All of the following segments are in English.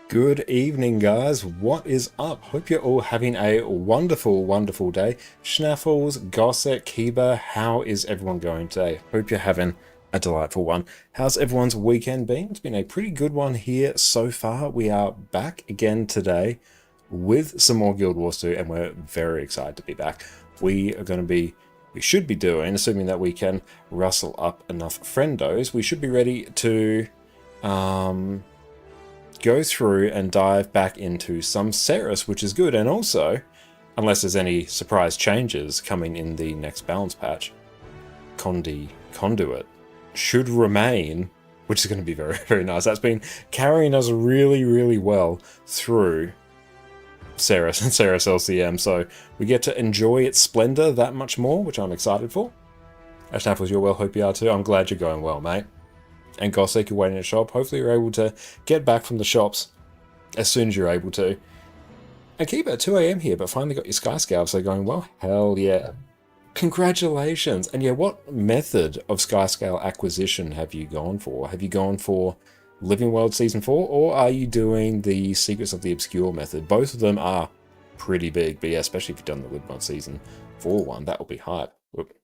Good evening, guys. What is up? Hope you're all having a wonderful, wonderful day. Schnaffles, Gossett, Kiba, how is everyone going today? Hope you're having a delightful one. How's everyone's weekend been? It's been a pretty good one here so far. We are back again today with some more Guild Wars 2, and we're very excited to be back. We should be doing, assuming that we can rustle up enough friendos, we should be ready to go through and dive back into some Cerus, which is good. And also, unless there's any surprise changes coming in the next balance patch, Conduit should remain, which is going to be very, very nice. That's been carrying us really, really well through Cerus and Cerus LCM, so we get to enjoy its splendor that much more, which I'm excited for. Ashnaffles, you're well, hope you are too. I'm glad you're going well, mate. And Gossek, you're waiting at the shop. Hopefully you're able to get back from the shops as soon as you're able to. And keep it at 2 AM here, but finally got your Sky Scalps, so going well. Hell yeah. Congratulations. And yeah, what method of Sky Scale acquisition have you gone for? Have you gone for Living World Season 4, or are you doing the Secrets of the Obscure method? Both of them are pretty big, but yeah, especially if you've done the Living World Season 4 one, that will be hype. Whoop.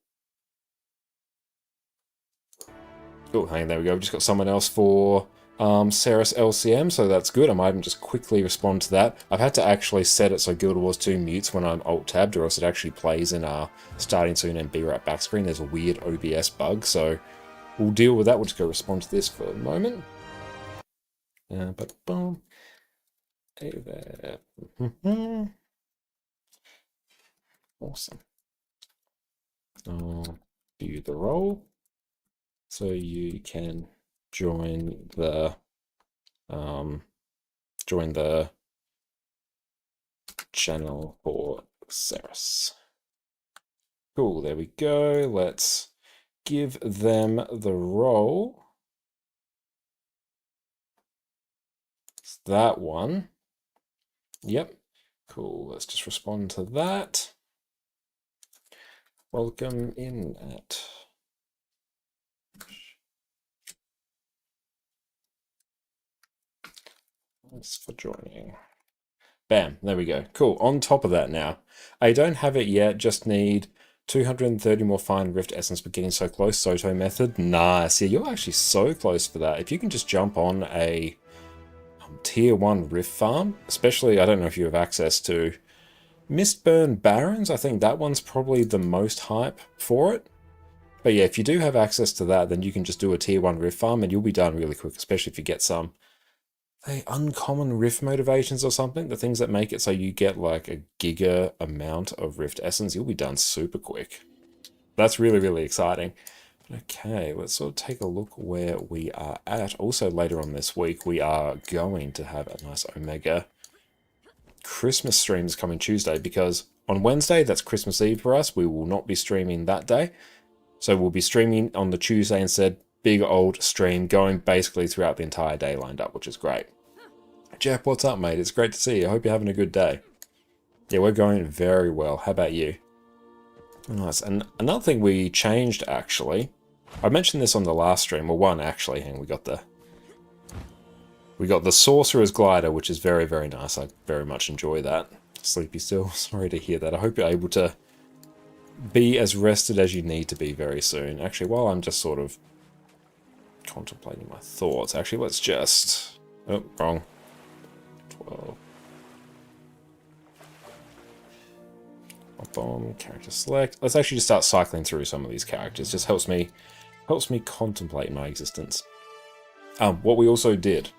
Oh, hang on, there we go. We've just got someone else for Cerus LCM, so that's good. I might even just quickly respond to that. I've had to actually set it so Guild Wars 2 mutes when I'm alt-tabbed, or else it actually plays in starting soon and be right back screen. There's a weird OBS bug, so we'll deal with that. We'll just go respond to this for a moment. But boom. Hey there. Awesome. I'll view the role. So you can join the channel for Cerus. Cool, there we go. Let's give them the role. It's that one. Yep. Cool. Let's just respond to that. Welcome in at. Thanks for joining. Bam, there we go. Cool, on top of that now. I don't have it yet, just need 230 more fine rift essence, but getting so close. Soto method, nice. Yeah, you're actually so close for that. If you can just jump on a tier 1 rift farm, especially, I don't know if you have access to Mistburn Barrens, I think that one's probably the most hype for it. But yeah, if you do have access to that, then you can just do a tier 1 rift farm and you'll be done really quick, especially if you get some uncommon rift motivations or something, the things that make it so you get like a giga amount of rift essence, you'll be done super quick. That's really, really exciting. Okay, let's sort of take a look where we are at. Also, later on this week, we are going to have a nice Omega Christmas streams coming Tuesday, because on Wednesday, that's Christmas Eve for us. We will not be streaming that day. So we'll be streaming on the Tuesday instead. Big old stream going basically throughout the entire day lined up, which is great. Jeff, what's up, mate? It's great to see you. I hope you're having a good day. Yeah, we're going very well. How about you? Nice. And another thing we changed, actually, I mentioned this on the last stream, or one actually. Hang, we got the Sorcerer's Glider, which is very, very nice. I very much enjoy that. Sleepy still. Sorry to hear that. I hope you're able to be as rested as you need to be very soon. Actually, while I'm just sort of contemplating my thoughts, actually, let's just... Oh, wrong. 12. Bomb, character select. Let's actually just start cycling through some of these characters. Just helps me contemplate my existence. What we also did,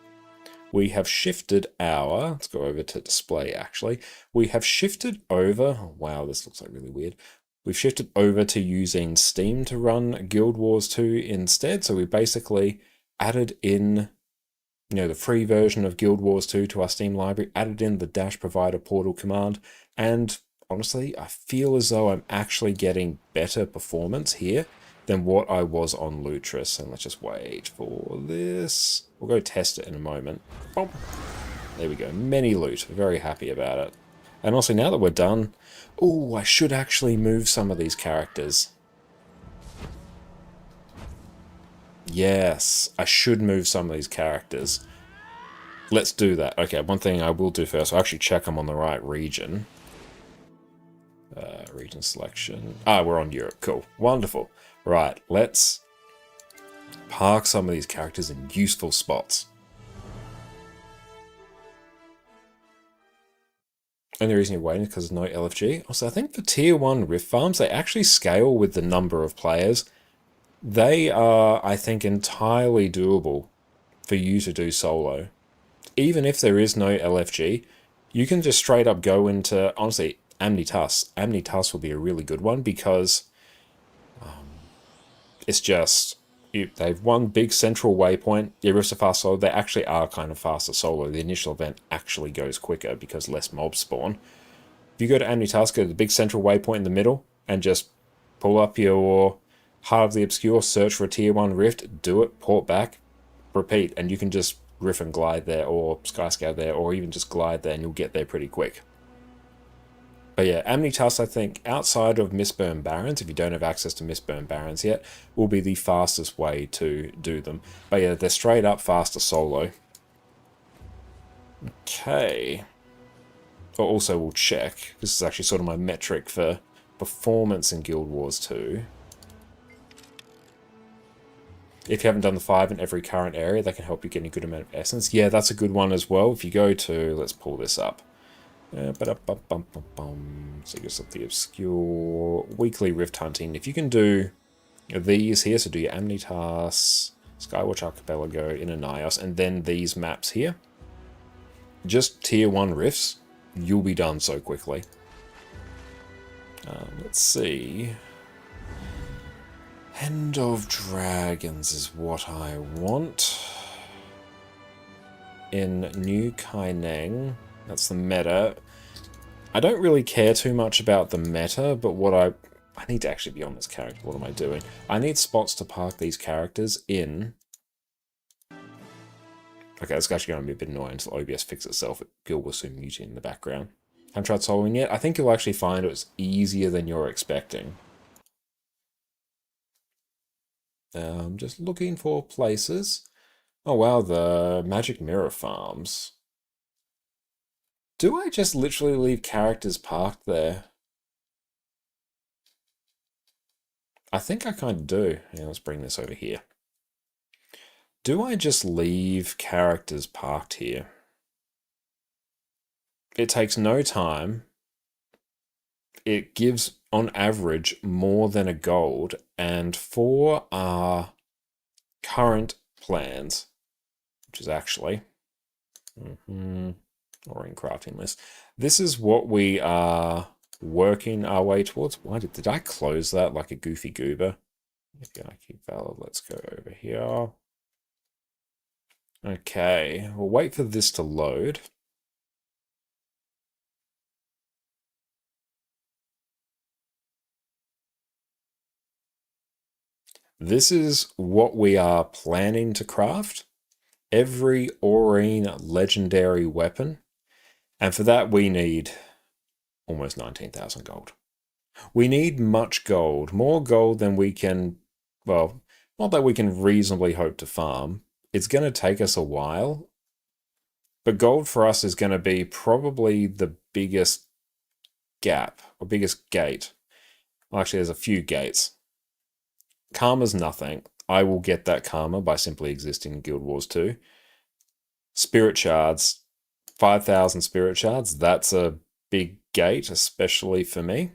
we have shifted our... Let's go over to display, actually. We have shifted over... Oh, wow, this looks like really weird. We've shifted over to using Steam to run Guild Wars 2 instead. So we basically added in, you know, the free version of Guild Wars 2 to our Steam library, added in the dash provider portal command, and honestly, I feel as though I'm actually getting better performance here than what I was on Lutris. And let's just wait for this. We'll go test it in a moment. Boom. There we go. Many loot. Very happy about it. And also, now that we're done... Oh, I should actually move some of these characters. Yes, I should move some of these characters. Let's do that. Okay, one thing I will do first, I'll actually check I'm on the right region. Region selection. Ah, we're on Europe. Cool. Wonderful. Right, let's park some of these characters in useful spots. And the reason you're waiting is because there's no LFG. Also, I think for tier 1 rift farms, they actually scale with the number of players. They are, I think, entirely doable for you to do solo. Even if there is no LFG, you can just straight up go into, honestly, Amnitas. Amnitas will be a really good one because it's just, they've one big central waypoint. Yeah, Rifts are fast solo. They actually are kind of faster solo. The initial event actually goes quicker because less mobs spawn. If you go to Amnitas, go to the big central waypoint in the middle and just pull up your Heart of the Obscure, search for a tier 1 rift, do it, port back, repeat, and you can just riff and glide there, or skyscale there, or even just glide there, and you'll get there pretty quick. But yeah, Amnitas, I think, outside of Mistburn Barrens, if you don't have access to Mistburn Barrens yet, will be the fastest way to do them. But yeah, they're straight up faster solo. Okay. But also, we'll check. This is actually sort of my metric for performance in Guild Wars 2. If you haven't done the 5 in every current area, they can help you get a good amount of essence. Yeah, that's a good one as well. If you go to, let's pull this up. Secrets of the Obscure, weekly rift hunting. If you can do these here, so do your Amnitas, Skywatch Archipelago, Inner Nyos, and then these maps here, just tier 1 rifts, you'll be done so quickly. Let's see. End of Dragons is what I want. In New Kaineng, that's the meta. I don't really care too much about the meta, but what I need to actually be on this character. What am I doing? I need spots to park these characters in. Okay, it's actually going to be a bit annoying until OBS fixes itself. Guild will soon mute in the background. Haven't tried solving yet. I think you'll actually find it's easier than you're expecting. Just looking for places. Oh wow, the Magic Mirror Farms. Do I just literally leave characters parked there? I think I kind of do. Yeah, let's bring this over here. Do I just leave characters parked here? It takes no time. It gives, on average, more than a gold. And for our current plans, which is actually... or in crafting list. This is what we are working our way towards. Why did I close that like a goofy goober? Okay, keep valid. Let's go over here. Okay, we'll wait for this to load. This is what we are planning to craft. Every Aurine legendary weapon. And for that we need almost 19,000 gold. We need much gold. More gold than we can, well, not that we can reasonably hope to farm. It's going to take us a while. But gold for us is going to be probably the biggest gap, or biggest gate. Well, actually, there's a few gates. Karma's nothing. I will get that karma by simply existing in Guild Wars 2. Spirit shards. 5,000 spirit shards. That's a big gate, especially for me.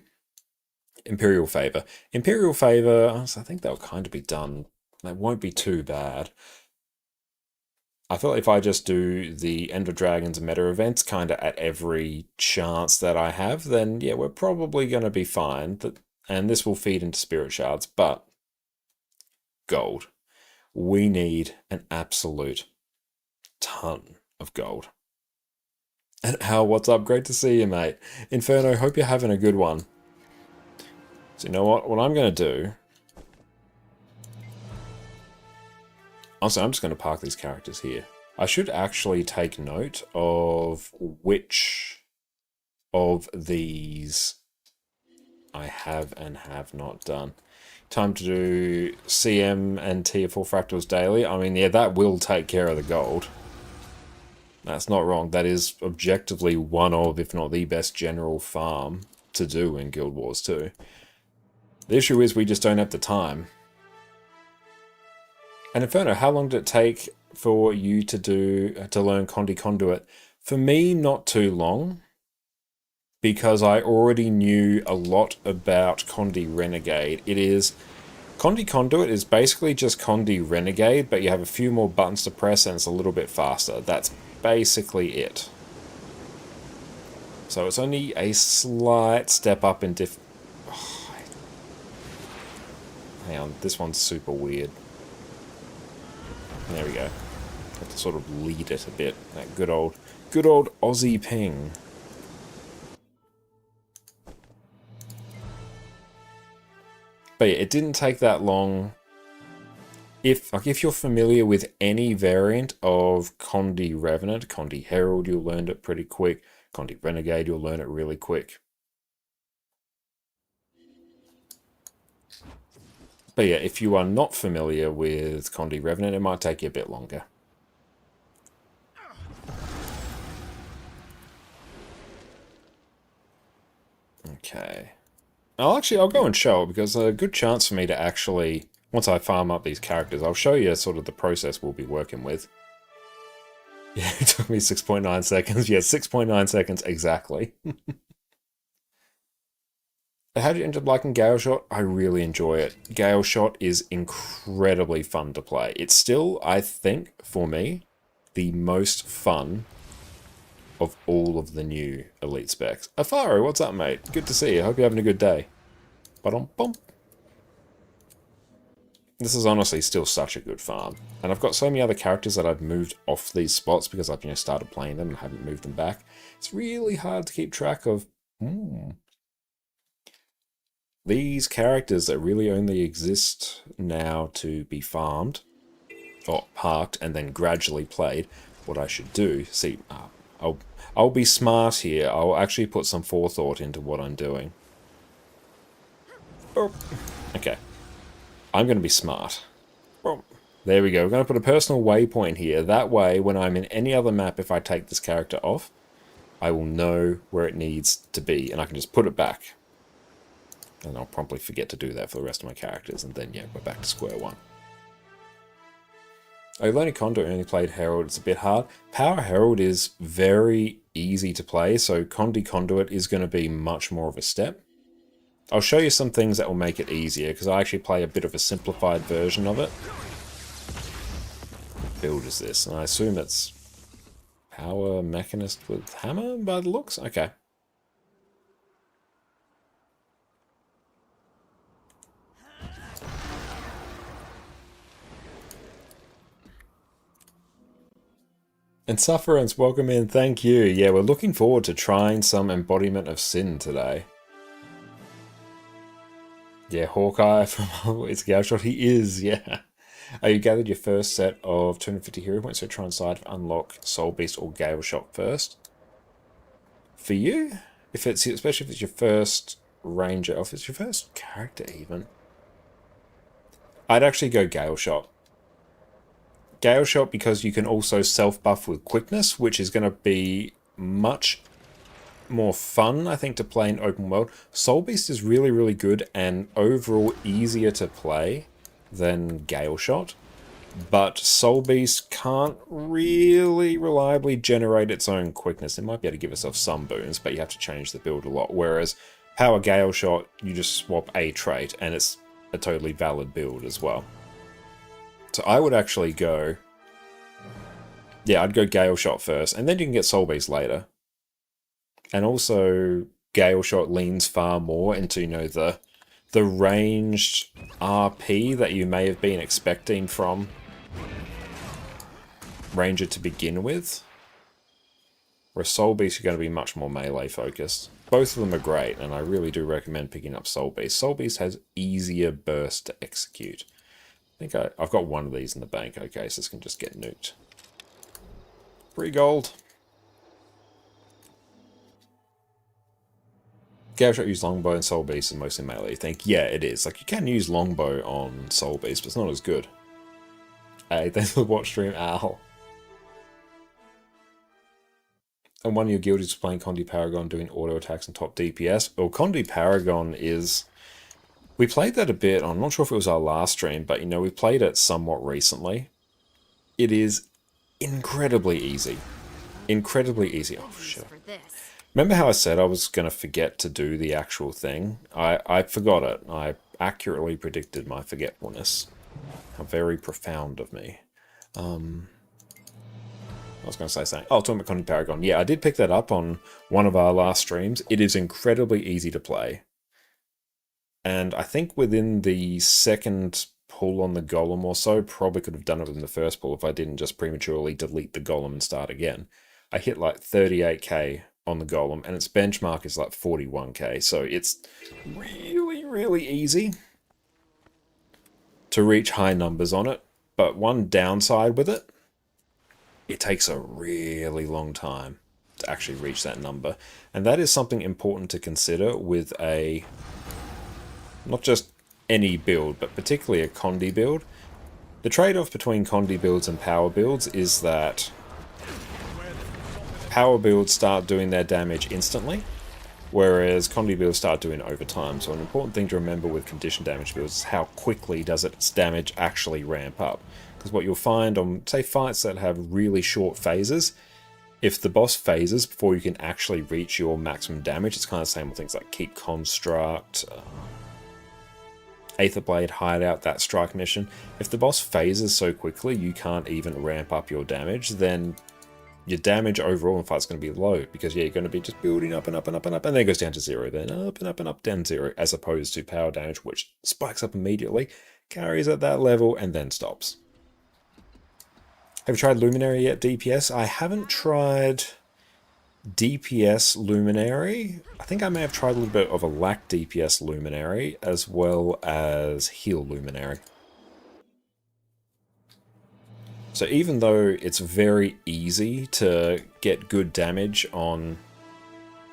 Imperial favor. Imperial favor, I think that'll kind of be done. That won't be too bad. I feel like if I just do the End of Dragons meta events kind of at every chance that I have, then yeah, we're probably going to be fine. And this will feed into spirit shards, but gold. We need an absolute ton of gold. And Al, what's up? Great to see you, mate. Inferno, hope you're having a good one. So you know what? What I'm going to do... Also, I'm just going to park these characters here. I should actually take note of which of these I have and have not done. Time to do CM and Tier 4 Fractals daily. I mean, yeah, that will take care of the gold. That's not wrong. That is objectively one of, if not the best general farm to do in Guild Wars 2. The issue is we just don't have the time. And Inferno, how long did it take for you to learn Condi Conduit? For me, not too long, because I already knew a lot about Condi Renegade. Condi Conduit is basically just Condi Renegade, but you have a few more buttons to press and it's a little bit faster. That's basically it. So it's only a slight step up in hang on, this one's super weird. There we go. Have to sort of lead it a bit. That good old Aussie ping. But yeah, it didn't take that long. If you're familiar with any variant of Condi Revenant, Condi Herald, you'll learn it pretty quick. Condi Renegade, you'll learn it really quick. But yeah, if you are not familiar with Condi Revenant, it might take you a bit longer. Okay. I'll go and show it, because a good chance for me to actually, once I farm up these characters, I'll show you sort of the process we'll be working with. Yeah, it took me 6.9 seconds. Yeah, 6.9 seconds exactly. How did you end up liking Gale Shot? I really enjoy it. Gale Shot is incredibly fun to play. It's still, I think, for me, the most fun of all of the new elite specs. Afaro, what's up, mate? Good to see you. Hope you're having a good day. Ba-dum-bum. This is honestly still such a good farm. And I've got so many other characters that I've moved off these spots because I've started playing them and haven't moved them back. It's really hard to keep track of... These characters that really only exist now to be farmed, or parked, and then gradually played. What I should do, see, I'll be smart here. I'll actually put some forethought into what I'm doing. Oh, okay. I'm going to be smart. Oh, there we go. We're going to put a personal waypoint here. That way, when I'm in any other map, if I take this character off, I will know where it needs to be, and I can just put it back. And I'll promptly forget to do that for the rest of my characters, and then, yeah, we're back to square one. I've only Conduit, only played Herald. It's a bit hard. Power Herald is very easy to play, so Conduit is going to be much more of a step. I'll show you some things that will make it easier, because I actually play a bit of a simplified version of it. What build is this? And I assume it's Power Mechanist with Hammer by the looks? Okay. And Sufferance, welcome in, thank you. Yeah, we're looking forward to trying some Embodiment of Sin today. Yeah, Hawkeye from it's Gaushot, he is, yeah. You gathered your first set of 250 hero points, so try and decide to unlock Soul Beast or Gale Shot first. For you, if it's especially if it's your first ranger, or if it's your first character even, I'd actually go Gale Shot. Gale Shot because you can also self-buff with quickness, which is going to be much more fun, I think, to play in open world. Soul Beast is really, really good and overall easier to play than Gale Shot, but Soul Beast can't really reliably generate its own quickness. It might be able to give itself some boons, but you have to change the build a lot, whereas Power Gale Shot, you just swap a trait, and it's a totally valid build as well. So I would actually go... Yeah, I'd go Gale Shot first, and then you can get Soul Beast later. And also, Gale Shot leans far more into, you know, the ranged RP that you may have been expecting from Ranger to begin with. Whereas Soul Beast are going to be much more melee focused. Both of them are great, and I really do recommend picking up Soul Beast. Soul Beast has easier burst to execute. I think I've got one of these in the bank. Okay, so this can just get nuked. 3 gold. Gale Shot use Longbow and Soul Beast and mostly melee. You think, yeah, it is. Like, you can use Longbow on Soul Beast, but it's not as good. Hey, thanks for the watch stream, Al. And one of your guildies playing Condi Paragon doing auto attacks and top DPS. Well, Condi Paragon is... We played that a bit. I'm not sure if it was our last stream, but, you know, we played it somewhat recently. It is incredibly easy. Incredibly easy. Oh, shit. Remember how I said I was going to forget to do the actual thing? I forgot it. I accurately predicted my forgetfulness. How very profound of me. I was going to say something. Oh, talking about Condi Paragon. Yeah, I did pick that up on one of our last streams. It is incredibly easy to play. And I think within the second pull on the golem or so, probably could have done it in the first pull if I didn't just prematurely delete the golem and start again. I hit like 38k on the golem, and its benchmark is like 41k, so it's really, really easy to reach high numbers on it. But one downside with it, it takes a really long time to actually reach that number. And that is something important to consider with a... not just any build, but particularly a Condi build. The trade-off between Condi builds and power builds is that power builds start doing their damage instantly, whereas Condi builds start doing it over time. So an important thing to remember with condition damage builds is how quickly does its damage actually ramp up. Because what you'll find on, say, fights that have really short phases, if the boss phases before you can actually reach your maximum damage, it's kind of the same with things like Keep Construct, Aetherblade Hideout, that strike mission. If the boss phases so quickly you can't even ramp up your damage, then your damage overall in the fight's going to be low, because yeah, you're going to be just building up and up and up and up, and then it goes down to 0, then up and up and up, down 0, as opposed to power damage, which spikes up immediately, carries at that level, and then stops. Have you tried Luminary yet, DPS? I haven't tried DPS Luminary. I think I may have tried a little bit of a lack DPS Luminary, as well as Heal Luminary. So even though it's very easy to get good damage on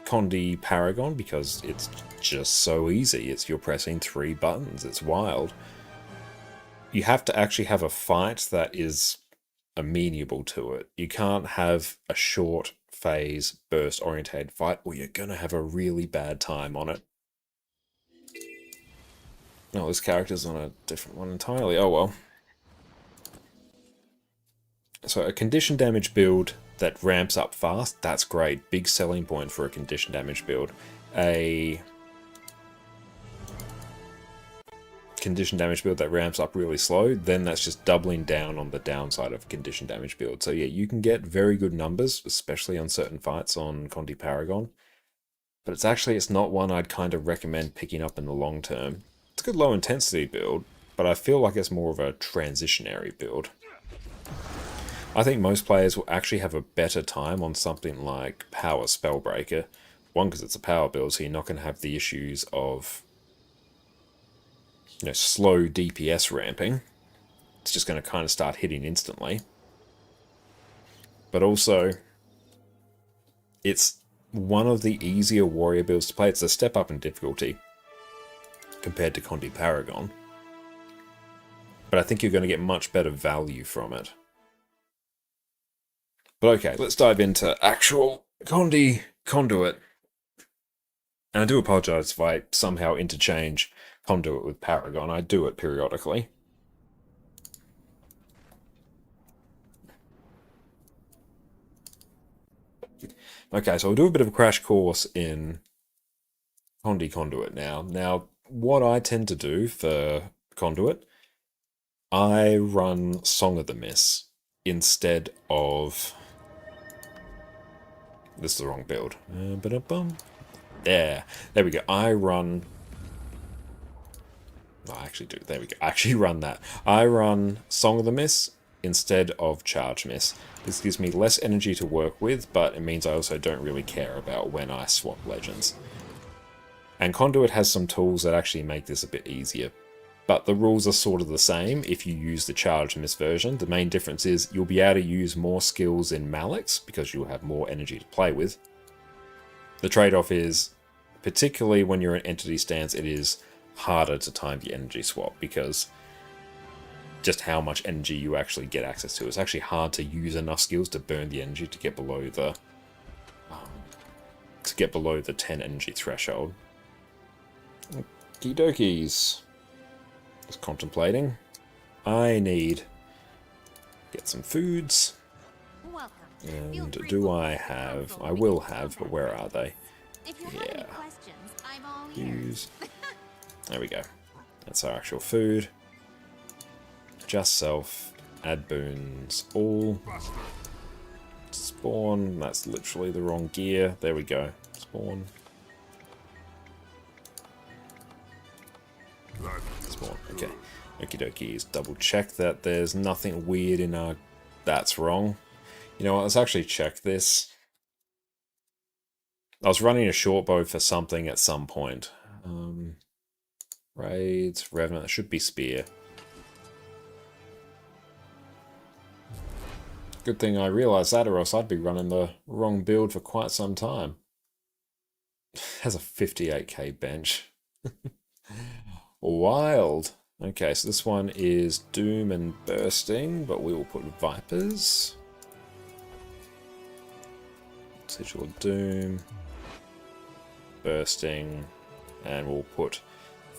Condi Paragon, because it's just so easy, you're pressing 3 buttons, it's wild, you have to actually have a fight that is amenable to it. You can't have a short phase burst orientated fight, or you're gonna have a really bad time on it. Oh, this character's on a different one entirely. Oh well. So a condition damage build that ramps up fast, that's great. Big selling point for a condition damage build. A condition damage build that ramps up really slow, then that's just doubling down on the downside of condition damage build. So yeah, you can get very good numbers, especially on certain fights on Conti Paragon. But it's not one I'd kind of recommend picking up in the long term. It's a good low intensity build, but I feel like it's more of a transitionary build. I think most players will actually have a better time on something like Power Spellbreaker. One, because it's a power build, so you're not going to have the issues of slow DPS ramping. It's just going to kind of start hitting instantly. But also, it's one of the easier warrior builds to play. It's a step up in difficulty compared to Conti Paragon. But I think you're going to get much better value from it. But okay, let's dive into actual Conti Conduit. And I do apologize if I somehow interchange Conduit with Paragon. I do it periodically. Okay, so I'll do a bit of a crash course in Conti Conduit now. Now, what I tend to do for Conduit, I run Song of the Miss instead of... This is the wrong build. There we go. I run... I actually do. There we go. I actually run that. I run Song of the Miss instead of Charge Miss. This gives me less energy to work with, but it means I also don't really care about when I swap legends. And Conduit has some tools that actually make this a bit easier. But the rules are sort of the same if you use the Charge Miss version. The main difference is you'll be able to use more skills in Malix because you'll have more energy to play with. The trade-off is, particularly when you're in Entity stance, it is harder to time the energy swap because just how much energy you actually get access to. It's actually hard to use enough skills to burn the energy to get below the 10 energy threshold. Okie dokies. Just contemplating. I need get some foods. And do I have? I will have, but where are they? Yeah. Use. There we go. That's our actual food. Just self. Add boons. All. Spawn. That's literally the wrong gear. There we go. Spawn. Spawn. Okay. Okie dokies. Double check that there's nothing weird in our... That's wrong. You know what? Let's actually check this. I was running a short bow for something at some point. Raids, Revenant, it should be Spear. Good thing I realised that, or else I'd be running the wrong build for quite some time. Has a 58k bench. Wild. Okay, so this one is Doom and Bursting, but we will put Vipers. Sigil of Doom. Bursting. And we'll put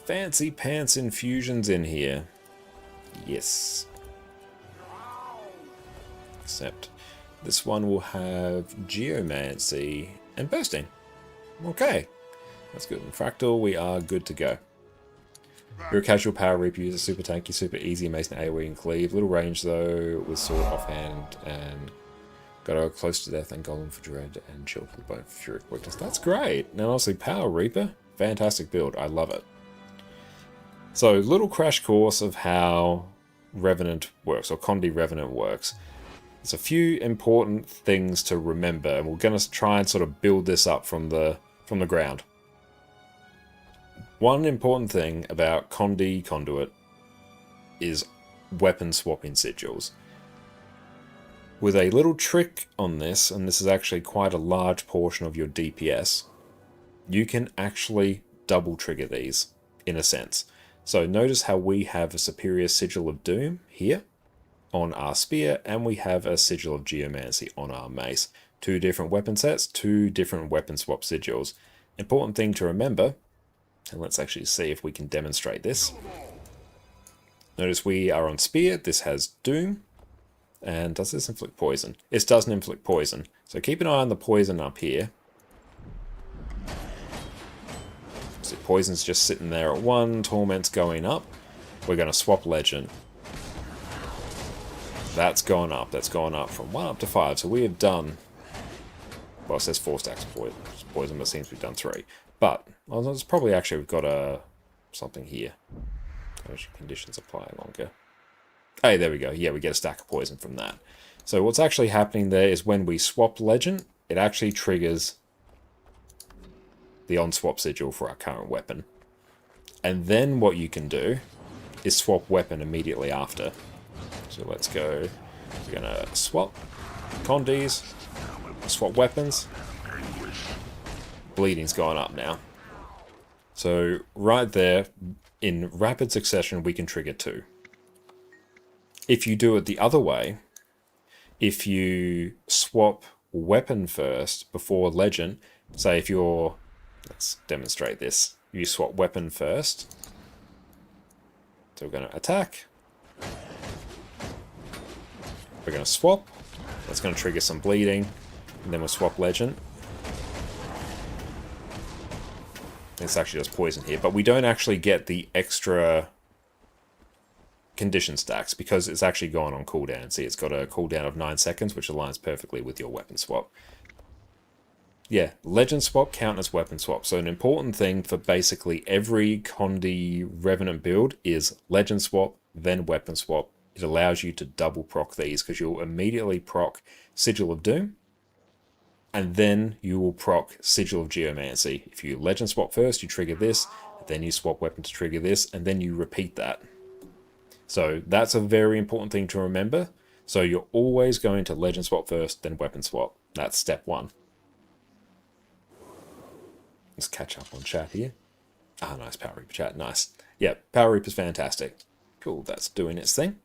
Fancy Pants Infusions in here. Yes. Except this one will have Geomancy and Bursting. Okay. That's good. In Fractal, we are good to go. You're a casual Power Reaper user, super tanky, super easy, amazing AoE and cleave. Little range though, with sword offhand, and got to go close to death and golem for dread and shield for the bone for fury weakness. That's great. Now honestly, Power Reaper, fantastic build. I love it. So, little crash course of how Revenant works, or Conti Revenant works. There's a few important things to remember, and we're going to try and sort of build this up from the ground. One important thing about Conti Conduit is weapon swapping sigils. With a little trick on this, and this is actually quite a large portion of your DPS, you can actually double trigger these, in a sense. So notice how we have a superior Sigil of Doom here on our spear, and we have a Sigil of Geomancy on our mace. 2 different weapon sets, 2 different weapon swap sigils. Important thing to remember, and let's actually see if we can demonstrate this. Notice we are on Spear, this has Doom, and does this inflict poison? It doesn't inflict poison, so keep an eye on the poison up here. So poison's just sitting there at 1, Torment's going up. We're going to swap Legend. That's gone up from 1 up to 5, so we have done, well, it says 4 stacks of poison, but it seems we've done 3. But, well, it's probably actually, we've got something here. Conditions apply longer. Hey, there we go. Yeah, we get a stack of poison from that. So what's actually happening there is when we swap Legend, it actually triggers the on-swap sigil for our current weapon. And then what you can do is swap weapon immediately after. So let's go. We're going to swap Condes, swap weapons. Bleeding's gone up now. So right there, in rapid succession, we can trigger 2. If you do it the other way, if you swap weapon first before Legend, say if you're, let's demonstrate this, you swap weapon first. So we're going to attack. We're going to swap. That's going to trigger some bleeding. And then we'll swap Legend. It's actually just poison here, but we don't actually get the extra condition stacks because it's actually gone on cooldown. See, it's got a cooldown of 9 seconds, which aligns perfectly with your weapon swap. Yeah, Legend swap count as weapon swap. So an important thing for basically every Condi Revenant build is Legend swap, then weapon swap. It allows you to double proc these because you'll immediately proc Sigil of Doom, and then you will proc Sigil of Geomancy. If you Legend swap first, you trigger this, then you swap weapon to trigger this, and then you repeat that. So that's a very important thing to remember. So you're always going to Legend swap first, then weapon swap. That's step 1. Let's catch up on chat here. Ah, nice Power Reaper chat, nice. Yeah, Power Reaper's fantastic. Cool, that's doing its thing.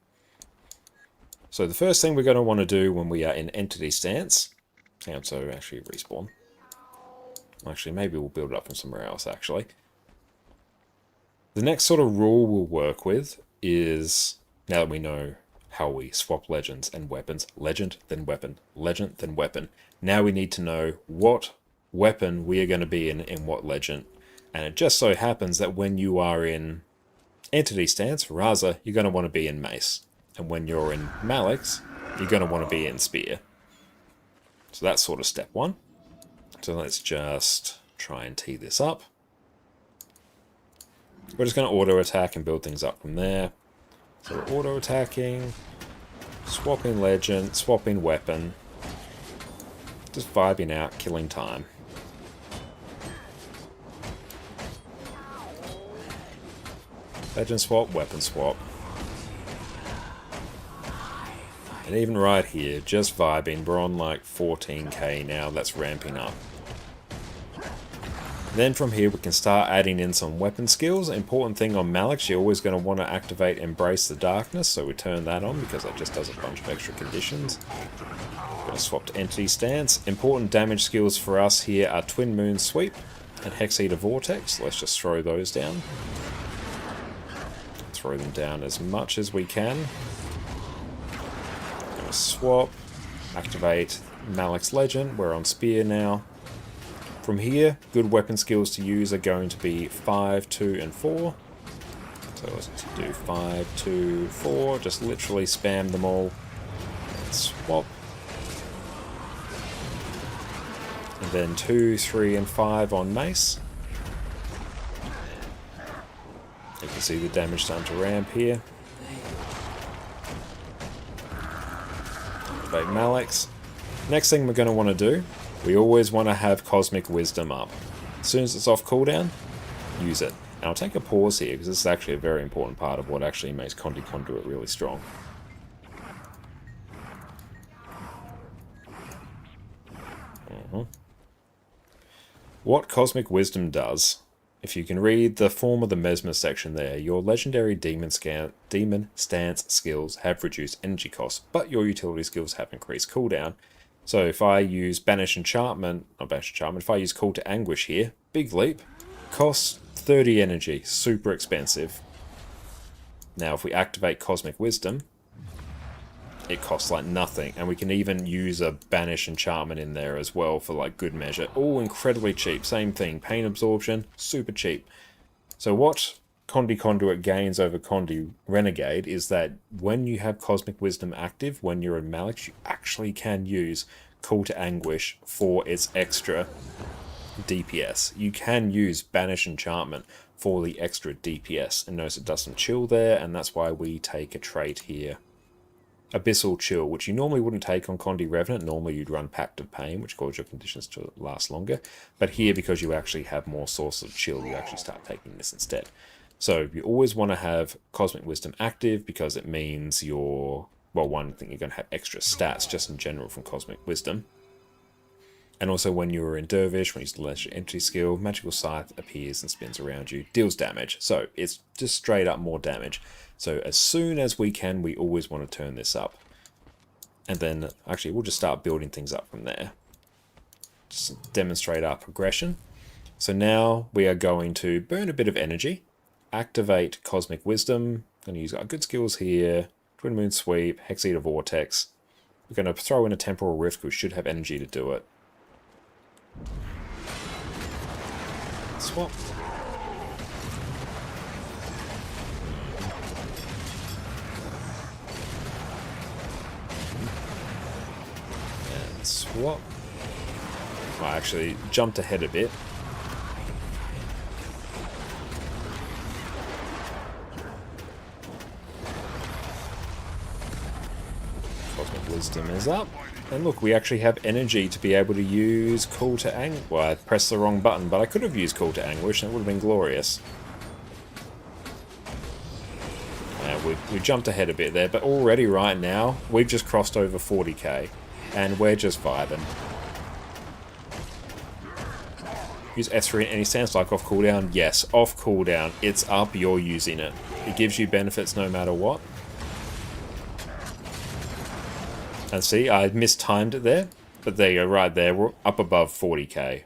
So the first thing we're going to want to do when we are in Entity Stance, so actually respawn. Actually, maybe we'll build it up from somewhere else, actually. The next sort of rule we'll work with is, now that we know how we swap legends and weapons, Legend, then weapon, Legend, then weapon. Now we need to know what weapon we are going to be in what legend. And it just so happens that when you are in Entity Stance, Raza, you're going to want to be in Mace. And when you're in Malix, you're going to want to be in Spear. So that's sort of step 1. So let's just try and tee this up. We're just going to auto attack and build things up from there. So we're auto attacking, swapping legend, swapping weapon, just vibing out, killing time. Legend swap, weapon swap. And even right here, just vibing, we're on like 14k now, that's ramping up. Then from here we can start adding in some weapon skills. Important thing on Malix, you're always going to want to activate Embrace the Darkness, so we turn that on because that just does a bunch of extra conditions. Going to swap to Entity Stance. Important damage skills for us here are Twin Moon Sweep and Hex Eater Vortex. Let's just throw those down. Throw them down as much as we can. Going to swap, activate Malix Legend. We're on Spear now. From here, good weapon skills to use are going to be 5, 2, and 4. So let's do 5, 2, 4. Just literally spam them all. Swap. And then 2, 3, and 5 on Mace. You can see the damage starting to ramp here. Activate Malix. Next thing we're going to want to do, we always want to have Cosmic Wisdom up. As soon as it's off cooldown, use it. And I'll take a pause here, because this is actually a very important part of what actually makes Condi Conduit really strong. What Cosmic Wisdom does, if you can read the Form of the Mesmer section there, your legendary Demon Stance skills have reduced energy costs, but your utility skills have increased cooldown. So if I use Banish Enchantment, not Banish Enchantment, if I use Call to Anguish here, big leap, costs 30 energy, super expensive. Now if we activate Cosmic Wisdom, it costs like nothing, and we can even use a Banish Enchantment in there as well for like good measure. All incredibly cheap, same thing, Pain Absorption, super cheap. So what Condi Conduit gains over Condi Renegade is that when you have Cosmic Wisdom active, when you're in Malix, you actually can use Call to Anguish for its extra DPS. You can use Banish Enchantment for the extra DPS, and notice it does some chill there, and that's why we take a trait here. Abyssal Chill, which you normally wouldn't take on Condi Revenant. Normally you'd run Pact of Pain, which causes your conditions to last longer. But here, because you actually have more sources of chill, you actually start taking this instead. So you always want to have Cosmic Wisdom active, because it means you're, well, one thing, you're going to have extra stats just in general from Cosmic Wisdom. And also when you're in Dervish, when you use the Legendary Entity skill, Magical Scythe appears and spins around you, deals damage. So it's just straight up more damage. So as soon as we can, we always want to turn this up. And then, actually, we'll just start building things up from there. Just demonstrate our progression. So now we are going to burn a bit of energy, activate Cosmic Wisdom. I'm going to use our good skills here, Twin Moon Sweep, Hexeater Vortex. We're going to throw in a Temporal Rift, because we should have energy to do it. Swap. And swap. I actually jumped ahead a bit. Cosmic Wisdom is up. And look, we actually have energy to be able to use Call to Anguish. Well, I pressed the wrong button, but I could have used Call to Anguish and it would have been glorious. We jumped ahead a bit there, but already right now, we've just crossed over 40k. And we're just vibing. Use F3 in any stance, like off cooldown? Yes, off cooldown. It's up, you're using it. It gives you benefits no matter what. And see, I mistimed it there, but there you go, right there, we're up above 40k,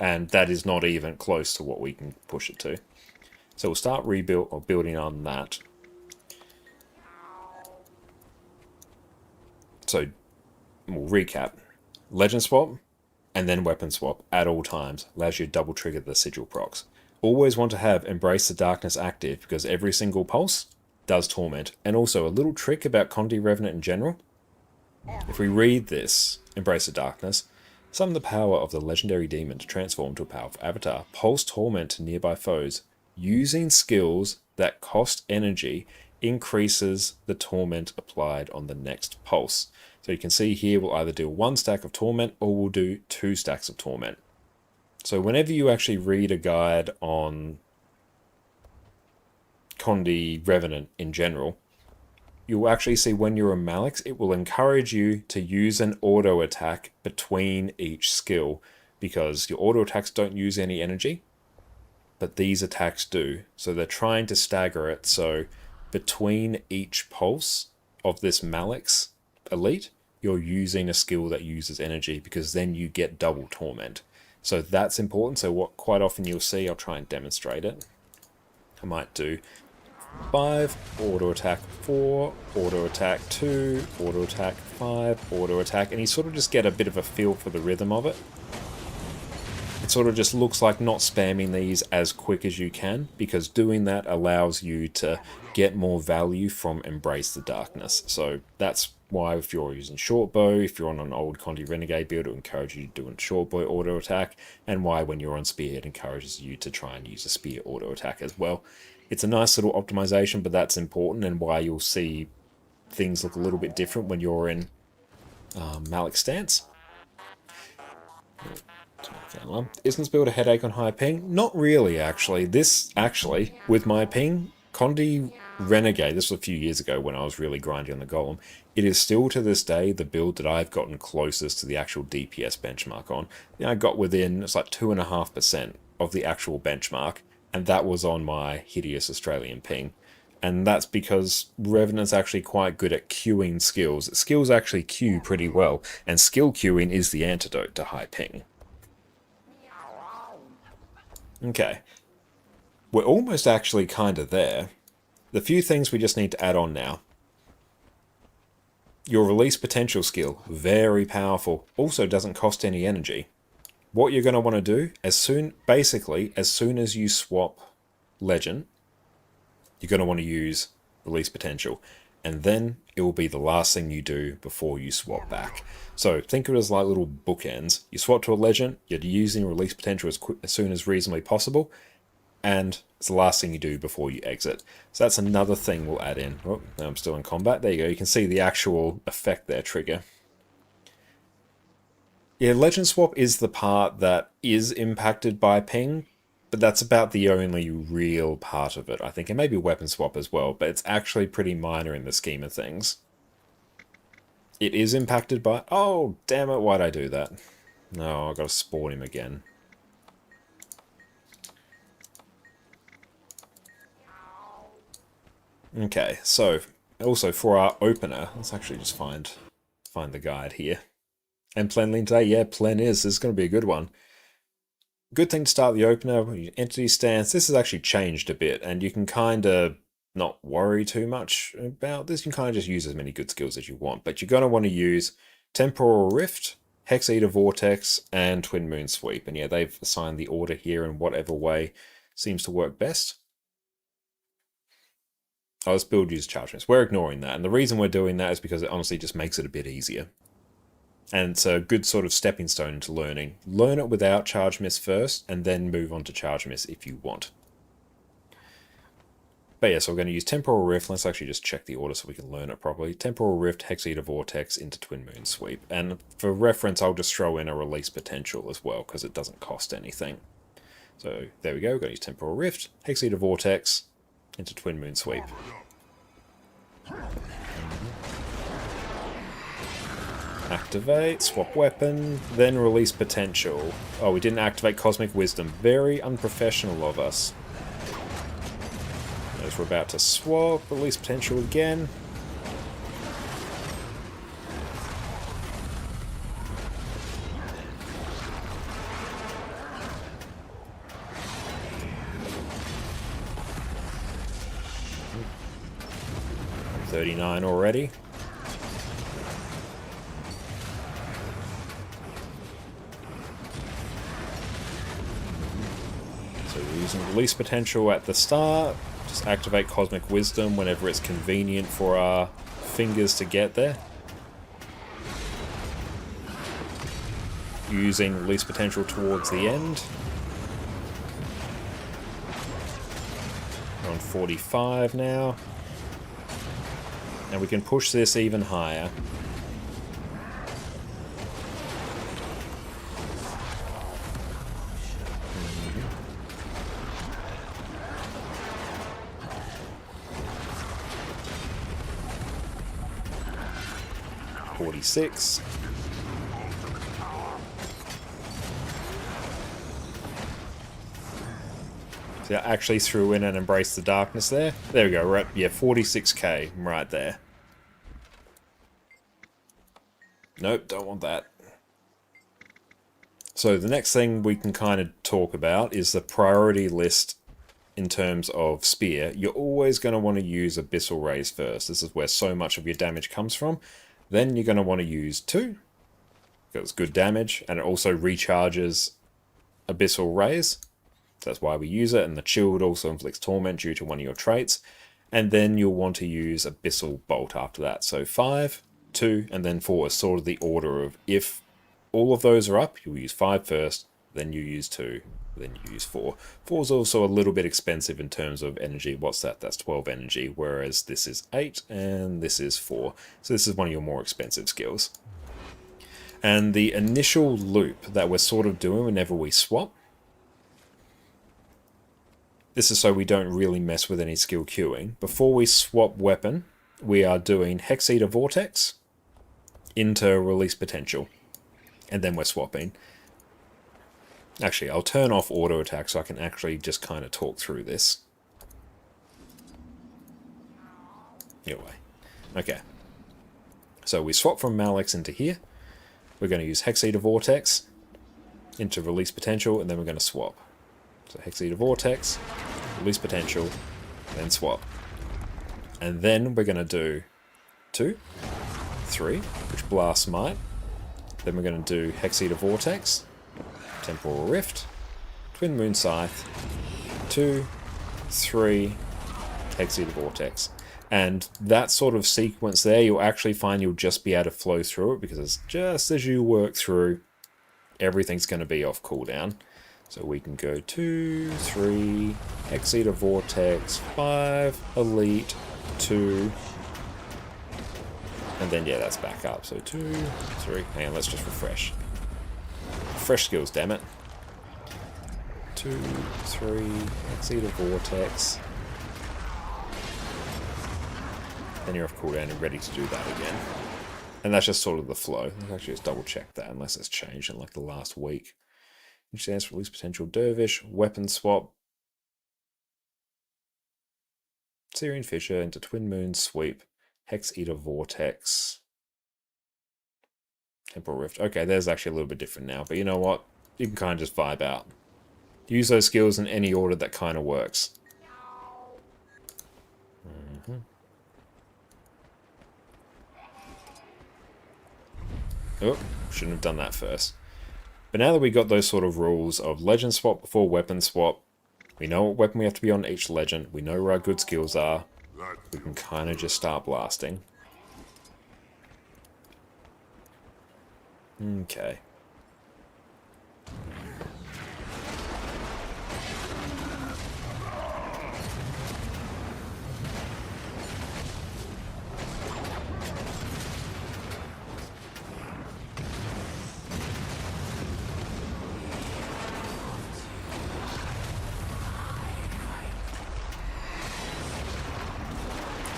and that is not even close to what we can push it to. So we'll start building on that. So we'll recap: Legend swap, and then weapon swap at all times. Allows you to double trigger the sigil procs. Always want to have Embrace the Darkness active, because every single pulse does torment. And also a little trick about Condi Revenant in general. If we read this, Embrace the Darkness, summon the power of the legendary demon to transform to a powerful avatar. Pulse torment to nearby foes. Using skills that cost energy increases the torment applied on the next pulse. So you can see here we'll either do 1 stack of torment or we'll do 2 stacks of torment. So whenever you actually read a guide on Condi Revenant in general, you'll actually see when you're a Malix, it will encourage you to use an auto attack between each skill, because your auto attacks don't use any energy, but these attacks do. So they're trying to stagger it, so between each pulse of this Malix elite, you're using a skill that uses energy, because then you get double torment. So that's important. So what quite often you'll see, I'll try and demonstrate it. I might do 5, auto attack 4, auto attack 2, auto attack 5, auto attack, and you sort of just get a bit of a feel for the rhythm of it. It sort of just looks like not spamming these as quick as you can, because doing that allows you to get more value from Embrace the Darkness. So that's why if you're using short bow, if you're on an old Condi Renegade build, it will encourage you to do a short bow auto attack, and why when you're on spear, it encourages you to try and use a spear auto attack as well. It's a nice little optimization, but that's important, and why you'll see things look a little bit different when you're in Malix stance. Isn't this build a headache on high ping? Not really, actually. This, actually, with my ping, Condi Renegade, this was a few years ago when I was really grinding on the Golem, it is still to this day the build that I've gotten closest to the actual DPS benchmark on. I got within, it's like 2.5% of the actual benchmark, and that was on my hideous Australian ping. And that's because Revenant's actually quite good at queuing skills. Skills actually queue pretty well, and skill queuing is the antidote to high ping. Okay. We're almost actually kind of there. The few things we just need to add on now. Your release potential skill, very powerful, also doesn't cost any energy. What you're going to want to do, as soon as you swap Legend, you're going to want to use release potential, and then it will be the last thing you do before you swap back. So think of it as like little bookends. You swap to a Legend, you're using release potential as soon as reasonably possible, and it's the last thing you do before you exit. So that's another thing we'll add in. Oh, now I'm still in combat. There you go. You can see the actual effect there trigger. Yeah, Legend Swap is the part that is impacted by ping, but that's about the only real part of it, I think. And maybe Weapon Swap as well, but it's actually pretty minor in the scheme of things. It is impacted by... Oh, damn it, why'd I do that? No, I've got to spawn him again. Okay, so also for our opener, let's actually just find the guide here. And Plen Lean today, yeah, Plen is. This is going to be a good one. Good thing to start the opener, entity stance. This has actually changed a bit, and you can kind of not worry too much about this. You can kind of just use as many good skills as you want, but you're going to want to use Temporal Rift, Hex Eater Vortex, and Twin Moon Sweep. And yeah, they've assigned the order here in whatever way seems to work best. Oh, this build uses Charge Miss. We're ignoring that, and the reason we're doing that is because it honestly just makes it a bit easier. And it's a good sort of stepping stone into learning. Learn it without Charge Miss first, and then move on to Charge Miss if you want. But yeah, so we're going to use Temporal Rift. Let's actually just check the order so we can learn it properly. Temporal Rift, Hex Eater Vortex into Twin Moon Sweep. And for reference, I'll just throw in a release potential as well, because it doesn't cost anything. So there we go, we're going to use Temporal Rift, Hex Eater Vortex into Twin Moon Sweep. Activate, swap weapon, then release potential. Oh, we didn't activate Cosmic Wisdom. Very unprofessional of us. As we're about to swap, release potential again. I'm 39 already. Using release potential at the start, just activate Cosmic Wisdom whenever it's convenient for our fingers to get there. Using release potential towards the end. We're on 45 now. And we can push this even higher. .46. So I actually threw in and embraced the darkness there. There we go, we're at, yeah, 46k right there. Nope, don't want that. So the next thing we can kind of talk about is the priority list in terms of spear. You're always going to want to use Abyssal Rays first. This is where so much of your damage comes from. Then you're going to want to use 2, because it's good damage, and it also recharges Abyssal Rays. That's why we use it, and the Chilled also inflicts Torment due to one of your traits. And then you'll want to use Abyssal Bolt after that. So 5, 2, and then 4 is sort of the order of if all of those are up, you'll use 5 first, then you use 2, then you use 4. 4 is also a little bit expensive in terms of energy. What's that? That's 12 energy, whereas this is 8 and this is 4. So this is one of your more expensive skills. And the initial loop that we're sort of doing whenever we swap, this is so we don't really mess with any skill queuing. Before we swap weapon, we are doing Hex Eater Vortex into Release Potential. And then we're swapping. Actually, I'll turn off auto attack so I can actually just kind of talk through this. Your way. Okay. So we swap from Malix into here. We're going to use Hex Eater Vortex into Release Potential, and then we're going to swap. So Hex Eater Vortex, Release Potential, then swap. And then we're going to do 2, 3, which blasts Might. Then we're going to do Hex Eater Vortex, Temporal Rift, Twin Moon Scythe, 2, 3, Hex Eater Vortex. And that sort of sequence there, you'll actually find you'll just be able to flow through it, because it's just as you work through, everything's going to be off cooldown. So we can go 2, 3, Hex Eater Vortex, 5, Elite, 2, and then yeah, that's back up. So 2, 3, hang on, let's just refresh. Fresh skills, damn it. 2, 3, Hex Eater Vortex. Then you're off cooldown and ready to do that again. And that's just sort of the flow. Let's actually just double check that, unless it's changed in like the last week. Which stands for Release Potential Dervish, Weapon Swap, Syrian Fissure into Twin Moon Sweep, Hex Eater Vortex, Temporal Rift. Okay, there's actually a little bit different now, but you know what? You can kind of just vibe out. Use those skills in any order that kind of works. Oh, shouldn't have done that first. But now that we got those sort of rules of legend swap before weapon swap, we know what weapon we have to be on each legend, we know where our good skills are, we can kind of just start blasting. Okay.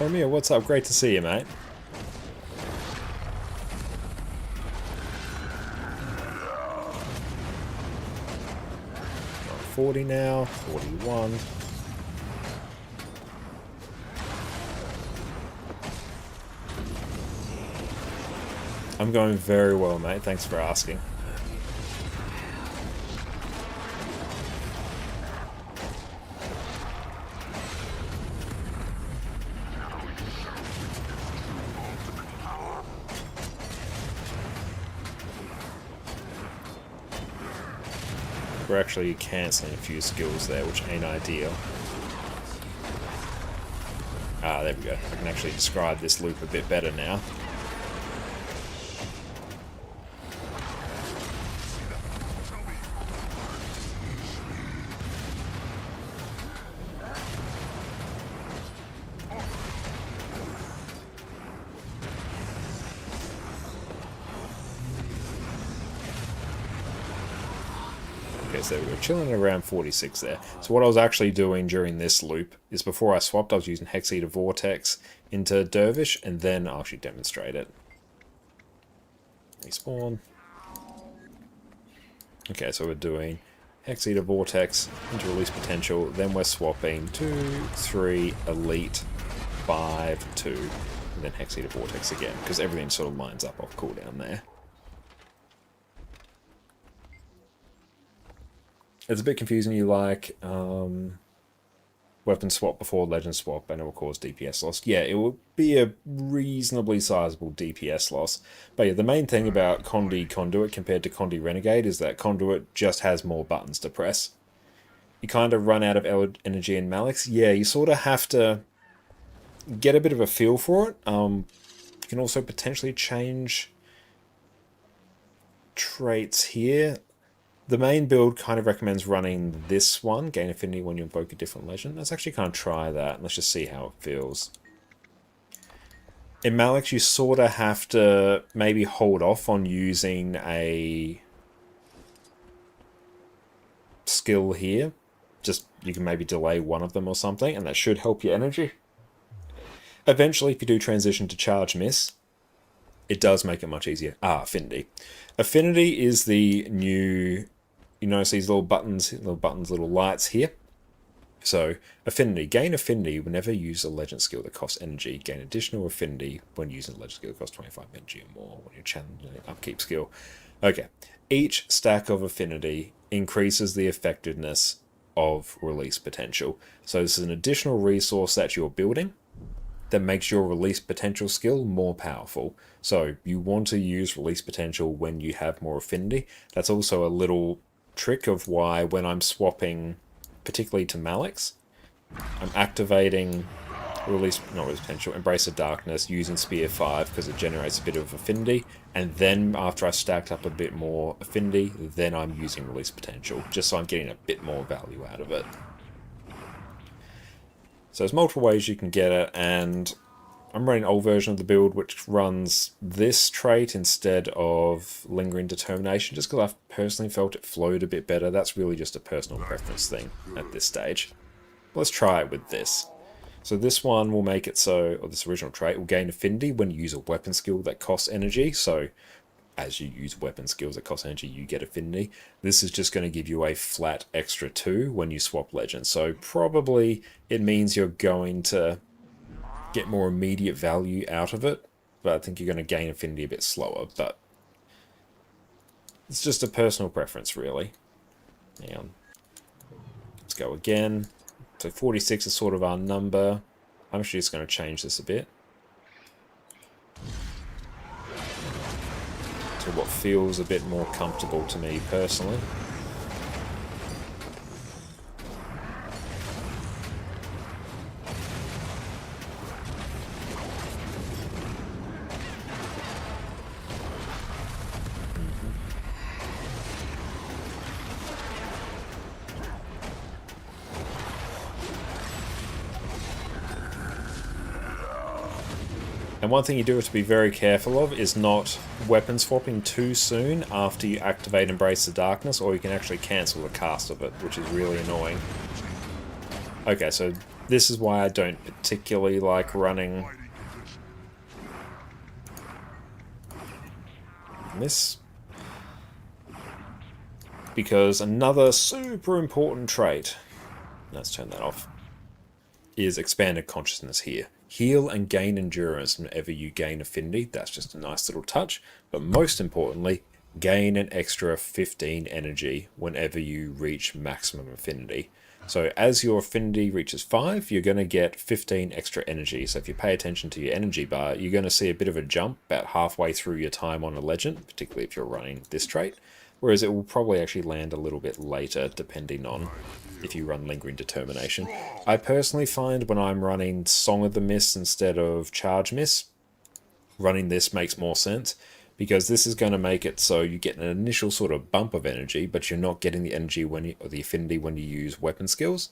Romeo, what's up? Great to see you, mate. Got 40 now, 41. I'm going very well, mate. Thanks for asking. We're actually cancelling a few skills there, which ain't ideal. Ah, there we go. I can actually describe this loop a bit better now. So we're chilling around 46 there. So what I was actually doing during this loop is before I swapped, I was using Hex Eater Vortex into Dervish, and then I'll actually demonstrate it. Respawn. Okay, so we're doing Hex Eater Vortex into Release Potential, then we're swapping 2, 3, Elite, 5, 2, and then Hex Eater Vortex again, because everything sort of lines up off cooldown there. It's a bit confusing. You like weapon swap before legend swap, and it will cause DPS loss. Yeah, it will be a reasonably sizable DPS loss. But yeah, the main thing about Condi Conduit compared to Condi Renegade is that Conduit just has more buttons to press. You kind of run out of energy in Malix. Yeah, you sort of have to get a bit of a feel for it. You can also potentially change traits here. The main build kind of recommends running this one, gain affinity when you invoke a different legend. Let's actually kind of try that. Let's just see how it feels. In Malix, you sort of have to maybe hold off on using a skill here. Just, you can maybe delay one of them or something, and that should help your energy. Eventually, if you do transition to Charge Miss, it does make it much easier. Ah, Affinity. Affinity is the new... You notice these little buttons, little lights here? So, affinity. Gain affinity whenever you use a legend skill that costs energy. Gain additional affinity when using a legend skill that costs 25 energy or more when you're channeling an upkeep skill. Okay. Each stack of affinity increases the effectiveness of release potential. So this is an additional resource that you're building that makes your release potential skill more powerful. So you want to use release potential when you have more affinity. That's also a little trick of why when I'm swapping, particularly to Malix, I'm activating not release potential, Embrace of Darkness using Spear 5 because it generates a bit of affinity, and then after I stacked up a bit more affinity, then I'm using release potential, just so I'm getting a bit more value out of it. So there's multiple ways you can get it, and I'm running an old version of the build which runs this trait instead of Lingering Determination, just because I've personally felt it flowed a bit better. That's really just a personal preference thing at this stage. Let's try it with this. So this one will make it so, or this original trait will gain affinity when you use a weapon skill that costs energy. So as you use weapon skills that cost energy, you get affinity. This is just going to give you a flat extra 2 when you swap legends. So probably it means you're going to get more immediate value out of it, but I think you're going to gain affinity a bit slower. But it's just a personal preference, really. Hang on. Let's go again. So 46 is sort of our number. I'm actually just going to change this a bit to what feels a bit more comfortable to me personally. And one thing you do have to be very careful of is not weapon swapping too soon after you activate Embrace the Darkness, or you can actually cancel the cast of it, which is really annoying. Okay, so this is why I don't particularly like running this. Because another super important trait, let's turn that off, is Expanded Consciousness here. Heal and gain endurance whenever you gain affinity. That's just a nice little touch. But most importantly, gain an extra 15 energy whenever you reach maximum affinity. So as your affinity reaches 5, you're going to get 15 extra energy. So if you pay attention to your energy bar, you're going to see a bit of a jump about halfway through your time on a legend, particularly if you're running this trait. Whereas it will probably actually land a little bit later, depending on if you run Lingering Determination. I personally find when I'm running Song of the Mist instead of Charge Mist, running this makes more sense, because this is going to make it so you get an initial sort of bump of energy, but you're not getting the energy or the affinity when you use weapon skills.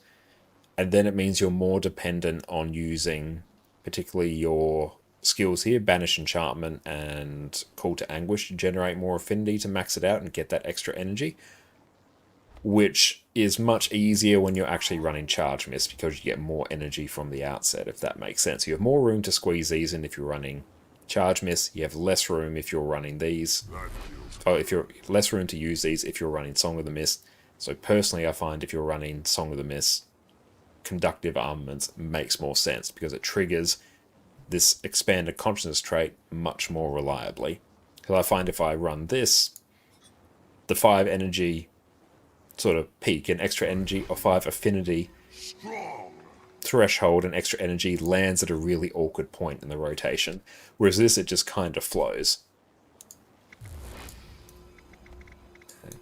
And then it means you're more dependent on using particularly your skills here, Banish Enchantment and Call to Anguish, to generate more affinity to max it out and get that extra energy, which is much easier when you're actually running Charge Mist because you get more energy from the outset, if that makes sense. You have more room to squeeze these in if you're running Charge Mist. You have less room if you're running these. If you're less room to use these if you're running Song of the Mist. So personally, I find if you're running Song of the Mist, Conductive Armaments makes more sense because it triggers this Expanded Consciousness trait much more reliably. Because I find if I run this, the 5 energy sort of peak and extra energy, or 5 affinity threshold and extra energy lands at a really awkward point in the rotation. Whereas this, it just kind of flows.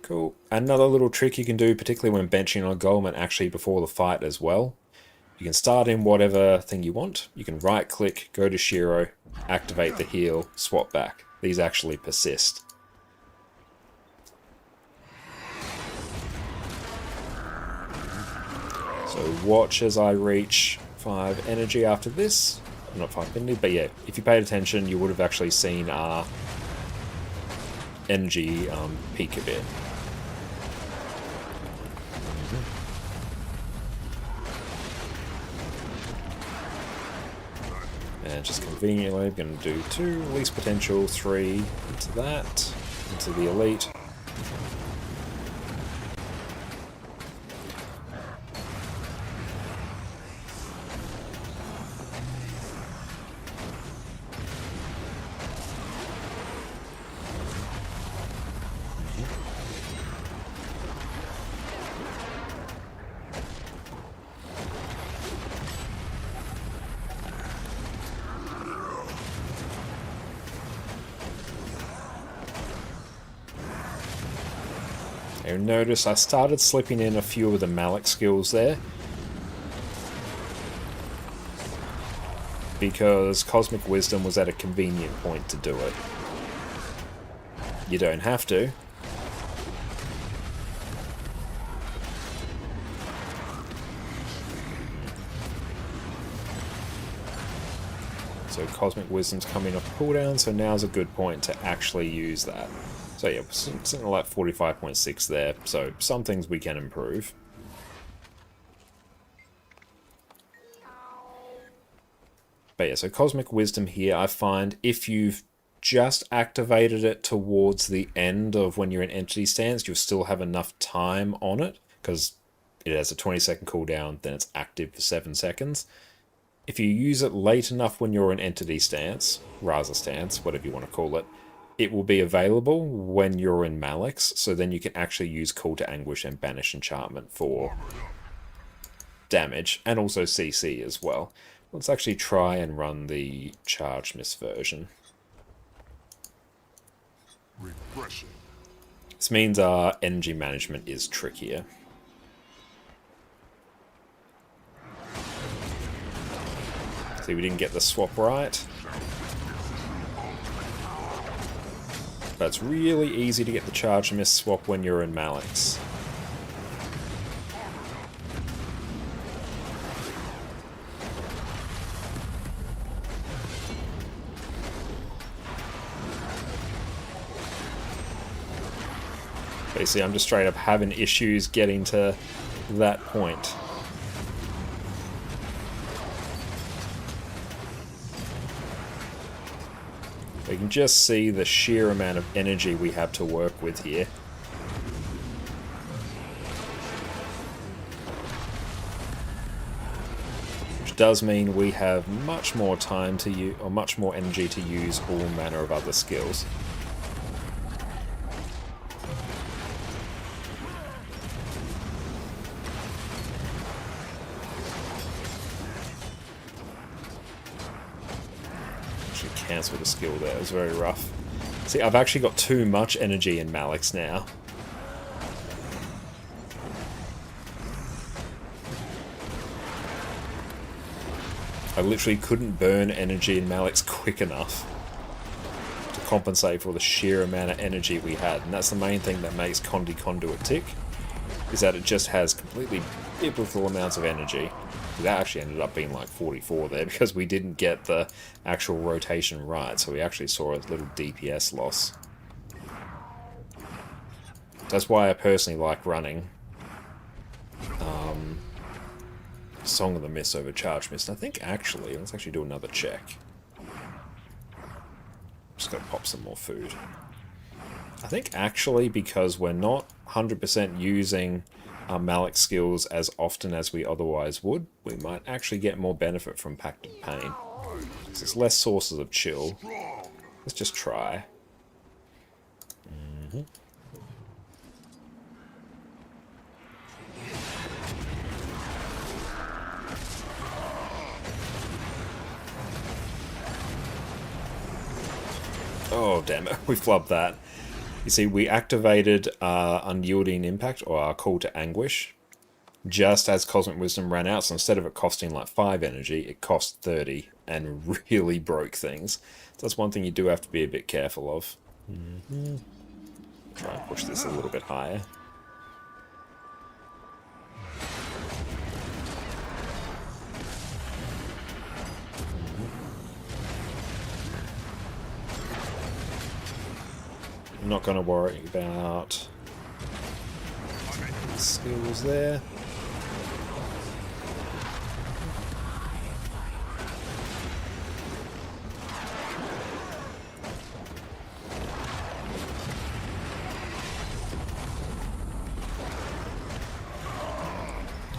Cool. Another little trick you can do, particularly when benching on a golem and actually before the fight as well. You can start in whatever thing you want. You can right click, go to Shiro, activate the heal, swap back. These actually persist. So watch as I reach 5 energy after this. Not 5 affinity, but yeah, if you paid attention, you would have actually seen our energy peak a bit. And just conveniently, I'm going to do 2 release potential, 3 into that, into the elite. You'll notice I started slipping in a few of the Malik skills there, because Cosmic Wisdom was at a convenient point to do it. You don't have to. So Cosmic Wisdom's coming off cooldown, so now's a good point to actually use that. So yeah, something like 45.6 there, so some things we can improve. But yeah, so Cosmic Wisdom here, I find if you've just activated it towards the end of when you're in Entity Stance, you'll still have enough time on it, because it has a 20-second cooldown, then it's active for 7 seconds. If you use it late enough when you're in Entity Stance, Raza Stance, whatever you want to call it, it will be available when you're in Malik's, so then you can actually use Call to Anguish and Banish Enchantment for damage, and also CC as well. Let's actually try and run the Charge Miss version. Refreshing. This means our energy management is trickier. See, we didn't get the swap right. But it's really easy to get the Charge Miss swap when you're in Malik's. But see, I'm just straight up having issues getting to that point. You can just see the sheer amount of energy we have to work with here. Which does mean we have much more time to use, or much more energy to use all manner of other skills. Cancel the skill there, it was very rough. See, I've actually got too much energy in Malik's now. I literally couldn't burn energy in Malik's quick enough to compensate for the sheer amount of energy we had. And that's the main thing that makes Condi Conduit tick, is that it just has completely biblical amounts of energy. That actually ended up being like 44 there because we didn't get the actual rotation right, so we actually saw a little DPS loss. That's why I personally like running Song of the Mist over Charge Mist. And I think actually, let's actually do another check. Just gotta pop some more food. I think actually, because we're not 100% using our Malik skills as often as we otherwise would, we might actually get more benefit from Pact of Pain. Because there's less sources of chill. Let's just try. Oh, damn it. We flubbed that. You see, we activated our Unyielding Impact, or our Call to Anguish, just as Cosmic Wisdom ran out, so instead of it costing like 5 energy, it cost 30, and really broke things. So that's one thing you do have to be a bit careful of. Try and push this a little bit higher. I'm not going to worry about skills there.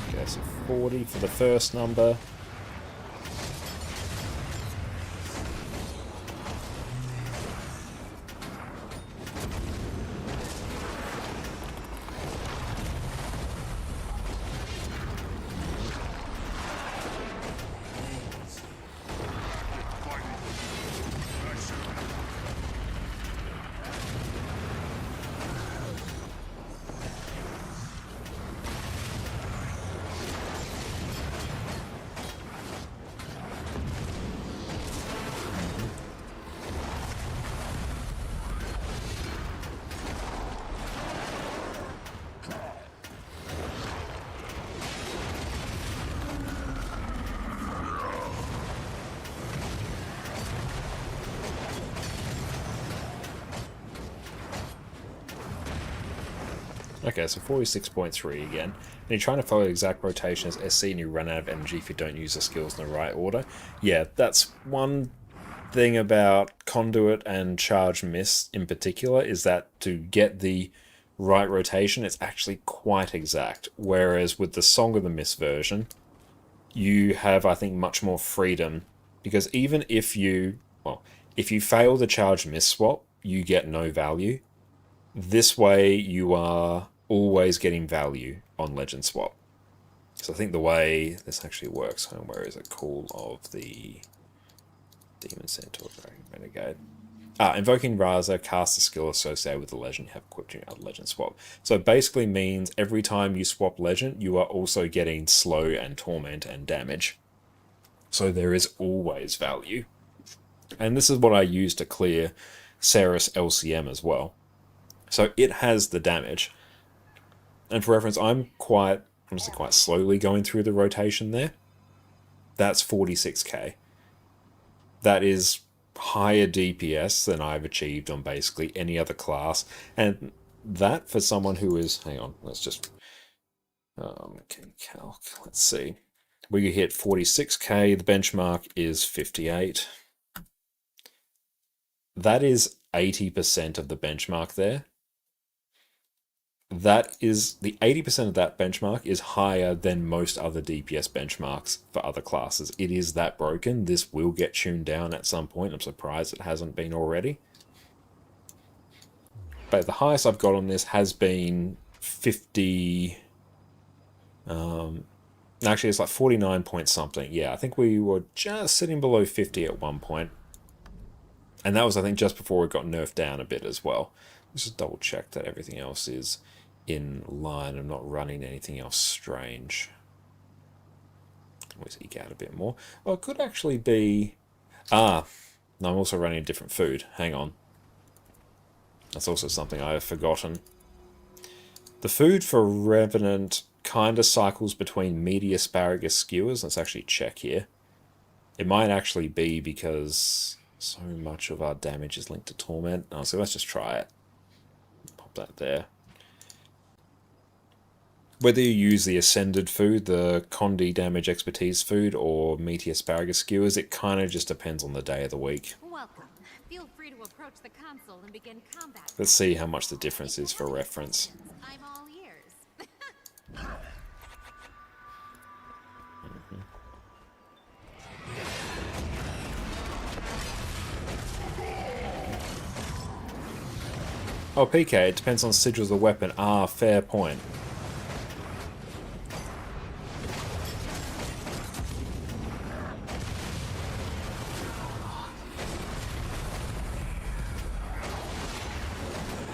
Okay, so 40 for the first number. Okay, so 46.3 again. And you're trying to follow exact rotation as SC and you run out of energy if you don't use the skills in the right order. Yeah, that's one thing about Conduit and Charge Miss in particular, is that to get the right rotation, it's actually quite exact. Whereas with the Song of the Mist version, you have, I think, much more freedom. Because even if you, well, if you fail the Charge Miss swap, you get no value. This way, you are always getting value on Legend Swap. So I think the way this actually works, where is it? Call of the Demon Centaur Dragon Renegade. Invoking Raza casts a skill associated with the legend you have equipped in your Legend Swap. So it basically means every time you swap Legend, you are also getting Slow and Torment and damage. So there is always value. And this is what I use to clear Cerus LCM as well. So it has the damage. And for reference, I'm honestly quite slowly going through the rotation there. That's 46k. That is higher DPS than I've achieved on basically any other class. And that for someone who is... Hang on, let's just... calc. Let's see. We hit 46k, the benchmark is 58. That is 80% of the benchmark there. That is... The 80% of that benchmark is higher than most other DPS benchmarks for other classes. It is that broken. This will get tuned down at some point. I'm surprised it hasn't been already. But the highest I've got on this has been 50... actually, it's like 49 point something. Yeah, I think we were just sitting below 50 at one point. And that was, I think, just before it got nerfed down a bit as well. Let's just double check that everything else is in line. I'm not running anything else strange. Always eke out a bit more. Well, it could actually be... no, I'm also running a different food. Hang on. That's also something I have forgotten. The food for Revenant kind of cycles between meaty asparagus skewers. Let's actually check here. It might actually be because so much of our damage is linked to Torment. Oh, so let's just try it. Pop that there. Whether you use the Ascended food, the Condi damage expertise food, or meaty asparagus skewers, it kind of just depends on the day of the week. Welcome. Feel free to approach the console and begin combat. Let's see how much the difference is for reference. I'm all ears. Oh, PK, it depends on sigils of the weapon. Ah, fair point.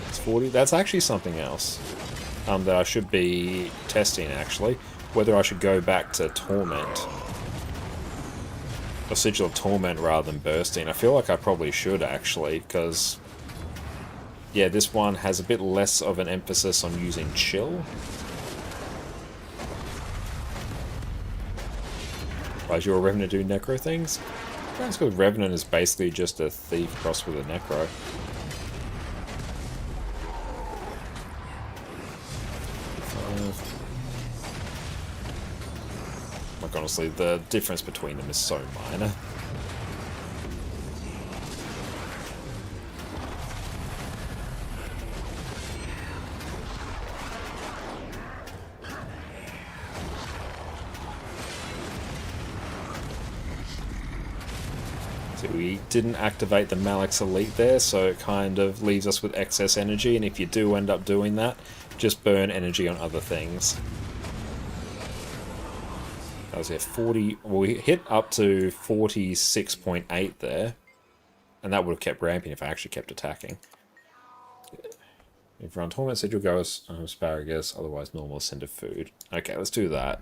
It's 40. That's actually something else that I should be testing, actually. Whether I should go back to Torment. A sigil of Torment rather than Bursting. I feel like I probably should, actually, because... yeah, this one has a bit less of an emphasis on using Chill. Why is your Revenant do Necro things? That's because Revenant is basically just a thief crossed with a Necro. Like, honestly, the difference between them is so minor. We didn't activate the Malix Elite there, so it kind of leaves us with excess energy, and if you do end up doing that, just burn energy on other things. That was at 40... well, we hit up to 46.8 there, and that would have kept ramping if I actually kept attacking. If you're on Torment, Sigil, go Asparagus, otherwise normal Ascended food. Okay, let's do that.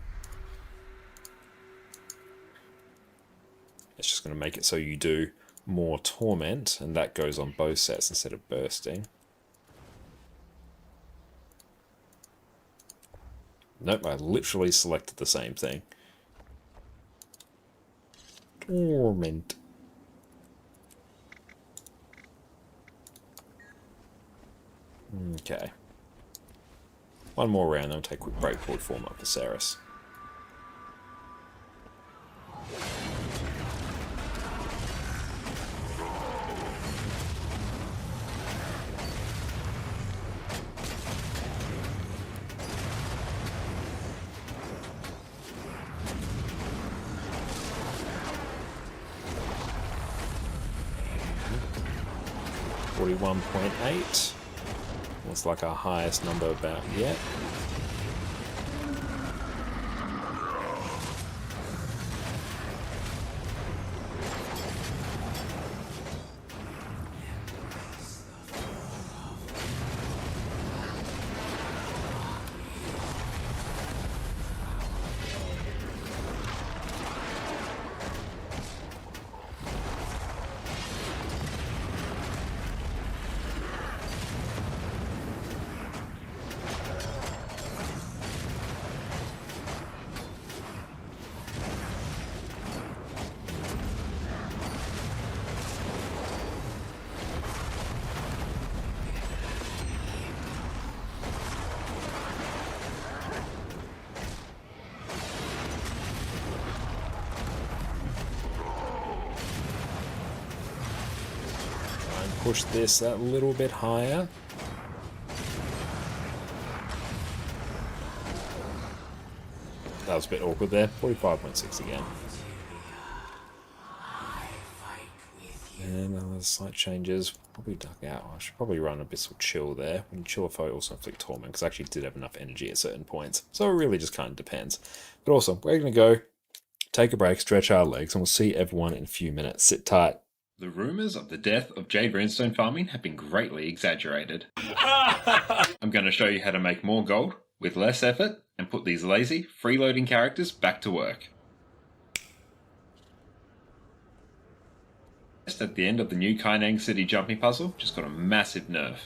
It's just going to make it so you do more Torment, and that goes on both sets instead of Bursting. Nope, I literally selected the same thing. Torment. Okay. One more round, then we'll take a quick break before we form up for Cerus. $41.8. Looks like our highest number about yet. Push this a little bit higher. That was a bit awkward there. 45.6 again. And other slight changes. Probably duck out. I should probably run Abyssal Chill there. When you chill a foe, also inflict torment, because I actually did have enough energy at certain points. So it really just kind of depends. But also, we're going to go take a break, stretch our legs, and we'll see everyone in a few minutes. Sit tight. The rumours of the death of Jade Runestone farming have been greatly exaggerated. I'm going to show you how to make more gold with less effort and put these lazy, freeloading characters back to work. Just at the end of the new Kainang City jumping puzzle just got a massive nerf.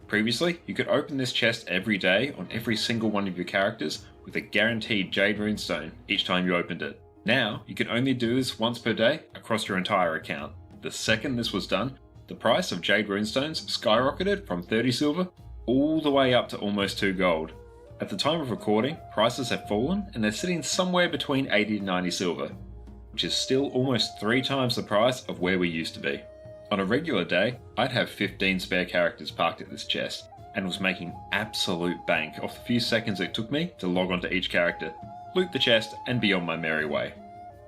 Previously, you could open this chest every day on every single one of your characters with a guaranteed Jade Runestone each time you opened it. Now, you can only do this once per day across your entire account. The second this was done, the price of Jade Runestones skyrocketed from 30 silver all the way up to almost 2 gold. At the time of recording, prices have fallen and they're sitting somewhere between 80 to 90 silver, which is still almost 3 times the price of where we used to be. On a regular day, I'd have 15 spare characters parked at this chest, and was making absolute bank off the few seconds it took me to log onto each character, loot the chest, and be on my merry way.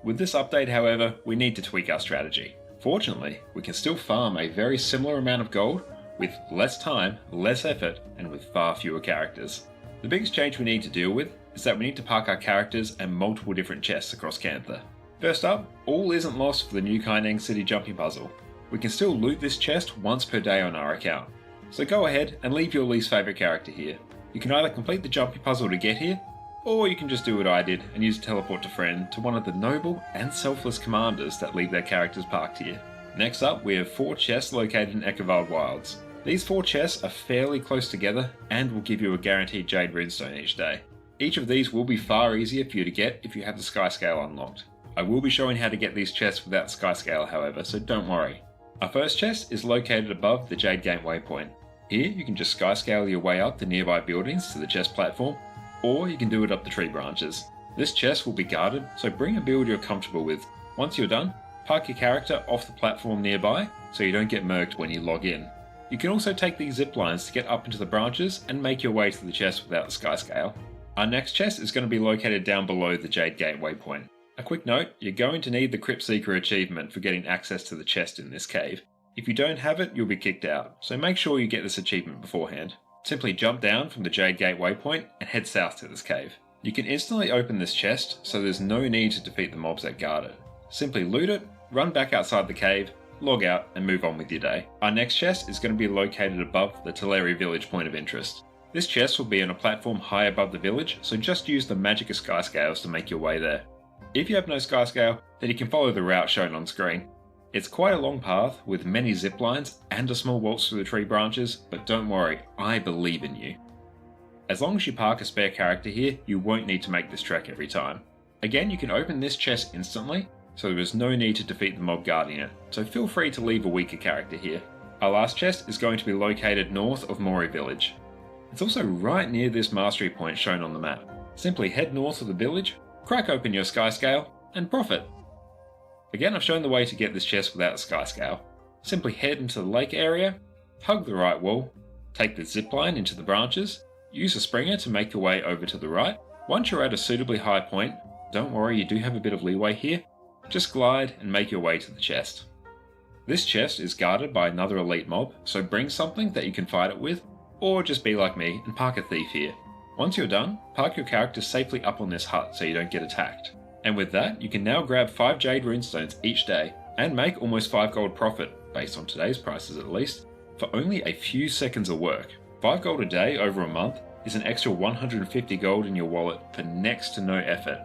With this update, however, we need to tweak our strategy. Fortunately, we can still farm a very similar amount of gold with less time, less effort, and with far fewer characters. The biggest change we need to deal with is that we need to park our characters in multiple different chests across Cantha. First up, all isn't lost for the new Kainang City jumping puzzle. We can still loot this chest once per day on our account. So go ahead and leave your least favourite character here. You can either complete the jumping puzzle to get here, or you can just do what I did and use a teleport to friend to one of the noble and selfless commanders that leave their characters parked here. Next up, we have 4 chests located in Eckervald Wilds. These 4 chests are fairly close together and will give you a guaranteed Jade Runestone each day. Each of these will be far easier for you to get if you have the Sky Scale unlocked. I will be showing how to get these chests without Sky Scale, however, so don't worry. Our first chest is located above the Jade Gate waypoint. Here you can just Sky Scale your way up the nearby buildings to the chest platform, or you can do it up the tree branches. This chest will be guarded, so bring a build you're comfortable with. Once you're done, park your character off the platform nearby so you don't get murked when you log in. You can also take these zip lines to get up into the branches and make your way to the chest without the Sky Scale. Our next chest is going to be located down below the Jade Gate waypoint. A quick note, you're going to need the Crypt Seeker achievement for getting access to the chest in this cave. If you don't have it, you'll be kicked out, so make sure you get this achievement beforehand. Simply jump down from the Jade Gate waypoint and head south to this cave. You can instantly open this chest, so there's no need to defeat the mobs that guard it. Simply loot it, run back outside the cave, log out, and move on with your day. Our next chest is going to be located above the Teleri village point of interest. This chest will be on a platform high above the village, so just use the Magicka Sky Scales to make your way there. If you have no Sky Scale, then you can follow the route shown on screen. It's quite a long path with many zip lines and a small waltz through the tree branches, but don't worry, I believe in you. As long as you park a spare character here, you won't need to make this trek every time. Again, you can open this chest instantly, so there is no need to defeat the mob guarding it, so feel free to leave a weaker character here. Our last chest is going to be located north of Mori village. It's also right near this mastery point shown on the map. Simply head north of the village, crack open your sky scale, and profit. Again, I've shown the way to get this chest without a sky scale. Simply head into the lake area, hug the right wall, take the zipline into the branches, use a springer to make your way over to the right. Once you're at a suitably high point, don't worry, you do have a bit of leeway here, just glide and make your way to the chest. This chest is guarded by another elite mob, so bring something that you can fight it with, or just be like me and park a thief here. Once you're done, park your character safely up on this hut so you don't get attacked. And with that, you can now grab 5 jade runestones each day, and make almost 5 gold profit, based on today's prices at least, for only a few seconds of work. 5 gold a day over a month is an extra 150 gold in your wallet for next to no effort.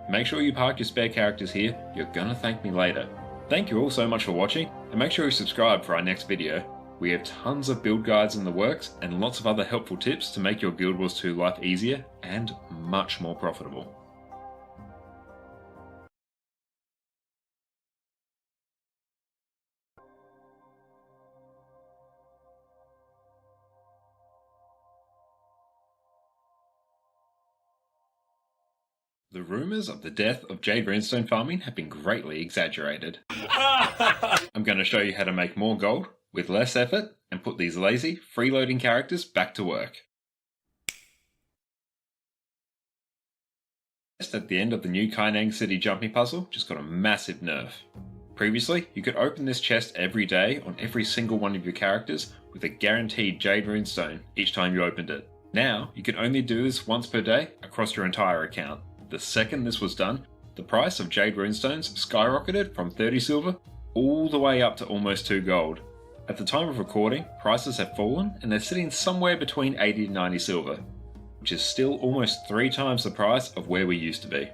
Make sure you park your spare characters here, you're gonna thank me later. Thank you all so much for watching, and make sure you subscribe for our next video. We have tons of build guides in the works, and lots of other helpful tips to make your Guild Wars 2 life easier and much more profitable. The rumours of the death of jade runestone farming have been greatly exaggerated. I'm going to show you how to make more gold with less effort and put these lazy, freeloading characters back to work. Just at the end of the new Kaineng City jumping puzzle just got a massive nerf. Previously, you could open this chest every day on every single one of your characters with a guaranteed jade runestone each time you opened it. Now, you can only do this once per day across your entire account. The second this was done, the price of jade runestones skyrocketed from 30 silver all the way up to almost 2 gold. At the time of recording, prices have fallen and they're sitting somewhere between 80 to 90 silver, which is still almost 3 times the price of where we used to be.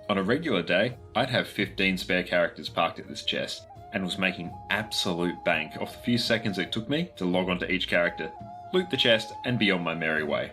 On a regular day, I'd have 15 spare characters parked at this chest, and was making absolute bank off the few seconds it took me to log onto each character, loot the chest, and be on my merry way.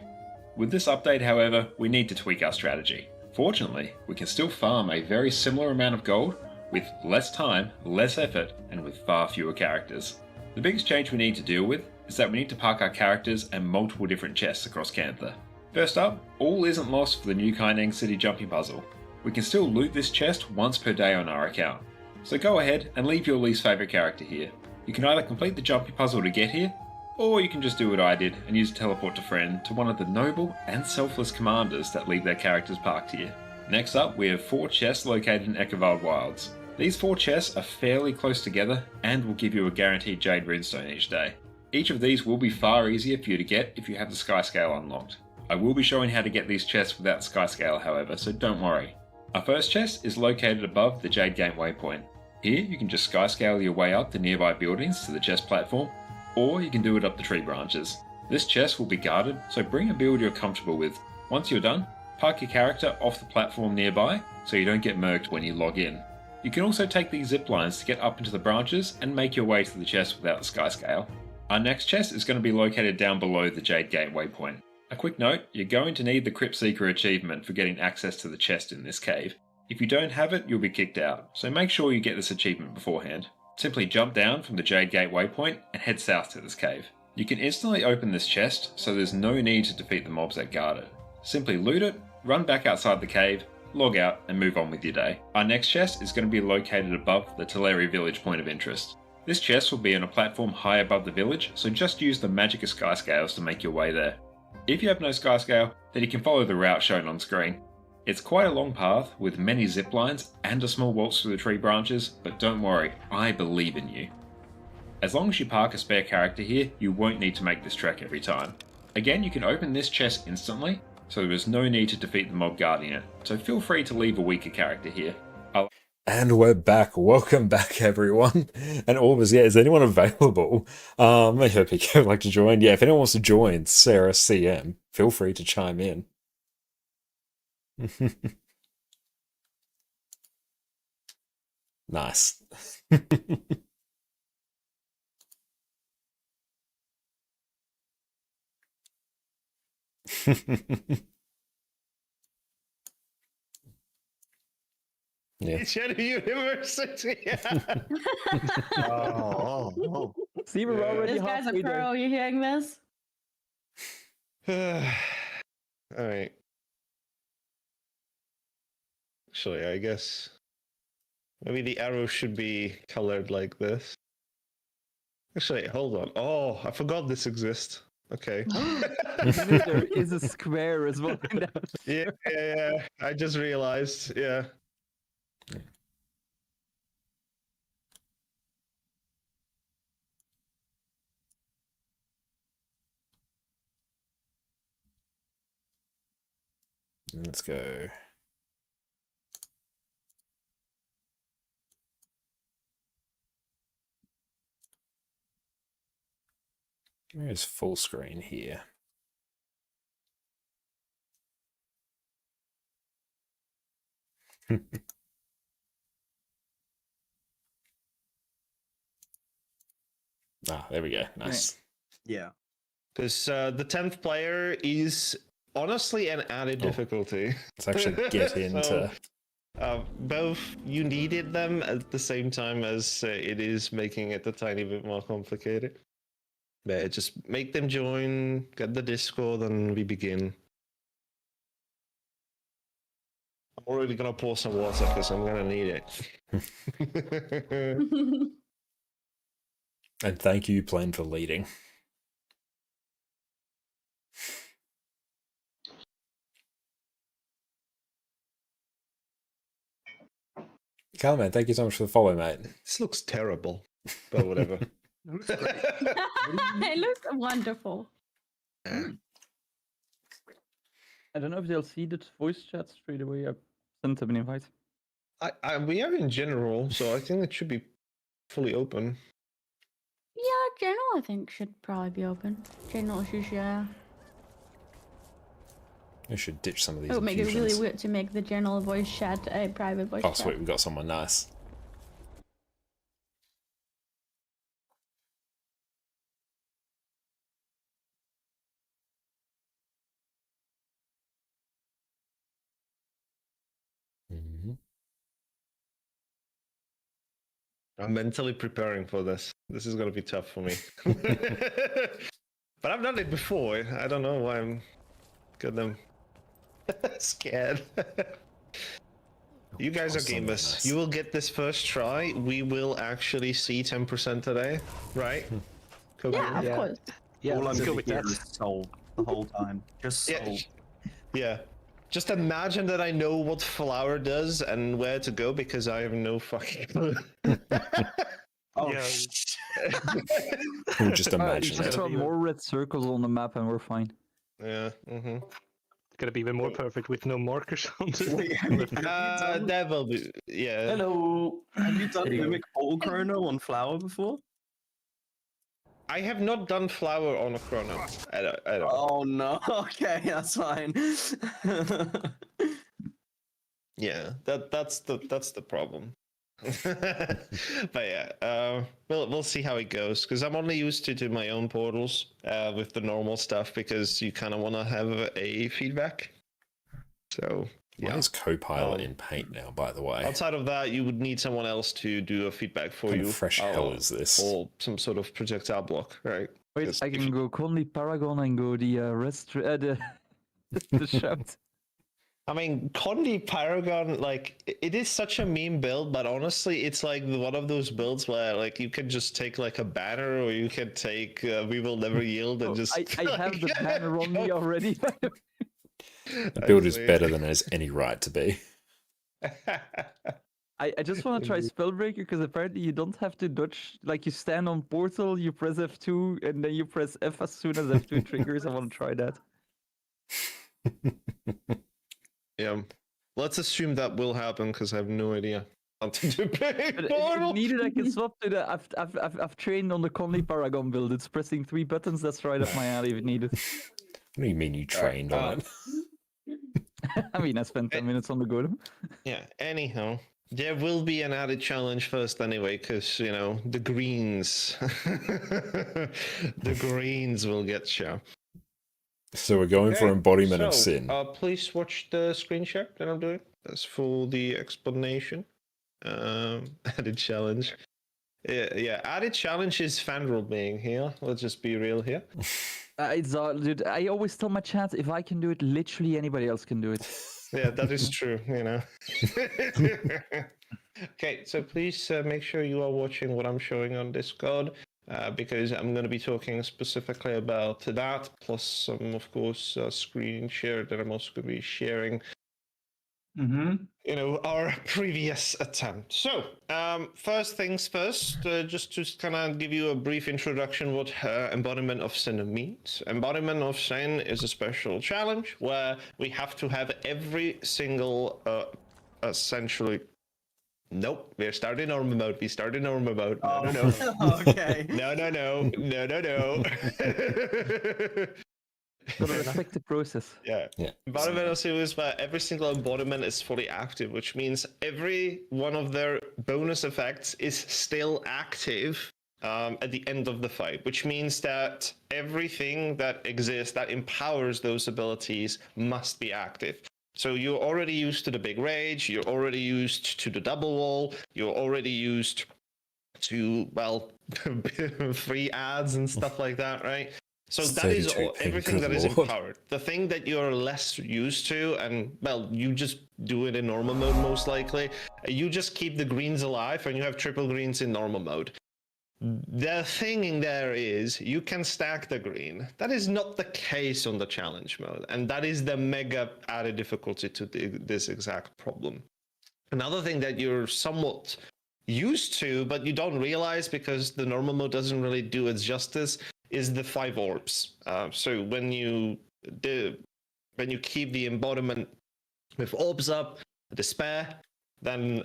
With this update, however, we need to tweak our strategy. Fortunately, we can still farm a very similar amount of gold with less time, less effort, and with far fewer characters. The biggest change we need to deal with is that we need to park our characters and multiple different chests across Cantha. First up, all isn't lost for the new Kaineng City jumping puzzle. We can still loot this chest once per day on our account. So go ahead and leave your least favourite character here. You can either complete the jumping puzzle to get here, or you can just do what I did and use a teleport to friend to one of the noble and selfless commanders that leave their characters parked here. Next up, we have 4 chests located in Eckervald Wilds. These 4 chests are fairly close together and will give you a guaranteed jade runestone each day. Each of these will be far easier for you to get if you have the sky scale unlocked. I will be showing how to get these chests without sky scale however, so don't worry. Our first chest is located above the Jade Gate waypoint. Here you can just sky scale your way up the nearby buildings to the chest platform, or you can do it up the tree branches. This chest will be guarded, so bring a build you're comfortable with. Once you're done, park your character off the platform nearby so you don't get murked when you log in. You can also take these zip lines to get up into the branches and make your way to the chest without the sky scale. Our next chest is going to be located down below the Jade Gate waypoint. A quick note, you're going to need the Crypt Seeker achievement for getting access to the chest in this cave. If you don't have it, you'll be kicked out, so make sure you get this achievement beforehand. Simply jump down from the Jade Gate waypoint and head south to this cave. You can instantly open this chest, so there's no need to defeat the mobs that guard it. Simply loot it, run back outside the cave, log out, and move on with your day. Our next chest is going to be located above the Teleri village point of interest. This chest will be on a platform high above the village, so just use the Magicka sky scales to make your way there. If you have no sky scale, then you can follow the route shown on screen. It's quite a long path with many zip lines and a small waltz through the tree branches, but don't worry, I believe in you. As long as you park a spare character here, you won't need to make this trek every time. Again, you can open this chest instantly, so there is no need to defeat the mob guarding it, so feel free to leave a weaker character here. And we're back. Welcome back, everyone. And Orbers, yeah, is anyone available? I hope you would like to join. Yeah, if anyone wants to join Cerus CM, feel free to chime in. Nice. Yeah. University. See, we're already This guy's a halfway there. pro. You hearing this? Alright. Actually, I guess maybe the arrow should be colored like this. Actually, hold on. Oh, I forgot this exists. Okay. There is a square as well. Yeah. I just realized. Yeah. Let's go. Where's full screen here? There we go. Nice. Yeah. Because the 10th player is honestly an added difficulty. Let's actually get into... Both you needed them at the same time as it is making it a tiny bit more complicated. But just make them join, get the Discord, and we begin. I'm already gonna pour some water because I'm gonna need it. And thank you, Plain, for leading. Carman, thank you so much for the follow, mate. This looks terrible, but whatever. It looks great. It looks wonderful. I don't know if they'll see the voice chat straight away. I sent them an invite. We are in general, so I think it should be fully open. Yeah, general I think should probably be open. General issues, yeah. We should ditch some of these It would make it really infusions. weird to make the general voice chat a private voice Oh, chat. sweet, we've got someone nice. I'm mentally preparing for this. This is gonna be tough for me. But I've done it before. I don't know why I'm getting scared. You guys are Awesome, gamers. nice. You will get this first try. We will actually see 10% today, right? Coco? Yeah, of Yeah. course. Yeah, all I'm let's go going with to hear that. is soul the whole time. Just soul. Yeah. Yeah. Just imagine that I know what flower does and where to go because I have no fucking clue. Oh, Yeah. We'll just You imagine just it. draw more red circles on the map and we're fine. Yeah. Mm-hmm. It's gonna be even more perfect with no markers on the. That will be. Yeah. Hello. Have you done There you go. Mimic Portal Chrono on Flower before? I have not done flower on a chrono. I don't. Oh no. Okay, that's fine. Yeah, that's the problem. But yeah, we'll see how it goes because I'm only used to do my own portals with the normal stuff because you kind of want to have a feedback. So Why yeah. is Copilot in Paint now, by the way? Outside of that, you would need someone else to do a feedback for What kind you. of fresh hell is this? Or some sort of projectile block, right? Wait, Just I if can you- go Conley Paragon and go the the shout. I mean, Condi Paragon, like, it is such a meme build, but honestly, it's like one of those builds where, like, you can just take, like, a banner, or you can take We Will Never Yield and just... I have the banner on me already. The build is better than it has any right to be. I just want to try Spellbreaker because apparently you don't have to dodge. Like you stand on portal, you press F2, and then you press F as soon as F2 triggers. I want to try that. Yeah. Let's assume that will happen, because I have no idea how to do Paint But if Portal. needed, I can swap to the. I've trained on the Conley Paragon build. It's pressing 3 buttons. That's right up my alley if needed. What do you mean you trained on it? I mean, I spent 10 minutes on the golem. Yeah, anyhow. There will be an added challenge first anyway, because, you know, the greens. The greens will get you. So we're going for Okay, embodiment of so, sin. Please watch the screen share that I'm doing. That's for the explanation. Added challenge. Yeah, added challenge is Fandral being here. Let's just be real here. It's dude. I always tell my chat if I can do it, literally anybody else can do it. Yeah, that is true, you know. Okay, so please make sure you are watching what I'm showing on Discord, because I'm going to be talking specifically about that, plus some, of course, screen share that I'm also going to be sharing. You know, our previous attempt. So, first things first, just to kind of give you a brief introduction what Embodiment of Sin means. Embodiment of Sin is a special challenge where we have to have every single, essentially... Nope, we're starting normal mode. We started normal mode. No. Okay. No. Gotta respect the process. Yeah. Embodiment of Sin is where every single embodiment is fully active, which means every one of their bonus effects is still active at the end of the fight, which means that everything that exists that empowers those abilities must be active. So you're already used to the big rage, you're already used to the double wall, you're already used to, well, free ads and stuff like that, right? So that is 32 all, ping, everything good that is lord. empowered. The thing that you're less used to, and, well, you just do it in normal mode most likely, you just keep the greens alive and you have triple greens in normal mode. The thing in there is you can stack the green. That is not the case on the challenge mode, and that is the mega added difficulty to this exact problem. Another thing that you're somewhat used to, but you don't realize because the normal mode doesn't really do its justice, is the 5 orbs. So when you keep the embodiment with orbs up, despair, then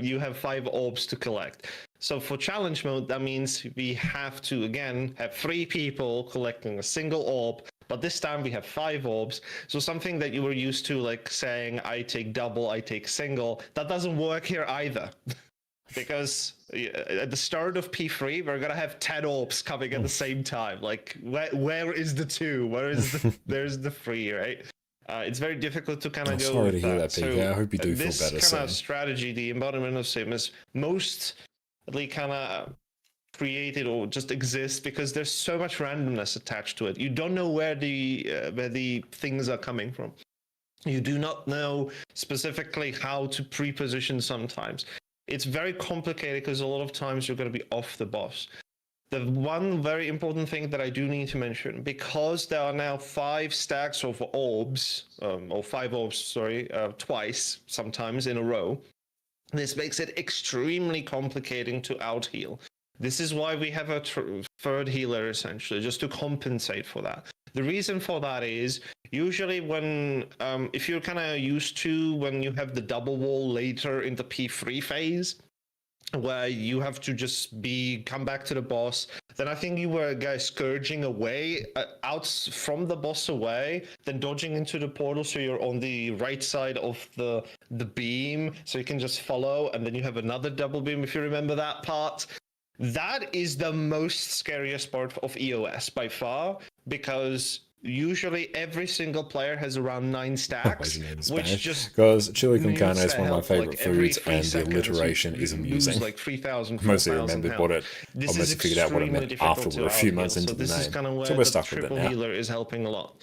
you have 5 orbs to collect. So for challenge mode, that means we have to, again, have 3 people collecting a single orb, but this time we have 5 orbs. So something that you were used to, like saying, I take double, I take single, that doesn't work here either. Because at the start of P3, we're gonna have 10 orbs coming at the same time. Like, where is the 2? Where is there's the 3, right? It's very difficult to kind of go Sorry with to hear that, So PK. I hope you do feel this better kind of soon. strategy, the Embodiment of Sin, is mostly kind of created or just exists because there's so much randomness attached to it. You don't know where the things are coming from. You do not know specifically how to pre-position sometimes. It's very complicated because a lot of times you're going to be off the boss. The one very important thing that I do need to mention, because there are now 5 stacks of orbs, or 5 orbs, sorry, twice, sometimes in a row, this makes it extremely complicating to out-heal. This is why we have a third healer, essentially, just to compensate for that. The reason for that is, usually when, if you're kind of used to when you have the double wall later in the P3 phase, where you have to just come back to the boss, then I think you were a guy scourging away, out from the boss away, then dodging into the portal so you're on the right side of the beam, so you can just follow, and then you have another double beam, if you remember that part. That is the most scariest part of EOS by far, because usually every single player has around 9 stacks, which just because chili con carne needs is to one of my help, favorite like, every foods, 3 and the seconds, alliteration you is lose amusing. like 3,000, Mostly 4,000 remembered health. what it. This Almost is figured out what it extremely meant difficult after to we're a few out-heal, months into so the this is name. kind of where So we're the stuck with it triple now. healer is helping a lot.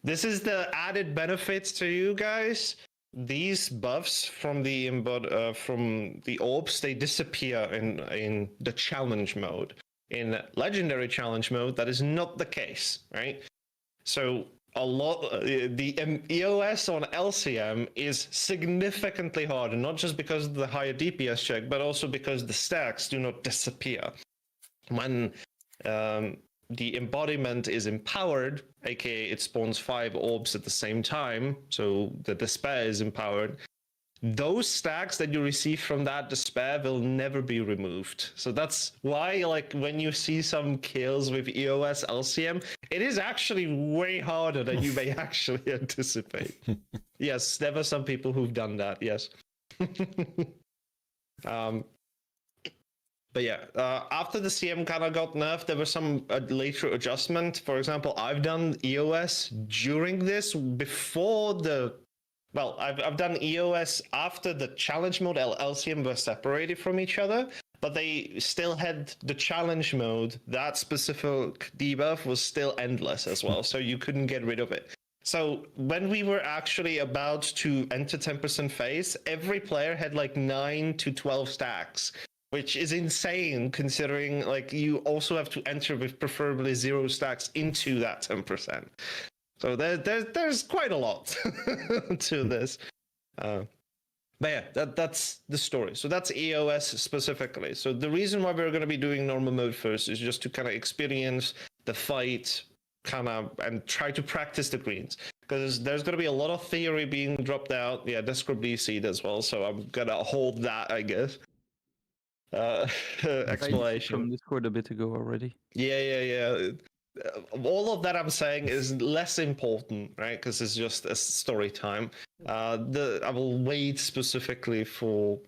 This is the added benefits to you guys. These buffs from the orbs, they disappear in the challenge mode. In legendary challenge mode, that is not the case, right? So the EOS on LCM is significantly harder, not just because of the higher DPS check, but also because the stacks do not disappear. When the embodiment is empowered, aka it spawns 5 orbs at the same time, so the despair is empowered, those stacks that you receive from that despair will never be removed. So that's why, like, when you see some kills with EOS LCM, it is actually way harder than you may actually anticipate. Yes, there were some people who've done that, yes. But yeah, after the CM kind of got nerfed, there was some later adjustment. For example, I've done EOS during this, before the... Well, I've done EOS after the challenge mode LCM were separated from each other, but they still had the challenge mode. That specific debuff was still endless as well, so you couldn't get rid of it. So when we were actually about to enter 10% phase, every player had like 9 to 12 stacks, which is insane considering like you also have to enter with preferably 0 stacks into that 10%. So there's quite a lot to this. But yeah, that's the story. So that's EOS specifically. So the reason why we're going to be doing normal mode first is just to kind of experience the fight, and try to practice the greens, because there's going to be a lot of theory being dropped out. Yeah, Discord BC'd as well, so I'm gonna hold that, I guess. Explanation from Discord a bit ago already. Yeah. All of that I'm saying is less important, right? Because it's just a story time. I will wait specifically for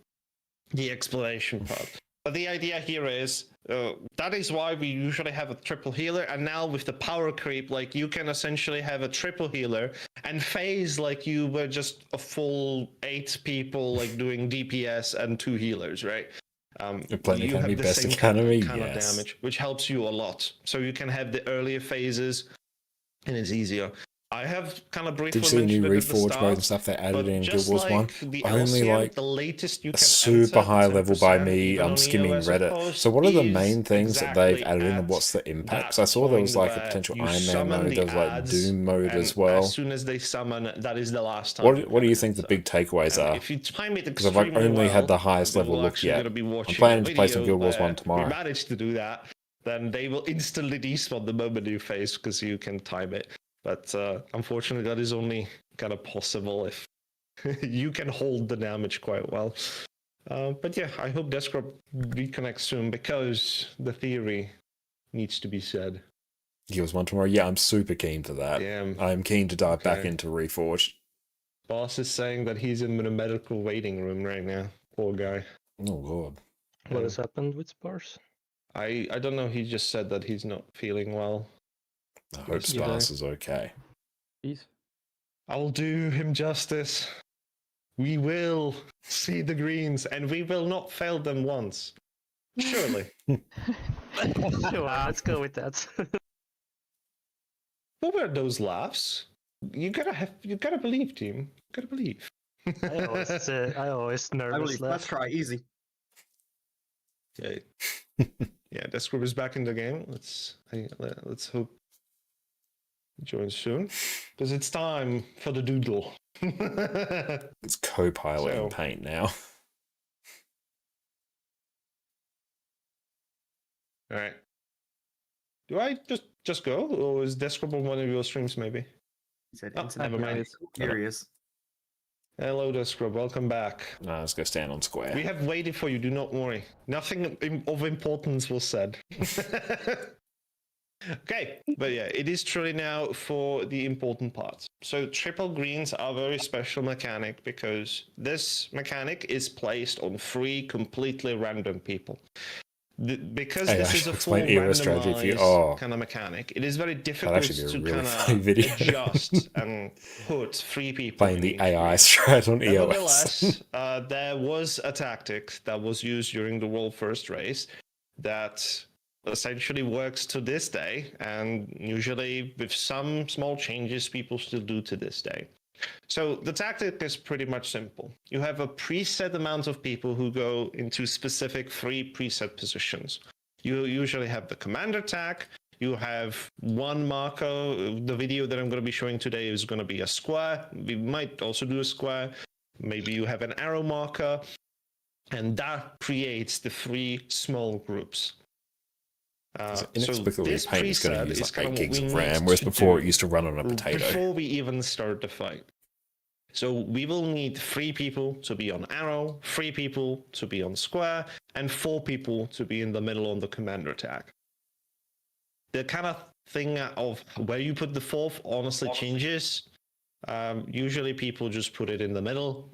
the explanation part. But the idea here is that is why we usually have a triple healer, and now with the power creep, like you can essentially have a triple healer and phase like you were just a full 8 people like doing DPS and 2 healers, right? Planet You Academy, have the Best same Academy, kind of yes. damage, which helps you a lot. So you can have the earlier phases, and it's easier. I have kind of briefly Did you see mentioned new it at the Reforge mode and start, stuff they added but in Guild just Wars like 1? the Only LCM, like the latest you a can super enter high level by 10%, me. even I'm on skimming EOS Reddit. post, So what are the is main things that they've exactly added in, and at what's the impact? that I saw there was point like a where potential you Iron Man summon mode, the there was like ads, Doom mode and as well. as soon as they summon, that is the last time. What do you think the big takeaways And are? if you time it Because I've like extremely only well, had the highest we level will look actually yet. going to be watching I'm planning a to play some video Guild Wars 1 where we tomorrow. managed to do that, then they will instantly despawn the moment you face because you can time it. But unfortunately, that is only kind of possible if you can hold the damage quite well. But yeah, I hope Desktop reconnects soon because the theory needs to be said. Guild Wars 1 tomorrow? Yeah, I'm super keen for that. Damn. I'm keen to dive back Okay. into Reforged. Boss is saying that he's in the medical waiting room right now. Poor guy. Oh, Lord. What has happened with Spars? I don't know. He just said that he's not feeling well. I hope Yeah. Sparse is okay. Jeez. I'll do him justice. We will see the greens, and we will not fail them once. Surely. Sure, let's go with that. What were those laughs? You gotta believe, team. You gotta believe. I always I nervous believe. Let's try easy. Okay. Yeah, this group is back in the game. Let's hope he joins soon, because it's time for the doodle. It's Copilot in So- Paint now. All right. Do I just go, or is Descript on one of your streams maybe? He said, Oh, internet never mind. guy is so curious. Hello, Descript. Welcome back. No, let's go stand on square. We have waited for you. Do not worry. Nothing of importance was said. Okay, but yeah, it is truly now for the important parts. So triple greens are a very special mechanic because this mechanic is placed on 3 completely random people. Because Hey, this I is should a full explain EOS strategy for you. randomized Oh. kind of mechanic, it is very difficult actually be a to really kind funny of video. adjust and put 3 people Playing in the each AI green. strat on EOS. Nevertheless, there was a tactic that was used during the world first race that essentially works to this day, and usually with some small changes people still do to this day. So the tactic is pretty much simple. You have a preset amount of people who go into specific 3 preset positions. You usually have the commander tag, you have one marker. The video that I'm going to be showing today is going to be a square. We might also do a square. Maybe you have an arrow marker, and that creates the 3 small groups. Inexplicably, this Paint is going to preset use is like kind 8 of gigs what of we need RAM, whereas to before do it used to run on a potato. before we even start the fight. So we will need 3 people to be on arrow, 3 people to be on square, and 4 people to be in the middle on the commander tag. The kind of thing of where you put the 4th honestly changes. Usually people just put it in the middle.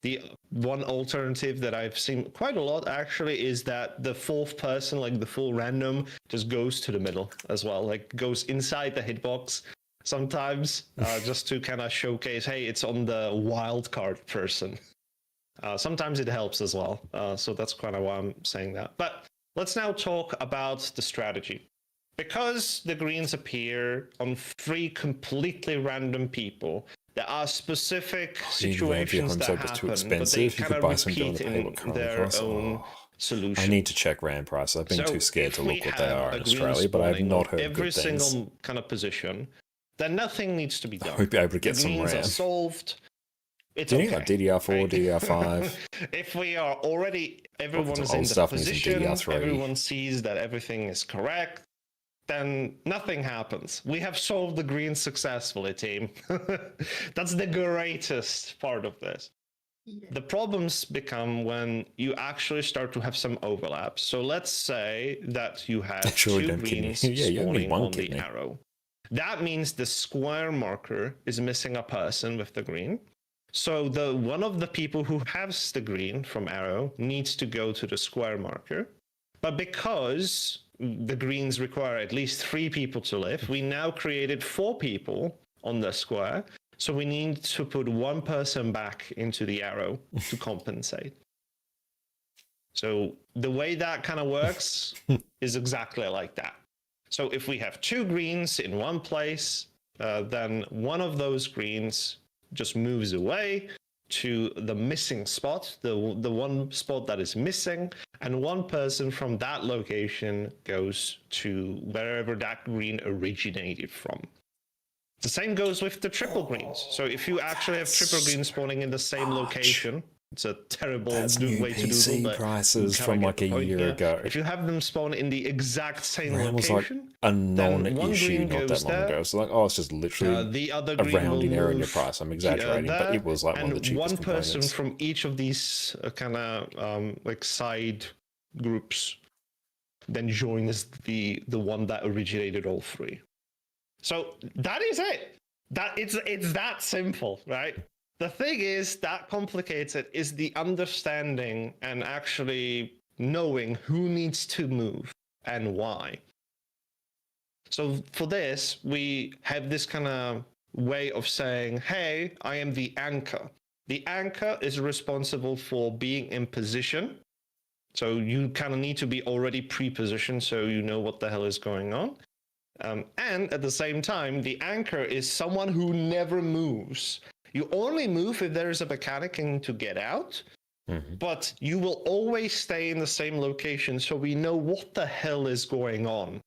The one alternative that I've seen quite a lot actually is that the 4th person, like the full random, just goes to the middle as well, like goes inside the hitbox sometimes, just to kind of showcase, hey, it's on the wild card person. Sometimes it helps as well. So that's kind of why I'm saying that. But let's now talk about the strategy. Because the greens appear on 3 completely random people, there are specific situations that happen, but they kind of repeat in their own solution. I need to check RAM price. I've been too scared to if we look what they have are a in green Australia, but I've spawning not on heard every good things. single kind of position, then nothing needs to be done. I hope you're able to get the some greens RAM. are solved. It's Do you okay. need like DDR4, right? DDR5? If we are already, everyone's old in the stuff, needs some position, DDR3. everyone sees that everything is correct, then nothing happens. We have solved the greens successfully, team. That's the greatest part of this. The problems become when you actually start to have some overlaps. So let's say that you have Actually, 2 don't kidney. greens Yeah, you only spawning one on kidney. the arrow. That means the square marker is missing a person with the green. So one of the people who has the green from arrow needs to go to the square marker. But because the greens require at least 3 people to live, we now created 4 people on the square. So we need to put 1 person back into the arrow to compensate. So the way that kind of works is exactly like that. So if we have 2 greens in one place, then one of those greens just moves away to the missing spot, the one spot that is missing, and 1 person from that location goes to wherever that green originated from. The same goes with the triple greens. So if you actually have triple greens spawning in the same location, it's a terrible way to do it. But prices from like a year ago. If you have them spawn in the exact same RAM was like location, a then one non-issue green not that goes long there, ago. So like, oh, it's just literally the other a green will rounding error in your move, price. I'm exaggerating, but there, it was like one of the and cheapest one person components. from each of these kind of like side groups then joins the one that originated all 3. So that is it. That it's that simple, right? The thing is that complicates it is the understanding and actually knowing who needs to move and why. So for this, we have this kind of way of saying, hey, I am the anchor. The anchor is responsible for being in position. So you kind of need to be already pre-positioned so you know what the hell is going on. And at the same time, the anchor is someone who never moves. You only move if there is a mechanic to get out, but you will always stay in the same location so we know what the hell is going on.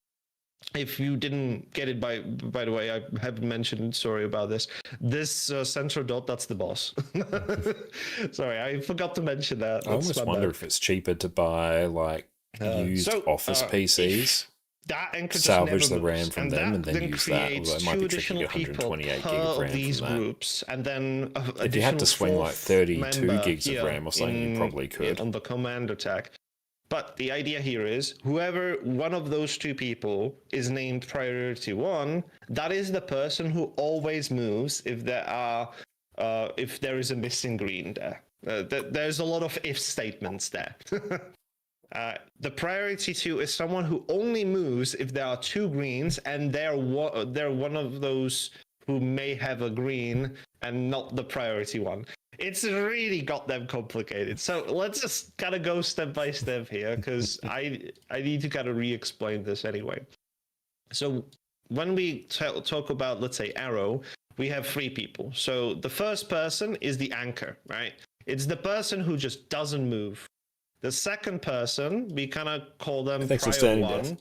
If you didn't get it, by the way, I haven't mentioned, sorry about this. This center dot, that's the boss. Sorry, I forgot to mention that. I almost wonder if it's cheaper to buy like used office PCs. That anchor salvage never the RAM moves, from them and then use that. Although it might be tricky to get 128 gig of RAM these from that. groups, and then If you had to swing like 32 gigs of RAM or something, you probably could. On the commander tag. But the idea here is whoever one of those 2 people is named priority 1, that is the person who always moves if there is a missing green there. There's a lot of if statements there. The priority 2 is someone who only moves if there are 2 greens and they're one of those who may have a green and not the priority 1. It's really got them complicated. So let's just kind of go step by step here because I need to kind of re-explain this anyway. So when we talk about, let's say, arrow, we have 3 people. So the first person is the anchor, right? It's the person who just doesn't move. The second person, we kind of call them priority 1,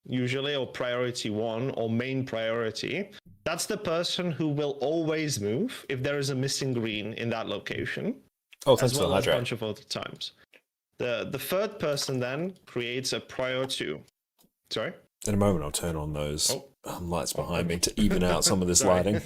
usually, or priority 1, or main priority. That's the person who will always move if there is a missing green in that location. Oh, thanks as well for as a bunch of other times. The third person then creates a prior 2. Sorry? In a moment, I'll turn on those lights behind me to even out some of this lighting.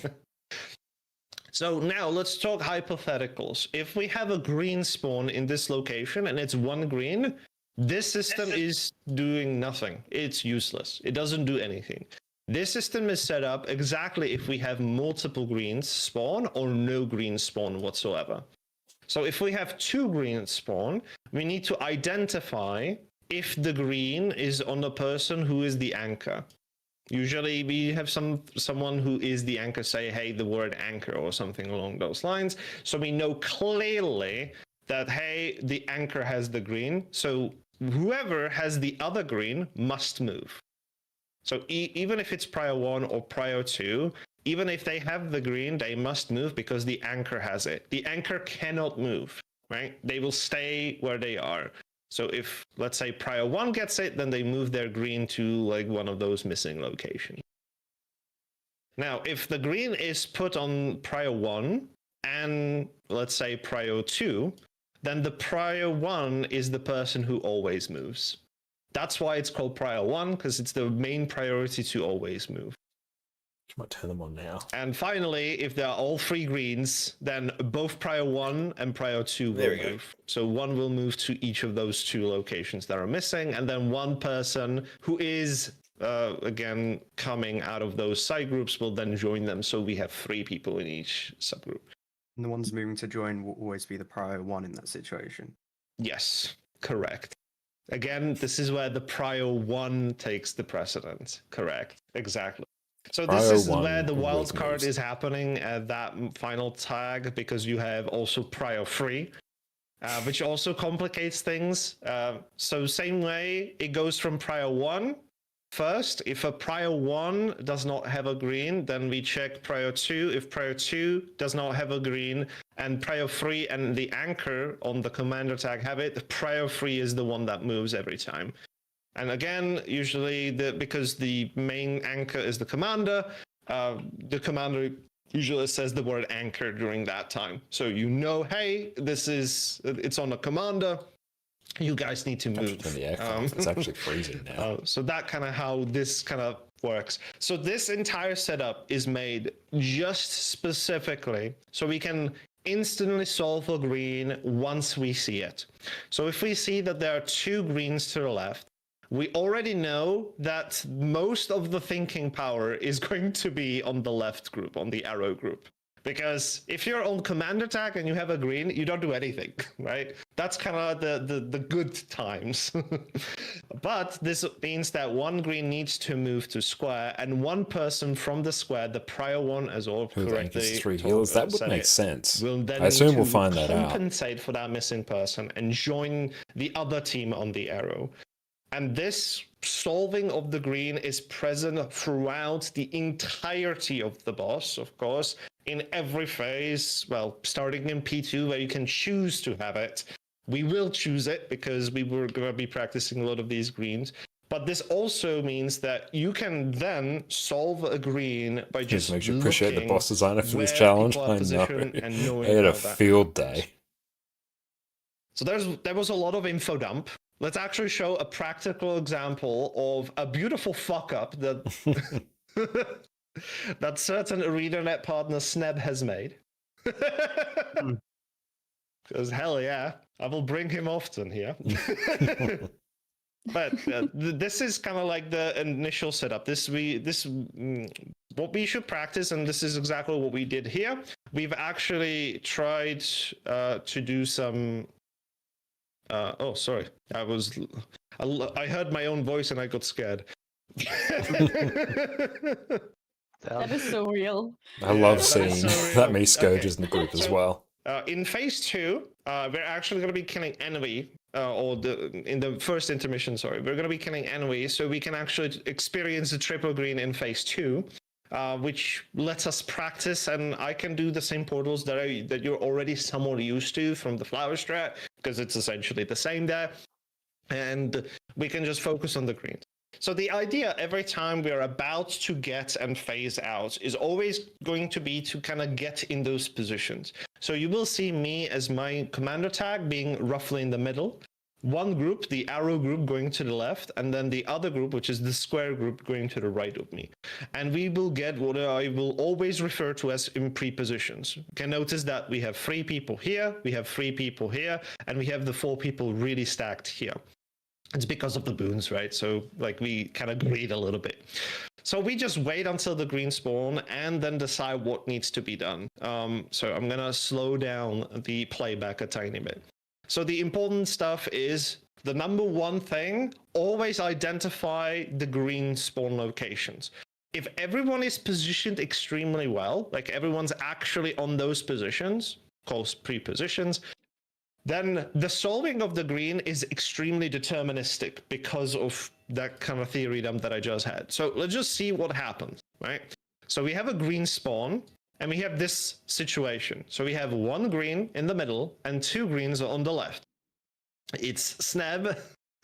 So now let's talk hypotheticals. If we have a green spawn in this location and it's 1 green, this system is doing nothing. It's useless. It doesn't do anything. This system is set up exactly if we have multiple greens spawn or no green spawn whatsoever. So if we have 2 greens spawn, we need to identify if the green is on the person who is the anchor. Usually we have someone who is the anchor say, hey, the word anchor or something along those lines. So we know clearly that, hey, the anchor has the green, so whoever has the other green must move. So even if it's prio 1 or prio 2, even if they have the green, they must move because the anchor has it. The anchor cannot move, right? They will stay where they are. So if, let's say, prio 1 gets it, then they move their green to like one of those missing locations. Now, if the green is put on prio 1 and, let's say, prio 2, then the prio 1 is the person who always moves. That's why it's called prio 1, because it's the main priority to always move. I might turn them on now. And finally, if there are all 3 greens, then both prio 1 and prio 2 will move. So one will move to each of those 2 locations that are missing, and then one person who is, again, coming out of those side groups will then join them. So we have 3 people in each subgroup. And the ones moving to join will always be the prio 1 in that situation. Yes, correct. Again, this is where the prio 1 takes the precedence. Correct, exactly. So this Prio is 1 where the wild always card moves. is happening at that final tag, because you have also prio 3, which also complicates things. So same way, it goes from prio 1 first. If a prio 1 does not have a green, then we check prio 2. If prio 2 does not have a green, and prio 3 and the anchor on the commander tag have it, prio 3 is the one that moves every time. And again, usually because the main anchor is the commander usually says the word anchor during that time. So you know, hey, it's on the commander. You guys need to move. Turn the aircraft. It's actually freezing now. So that kind of how this kind of works. So this entire setup is made just specifically so we can instantly solve a green once we see it. So if we see that there are 2 greens to the left, we already know that most of the thinking power is going to be on the left group, on the arrow group. Because if you're on commander tag and you have a green, you don't do anything, right? That's kind of the good times. But this means that 1 green needs to move to square, and 1 person from the square, the prio 1 as all correctly 3 heals. That would said make it, sense. will then I assume need we'll to find that out. compensate for that missing person and join the other team on the arrow. And this solving of the green is present throughout the entirety of the boss, of course, in every phase. Well, starting in P2, where you can choose to have it. We will choose it because we were going to be practicing a lot of these greens. But this also means that you can then solve a green by just makes you appreciate the boss designer for this where challenge. people are I know. positioned and knowing I had a about that. field day. So there was a lot of info dump. Let's actually show a practical example of a beautiful fuck up that that certain ArenaNet partner Sneb has made. Because hell yeah, I will bring him often here. But this is kind of like the initial setup. What we should practice, and this is exactly what we did here. We've actually tried to do some. Oh, sorry. I heard my own voice and I got scared. That is so real. I love that is seeing so real. that many scourges Okay. in the group as So, well. In phase 2, we're actually going to be killing enemy, in the first intermission, sorry. We're going to be killing enemy, so we can actually experience the triple green in phase 2, which lets us practice, and I can do the same portals that you're already somewhat used to from the flower strat, because it's essentially the same there, and we can just focus on the greens. So the idea every time we're about to get and phase out is always going to be to kind of get in those positions. So you will see me as my commander tag being roughly in the middle. One group, the arrow group, going to the left, and then the other group, which is the square group, going to the right of me. And we will get what I will always refer to as in pre-positions. You can notice that we have 3 people here, we have 3 people here, and we have the 4 people really stacked here. It's because of the boons, right? So like we kind of greed a little bit. So we just wait until the green spawn and then decide what needs to be done. So I'm gonna slow down the playback a tiny bit. So the important stuff is the number 1 thing, always identify the green spawn locations. If everyone is positioned extremely well, like everyone's actually on those positions, called pre-positions, then the solving of the green is extremely deterministic because of that kind of theory that I just had. So let's just see what happens, right? So we have a green spawn, and we have this situation. So we have one green in the middle and two greens on the left. It's Sneb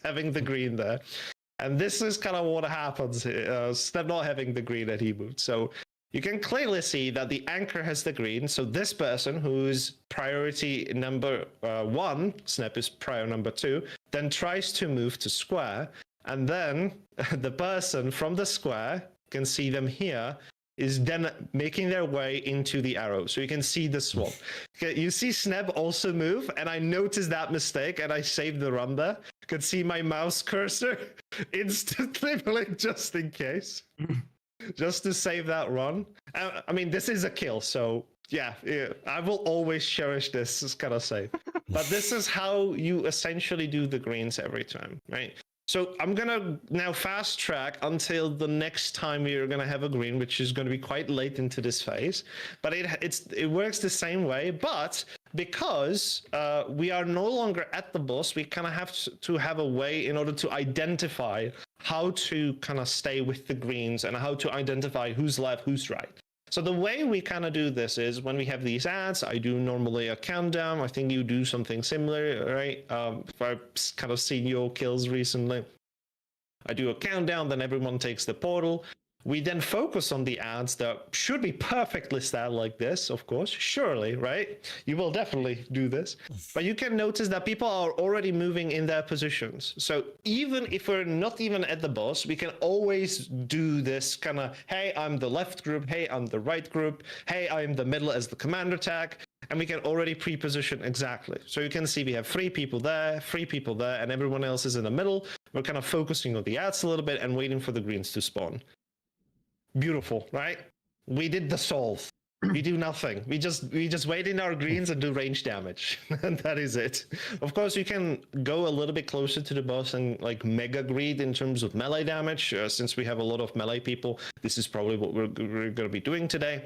having the green there. And this is kind of what happens. Sneb not having the green that he moved. So you can clearly see that the anchor has the green. So this person, who's priority number 1, Sneb is prior number 2, then tries to move to square. And then the person from the square, you can see them here, is then making their way into the arrow. So you can see the swap. Okay, you see Sneb also move, and I noticed that mistake, and I saved the run there. You can see my mouse cursor instantly, like, just in case. Just to save that run. I mean, this is a kill, so yeah, I will always cherish this kind of save. But this is how you essentially do the greens every time, right? So I'm gonna now fast track until the next time we are gonna have a green, which is gonna be quite late into this phase. But it works the same way, but because we are no longer at the boss, we kind of have to have a way in order to identify how to kind of stay with the greens and how to identify who's left, who's right. So the way we kind of do this is when we have these ads, I do normally a countdown. I think you do something similar, right? If I've kind of seen your kills recently, I do a countdown, then everyone takes the portal. We then focus on the ads that should be perfectly styled like this, of course, surely, right? You will definitely do this. But you can notice that people are already moving in their positions. So even if we're not even at the boss, we can always do this kind of, hey, I'm the left group, hey, I'm the right group, hey, I'm the middle as the commander tag, and we can already pre-position exactly. So you can see we have 3 people there, 3 people there, and everyone else is in the middle. We're kind of focusing on the ads a little bit and waiting for the greens to spawn. Beautiful, right? We did the solve. We do nothing. We just wait in our greens and do range damage. And that is it. Of course, you can go a little bit closer to the boss and like mega greed in terms of melee damage. Since we have a lot of melee people, this is probably what we're going to be doing today.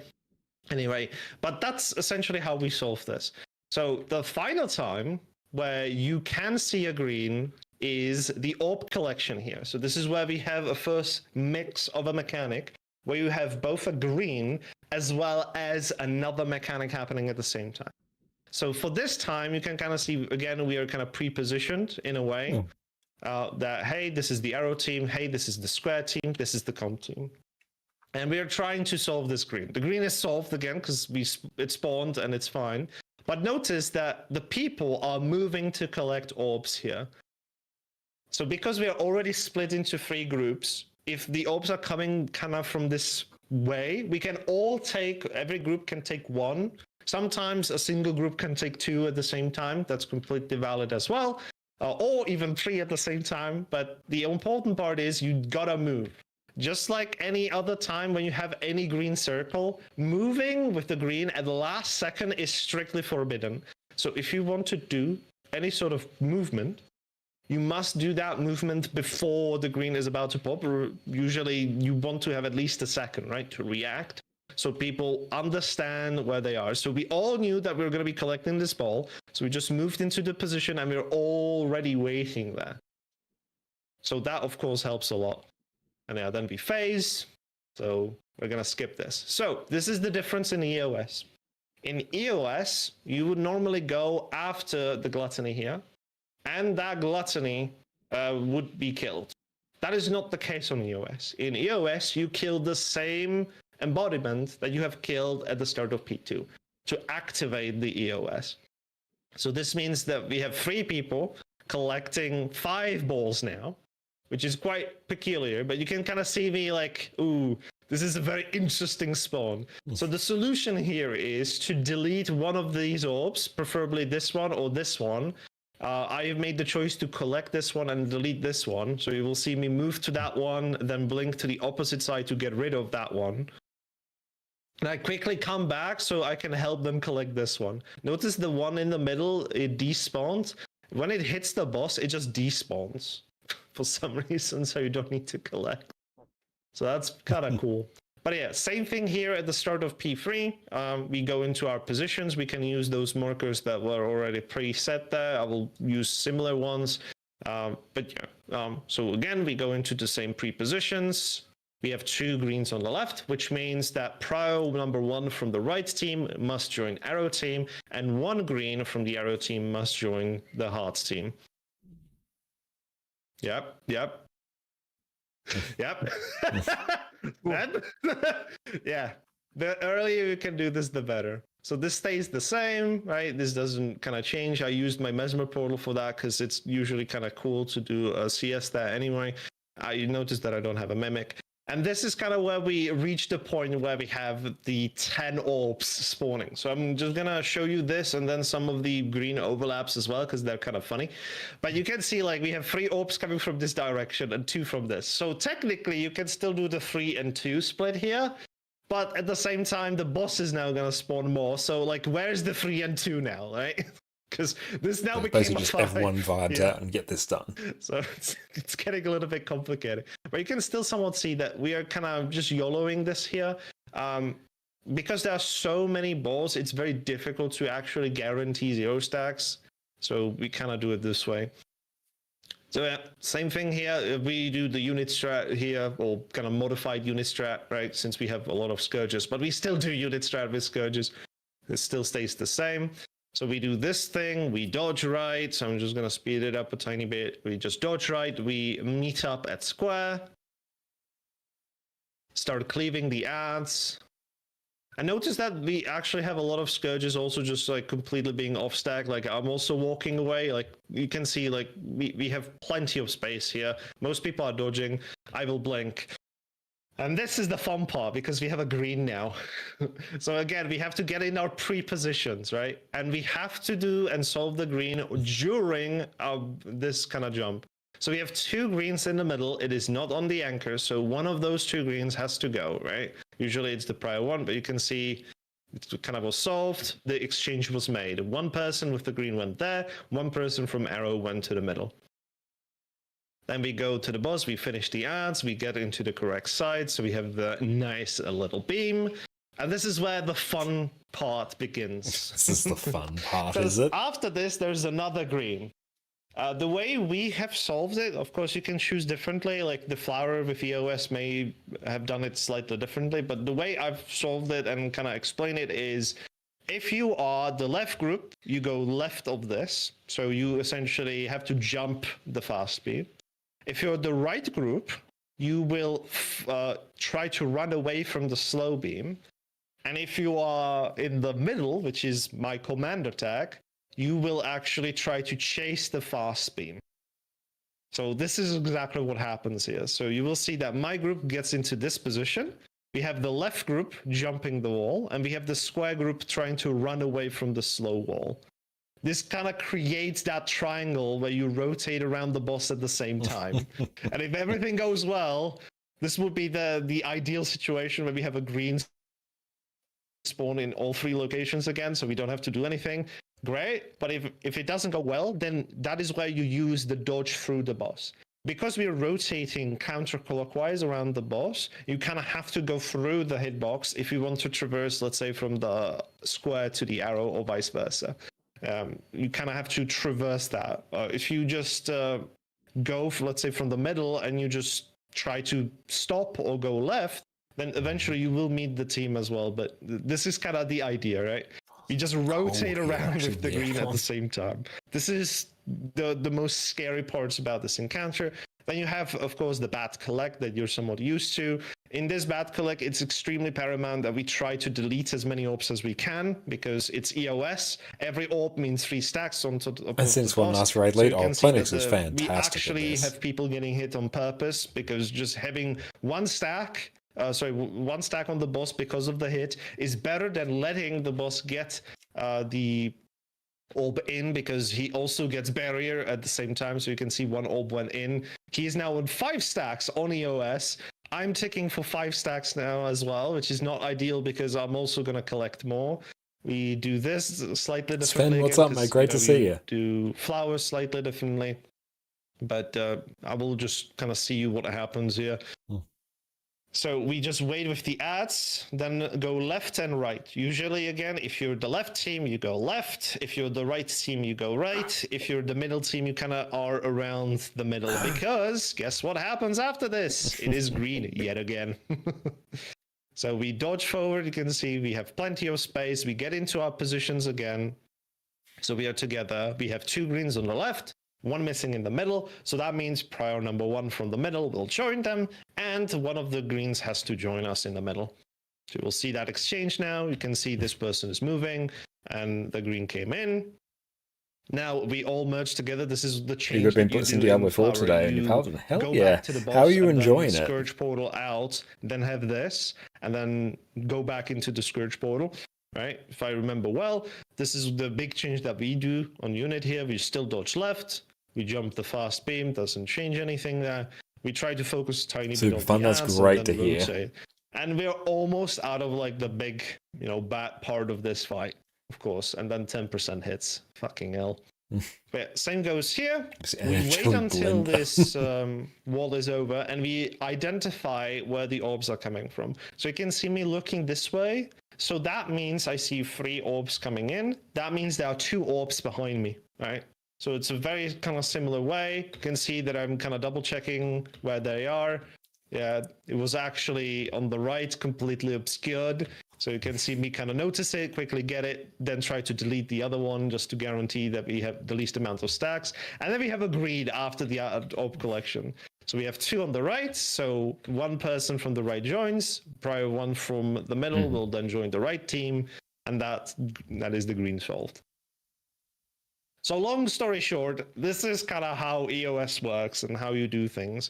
Anyway, but that's essentially how we solve this. So the final time where you can see a green is the orb collection here. So this is where we have a first mix of a mechanic where you have both a green as well as another mechanic happening at the same time. So for this time, you can kind of see, again, we are kind of pre-positioned in a way that, hey, this is the arrow team, hey, this is the square team, this is the comp team. And we are trying to solve this green. The green is solved again because it spawned and it's fine. But notice that the people are moving to collect orbs here. So because we are already split into 3 groups, if the orbs are coming kind of from this way, we can all take, every group can take 1. Sometimes a single group can take 2 at the same time. That's completely valid as well. Or even 3 at the same time. But the important part is you gotta move. Just like any other time when you have any green circle, moving with the green at the last second is strictly forbidden. So if you want to do any sort of movement, you must do that movement before the green is about to pop. Usually you want to have at least a second, right, to react, so people understand where they are. So we all knew that we were going to be collecting this ball, so we just moved into the position and we were already waiting there. So that, of course, helps a lot. And yeah, then we phase, so we're going to skip this. So this is the difference in EOS. In EOS, you would normally go after the gluttony here, and that gluttony would be killed. That is not the case on EOS. In EOS, you kill the same embodiment that you have killed at the start of P2 to activate the EOS. So this means that we have 3 people collecting 5 balls now, which is quite peculiar, but you can kind of see me like, ooh, this is a very interesting spawn. So the solution here is to delete one of these orbs, preferably this one or this one. I have made the choice to collect this one and delete this one. So you will see me move to that one, then blink to the opposite side to get rid of that one. And I quickly come back so I can help them collect this one. Notice the one in the middle, it despawns. When it hits the boss, it just despawns for some reason, so you don't need to collect. So that's kind of cool. But yeah, same thing here at the start of P3. We go into our positions. We can use those markers that were already preset there. I will use similar ones. So again, we go into the same pre-positions. We have 2 greens on the left, which means that prio number 1 from the right team must join arrow team, and 1 green from the arrow team must join the hearts team. Yep. Yeah. The earlier you can do this, the better. So this stays the same, right? This doesn't kind of change. I used my Mesmer portal for that because it's usually kind of cool to do a CS there anyway. You notice that I don't have a mimic. And this is kind of where we reach the point where we have the 10 orbs spawning. So I'm just going to show you this and then some of the green overlaps as well, because they're kind of funny. But you can see like we have 3 orbs coming from this direction and 2 from this. So technically you can still do the 3 and 2 split here. But at the same time, the boss is now going to spawn more. So like, where's the 3 and 2 now, right? Because this now became basically just F1 vibes out and get this done. So it's getting a little bit complicated. But you can still somewhat see that we are kind of just YOLOing this here. Because there are so many balls, it's very difficult to actually guarantee 0 stacks. So we kind of do it this way. So yeah, same thing here. We do the unit strat here, or kind of modified unit strat, right? Since we have a lot of scourges, but we still do unit strat with scourges. It still stays the same. So we do this thing, we dodge right. So I'm just going to speed it up a tiny bit. We just dodge right. We meet up at square. Start cleaving the ads. I noticed that we actually have a lot of scourges also just like completely being off stack. Like I'm also walking away. Like you can see, like we have plenty of space here. Most people are dodging. I will blink. And this is the fun part because we have a green now. So again, we have to get in our pre-positions, right? And we have to do and solve the green during this kind of jump. So we have 2 greens in the middle. It is not on the anchor. So one of those 2 greens has to go, right? Usually it's the prior one, but you can see it kind of was solved. The exchange was made. 1 person with the green went there. 1 person from arrow went to the middle. Then we go to the boss, we finish the ads, we get into the correct side, so we have the nice little beam. And this is where the fun part begins. This is the fun part, is it? After this, there's another green. The way we have solved it, of course, you can choose differently. Like the flower with EOS may have done it slightly differently, but the way I've solved it and kind of explain it is, if you are the left group, you go left of this. So you essentially have to jump the fast speed. If you're the right group, you will try to run away from the slow beam. And if you are in the middle, which is my commander tag, you will actually try to chase the fast beam. So this is exactly what happens here. So you will see that my group gets into this position. We have the left group jumping the wall, and we have the square group trying to run away from the slow wall. This kind of creates that triangle where you rotate around the boss at the same time. And if everything goes well, this would be the ideal situation where we have a green spawn in all 3 locations again, so we don't have to do anything. Great, but if it doesn't go well, then that is where you use the dodge through the boss. Because we're rotating counterclockwise around the boss, you kind of have to go through the hitbox if you want to traverse, let's say, from the square to the arrow or vice versa. You kind of have to traverse that. If you just go, let's say, from the middle and you just try to stop or go left, then eventually you will meet the team as well. But this is kind of the idea, right? You just rotate around with the green at the same time. This is the most scary parts about this encounter. Then you have, of course, the bat collect that you're somewhat used to. In this bat collect, it's extremely paramount that we try to delete as many orbs as we can because it's EOS. Every orb means 3 stacks on top of And since one last raid lead, Plenix is fantastic. We actually have people getting hit on purpose because just having 1 stack, 1 stack on the boss because of the hit is better than letting the boss get the orb in, because he also gets barrier at the same time. So you can see 1 orb went in. He is now on 5 stacks on EOS. I'm ticking for 5 stacks now as well, which is not ideal because I'm also going to collect more. We do this slightly differently. Sven, what's up, mate? Great to see you. Do flowers slightly differently. But I will just kind of see what happens here. So we just wait with the ads, then go left and right. Usually, again, if you're the left team, you go left. If you're the right team, you go right. If you're the middle team, you kind of are around the middle. Because guess what happens after this? It is green yet again. So we dodge forward. You can see we have plenty of space. We get into our positions again. So we are together. We have 2 greens on the left, 1 missing in the middle. So that means prior number 1 from the middle will join them, and one of the greens has to join us in the middle. So you'll see that exchange now. You can see this person is moving, and the green came in. Now we all merge together. This is the change. You've been that you putting some do in Diablo 4 Flower. today, and You you've held hell go yeah. back to the boss, How are you and then enjoying it? Scourge portal out, then have this, and then go back into the Scourge portal. Right? If I remember well, this is the big change that we do on unit here. We still dodge left. We jump the fast beam. Doesn't change anything there. We try to focus a tiny Super bit on fun. the That's ads great and to then hear. rotate. And we're almost out of like the big, bad part of this fight, of course. And then 10% hits. Fucking hell. But same goes here. We wait Actually until blend. this wall is over, and we identify where the orbs are coming from. So you can see me looking this way. So that means I see 3 orbs coming in. That means there are 2 orbs behind me, right? So it's a very kind of similar way. You can see that I'm kind of double checking where they are. Yeah, it was actually on the right, completely obscured. So you can see me kind of notice it, quickly get it, then try to delete the other one just to guarantee that we have the least amount of stacks. And then we have agreed after the orb collection. So we have 2 on the right. So 1 person from the right joins, prior 1 from the middle will then join the right team. And that is the green solved. So long story short, this is kind of how EOS works and how you do things.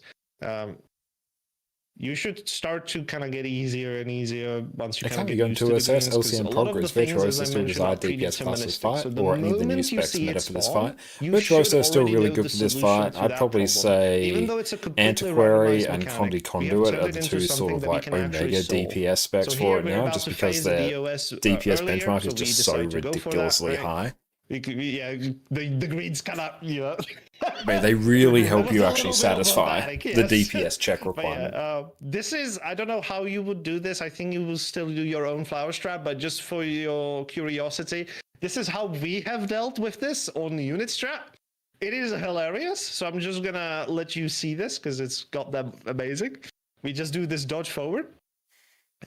You should start to kind of get easier and easier once you kind of get going used to to the assess greens, 'cause LCM a lot of the progress. things, as I Virtuoso still mentioned, are desired DPS class for this predeterministic. fight, So the or any of the new moment you specs see meta it for this spawn, fight. you Virtuoso should is still already really know good the for this solution fight. to I'd that probably problem. Even say though it's a completely Antiquary randomized and mechanic, we have Conduit turned are it the into 2 sort something of that we like can actually omega solve. DPS specs So for here it we're now, about just to because phase the their DOS DPS earlier, benchmark so is we just so decide to go for that, ridiculously right? high. Yeah, the greens kind of, I mean, they really help was you a actually little bit of satisfy problematic, the yes. DPS check But requirement. yeah, this is, I don't know how you would do this. I think you will still do your own flower strap, but just for your curiosity, this is how we have dealt with this on the unit strap. It is hilarious. So I'm just gonna let you see this because it's got that amazing. We just do this dodge forward.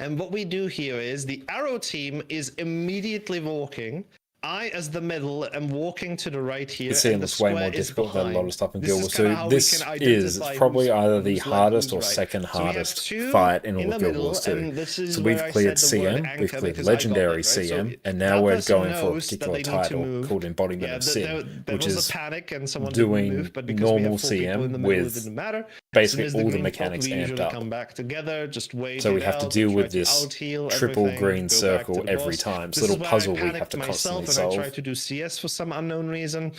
And what we do here is the arrow team is immediately walking. I, as the middle, am walking to the right here. It's seeing and the this way square more is difficult than a lot behind. of stuff in This Guild is Wars kinda 2. how we This can is identify probably who's- either the who's left, hardest or who's right. second So we have hardest 2 fight in all in of the Guild middle, Wars 2. and this is So where we've I cleared said the word CM, we've anchor cleared because I got Legendary it, right? So CM, and now that we're person going for a knows that particular they need to title move. called Embodiment Yeah, of Sin, there which was is a panic and someone didn't doing move, but because we normal have 4 people in the CM middle, it with didn't matter. basically As soon as all the green mechanics popped, we amped usually up. come back together, just wait So we it have to out, deal try with to this out-heal triple everything, green go back to circle the every boss. time. It's a This little is where puzzle I we have panicked to myself constantly and I solve. tried to do CS for some unknown reason,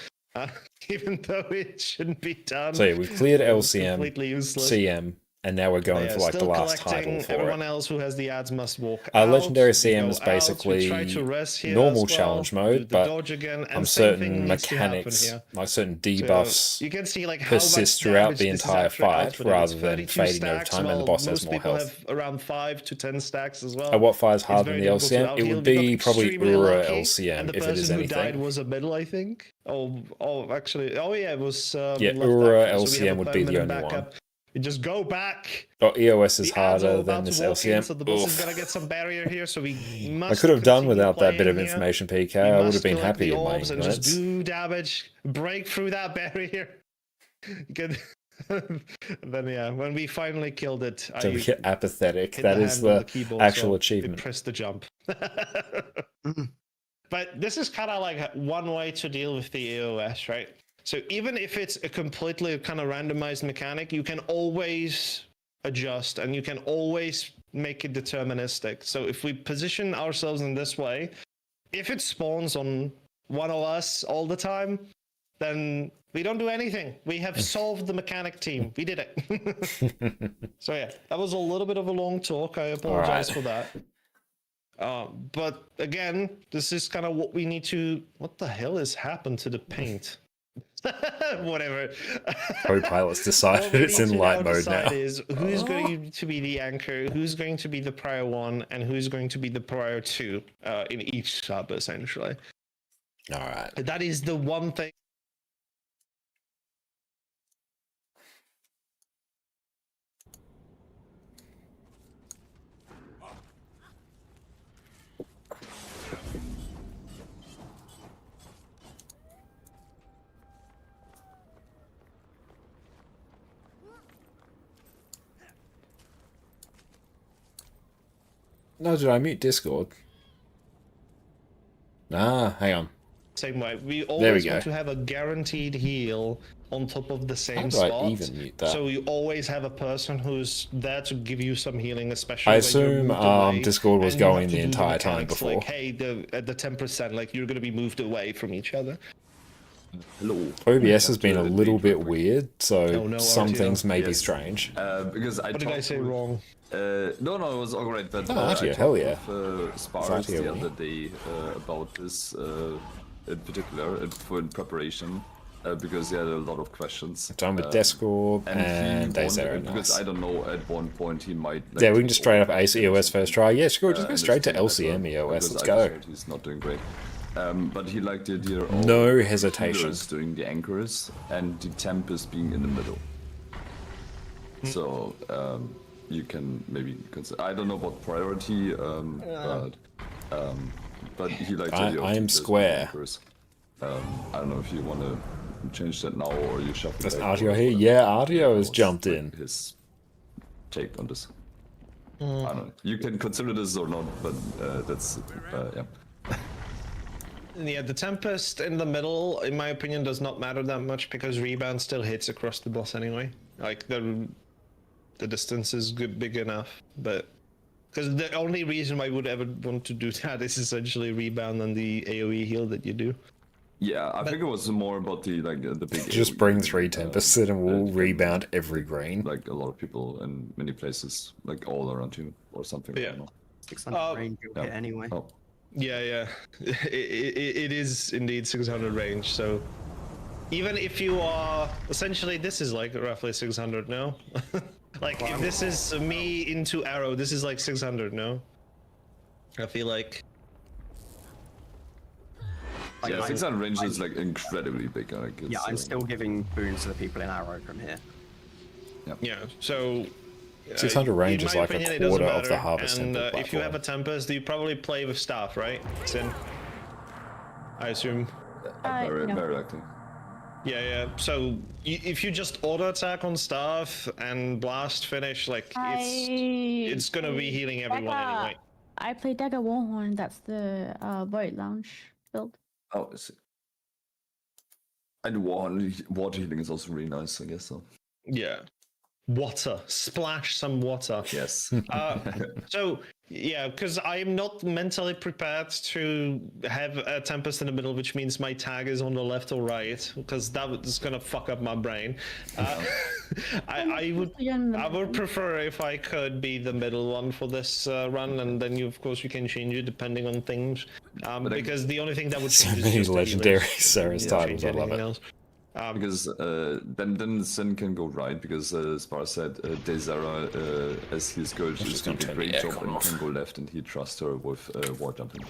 even though it shouldn't be done. So yeah, we've cleared It was LCM, completely useless. CM, and now we're going Yeah, for like the still last title collecting. for Everyone it. else who has the ads must walk Our out. Legendary We CM go is out, we basically try to rest here normal as well, challenge do mode, the but dodge again, and certain same thing needs to happen mechanics, here. like certain So debuffs, you can see like how persist much throughout damage the this is entire actually fight outputting. rather It's than 32 fading over stacks, time, and the while boss has most more people health. have around 5 to 10 stacks as well. At what fires It's harder very than the difficult to LCM? It outheal. would We got be probably extremely Ura lucky, LCM and the if it is person who died anything. was a middle, I think. Actually, yeah, it was Yeah, left Ura active, so we have LCM a would be the permanent only one. backup. You just go back. Oh, EOS is The ads are harder about than to this walk in, LCM. so the boss is Oof. gonna get some barrier here. So we must. I could have done continue without that bit of playing here. information, PK. We I would must have been collect happy the in my orbs and just ignorance. do damage, break through that barrier. Good. Then yeah, when we finally killed it, So I we get apathetic. hit That the is hand on the keyboard, actual so achievement. It pressed the jump. But this is kind of like one way to deal with the EOS, right? So even if it's a completely kind of randomized mechanic, you can always adjust and you can always make it deterministic. So if we position ourselves in this way, if it spawns on one of us all the time, then we don't do anything. We have solved the mechanic team. We did it. So yeah, that was a little bit of a long talk. I apologize for that. But again, this is kind of what we need to... What the hell has happened to the paint? Whatever. Co-pilot's What decided we it's need in to light now mode now. decide is who's going to be the anchor, who's going to be the prior 1, and who's going to be the prior 2 in each sub, essentially. All right. That is the one thing. No, did I mute Discord? Ah, hang on. Same way. We we always go. want to have a guaranteed heal on top of the same How do I spot. even mute that? So you always have a person who's there to give you some healing, especially I when you're assume moved away, Discord was and you have going to the do entire time mechanics before. Like, hey, at the 10%, like you're gonna be moved away from each other. Hello. OBS has been a little bit weird, so Oh, no, some RTO. things may be Yes. strange. Because I What did I say wrong? No, it was all right. But Oh, I RTO, talked hell yeah. with Sparks RTO, the other day about this in particular in preparation because he had a lot of questions. Done with Discord and he Days wanted- Zero, because nice. I don't know, at one point he might. Like, Yeah, we can take just straight up over ace or EOS something. first try. Yeah, sure, just go And straight to it's doing LCM better, EOS, because let's I go. just heard he's not doing great. But he liked the idea of No hesitation. healers doing the anchors and the Tempest being in the middle. So you can maybe consider. I don't know what priority, but he liked the idea of I am those square. anchors. I don't know if you want to change that now or you shuffle. That's back RTO or here. whatever. Yeah, RTO has What's, jumped like, in. His take on this. I don't know. You can consider this or not, but that's yeah. Yeah, the Tempest in the middle, in my opinion, does not matter that much because rebound still hits across the boss anyway. Like the distance is good, big enough, but because the only reason why I would ever want to do that is essentially rebound on the AOE heal that you do. Yeah, I think it was more about the the big. Just AoE bring thing, 3 Tempests in and that we'll can, rebound every green. Like a lot of people in many places, like all around you or something. I Yeah. don't know. 600 range you'll Yeah. hit anyway. Oh. Yeah. It is indeed 600 range, so even if you are essentially, this is like roughly 600, no? Like if this is me into arrow, this is like 600, no? I feel like. Yeah, I'm- 600 range is like incredibly big. Like, it's, Yeah, I'm still giving boons to the people in Arrow from here. Yeah, so 600 range in is my like a opinion, it doesn't quarter of the matter, Harvest and Temple if you have a platform. Tempest, you probably play with staff, right? Sin, I assume. very, no. very likely. Yeah. So if you just auto attack on staff and blast finish, like it's gonna be healing everyone anyway. I play Dagger Warhorn. That's the Void Lounge build. Oh, I see. And water healing is also really nice, I guess. So Yeah. Water, splash some water. yes. So yeah, because I'm not mentally prepared to have a Tempest in the middle, which means my tag is on the left or right, because that is gonna fuck up my brain. I would prefer if I could be the middle one for this run, and then you, of course, you can change it depending on things. Because the only thing that would So change is many just the legendary healers. Cerus It titles, doesn't I change love anything it. else. Because then Sin can go right, because Spar said Desera, as his coach, is just gonna doing a turn the great job aircon and off. can go left, and he trusts her with war jumping.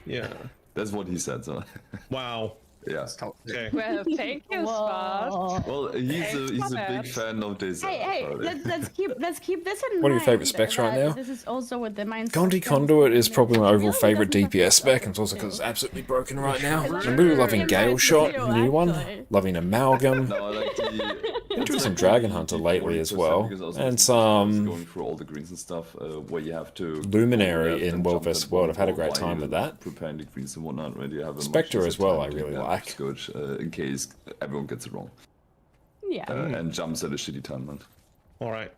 Yeah. That's what he said. So Wow. yeah. Okay. Well, thank you, Spot. Whoa. Well, he's a big Connor. fan of Desera. Hey, let's keep this in mind. What are your favourite specs right that now? This is also with the mindset. Gondi that Conduit is probably my it overall really favourite doesn't have to DPS be spec, perfect and it's also because it's too. absolutely broken right now. Sure. I'm really loving It Gale might Shot, be new one. actually. Loving Amalgam. No, I like the. Enjoyed some Dragon Hunter lately as well, and some going through all the greens and stuff, where you have to Luminary go left in and World jump vs. at World. one I've had a wall great while time you with that. Preparing the greens and whatnot, right? You have a much Spectre easier as well, time I doing really that like. Scourge, in case everyone gets it wrong Yeah. and jumps at a shitty time, man. All right.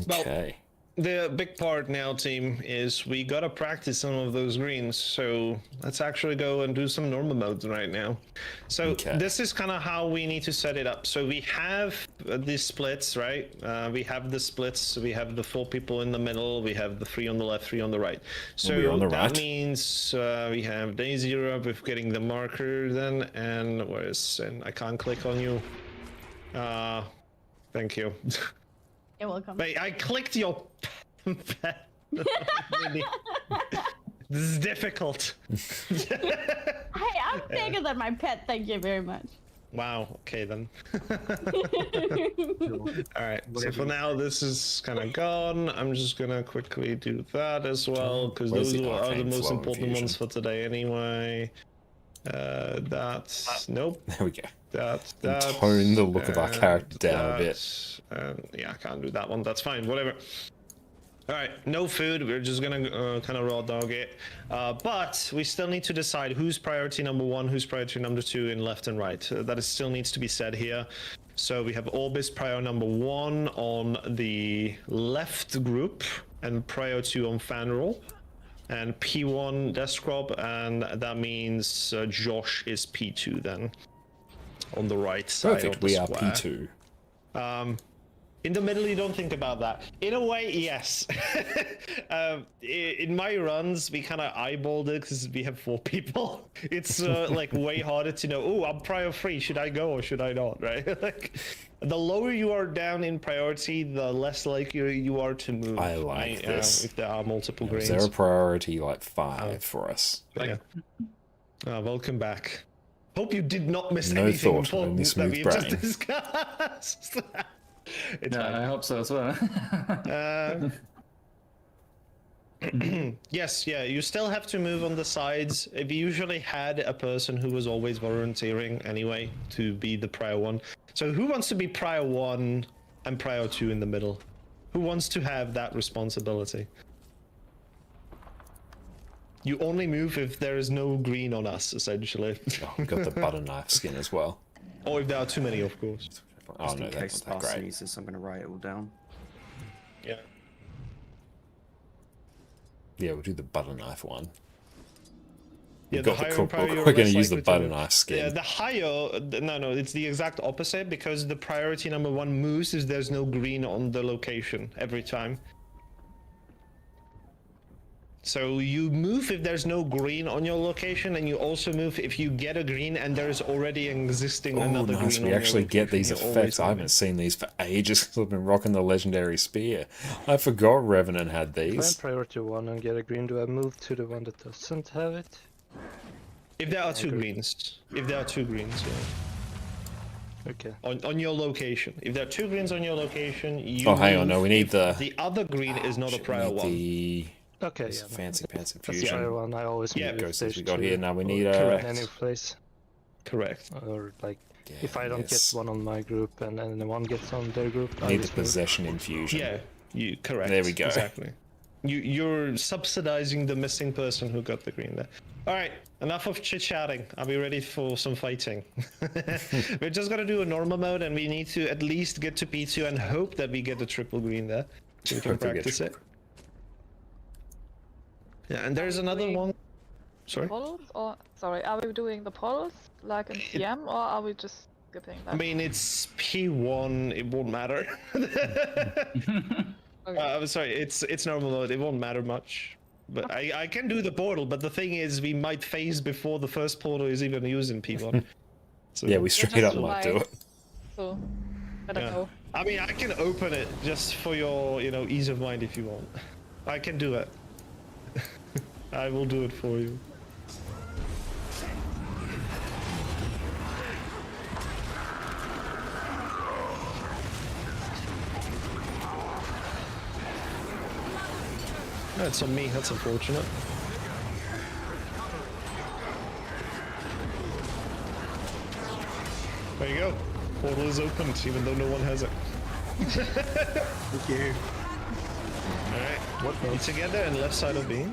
Well, Okay. the big part now, team, is we gotta practice some of those greens. So let's actually go and do some normal modes right now. So this is kind of how we need to set it up. So we have these splits, right? We have the splits. We have the 4 people in the middle. We have the 3 on the left, 3 on the right. So that means we have day 0 with getting the marker then. And and I can't click on you. Thank you. You're welcome. Wait, I clicked your pet. This is difficult. Hey, I'm bigger than my pet, thank you very much. Wow, okay then. Alright, so for now this is kind of gone. I'm just gonna quickly do that as well, because those are the most important ones for today anyway. That's... Nope. There we go. That. Tone the look of our character down a bit. Yeah, I can't do that one. That's fine. Whatever. All right, no food. We're just gonna kind of raw dog it. But we still need to decide who's priority number 1, who's priority number 2 in left and right. That still needs to be said here. So we have Orbis prior number 1 on the left group and prior 2 on Fanroll. And P1 Deskrop, and that means Josh is P2 then. On the right side Perfect, of the we square. are P2. In the middle, you don't think about that. In a way, yes. In my runs, we kind of eyeballed it because we have 4 people. It's like way harder to know, oh, I'm prior 3, should I go or should I not, right? Like, the lower you are down in priority, the less likely you are to move. I like this. If there are multiple greens. Is there a priority like 5 for us? Yeah. Welcome back. Hope you did not miss No anything thought, important only that smooth we brain. just discussed. It's fine. I hope so as well. Yes, yeah, you still have to move on the sides. We usually had a person who was always volunteering anyway to be the prior 1. So who wants to be prior 1 and prior 2 in the middle? Who wants to have that responsibility? You only move if there is no green on us, essentially. Oh, we've got the butter knife skin as well. Or if there are too many, of course. Oh Just no, in that's case not that Sparse great. needs this, I'm going to write it all down. Yeah. Yeah, we'll do the butter knife one. Yeah, We've got the higher in cookbook. prior, you're We're going less to use the likely to butter move. knife skin. Yeah, the higher, no, it's the exact opposite because the priority number 1 moves if there's no green on the location every time. So you move if there's no green on your location, and you also move if you get a green and there's already existing Oh, another nice. green. We on actually your get location. these You're always effects. I moving. haven't seen these for ages because I've been rocking the legendary spear. I forgot Revenant had If I'm these. priority 1 and get a green, do I move to the one that doesn't have it? If there are 2 greens. If there are 2 greens, yeah. Okay. On your location. If there are 2 greens on your location, you Oh, hang on. move No, we need if the... The other green is not a Shit, we prior need 1. The... Okay, this yeah. fancy pants That's the infusion. prior one. I always Yeah, move if Ghosts there's we got 2 here. Now we need or a... in any place. Correct. Or like, Yeah, if I don't yes. get one on my group and then one gets on their group, I Need the just move. possession infusion. Yeah, you correct. There we go. Exactly. You're subsidizing the missing person who got the green there. All right, enough of chit-chatting. Are we ready for some fighting? We're just gonna do a normal mode, and we need to at least get to P2 and hope that we get the triple green there, so we can Hope we get practice it. Yeah, and there's another one. Sorry. Portals? Or sorry, are we doing the portals like in PM, or are we just skipping that? I mean, it's P1. It won't matter. Okay. I'm sorry. It's normal mode. It won't matter much. But I can do the portal. But the thing is, we might phase before the first portal is even used in P1. So, Yeah, we straight up might do it. So, I don't know. I mean, I can open it just for your, ease of mind if you want. I can do it. I will do it for you. That's on me. That's unfortunate. There you go. Portal is opened, even though no one has it. Thank you. Alright, what together and left side of B.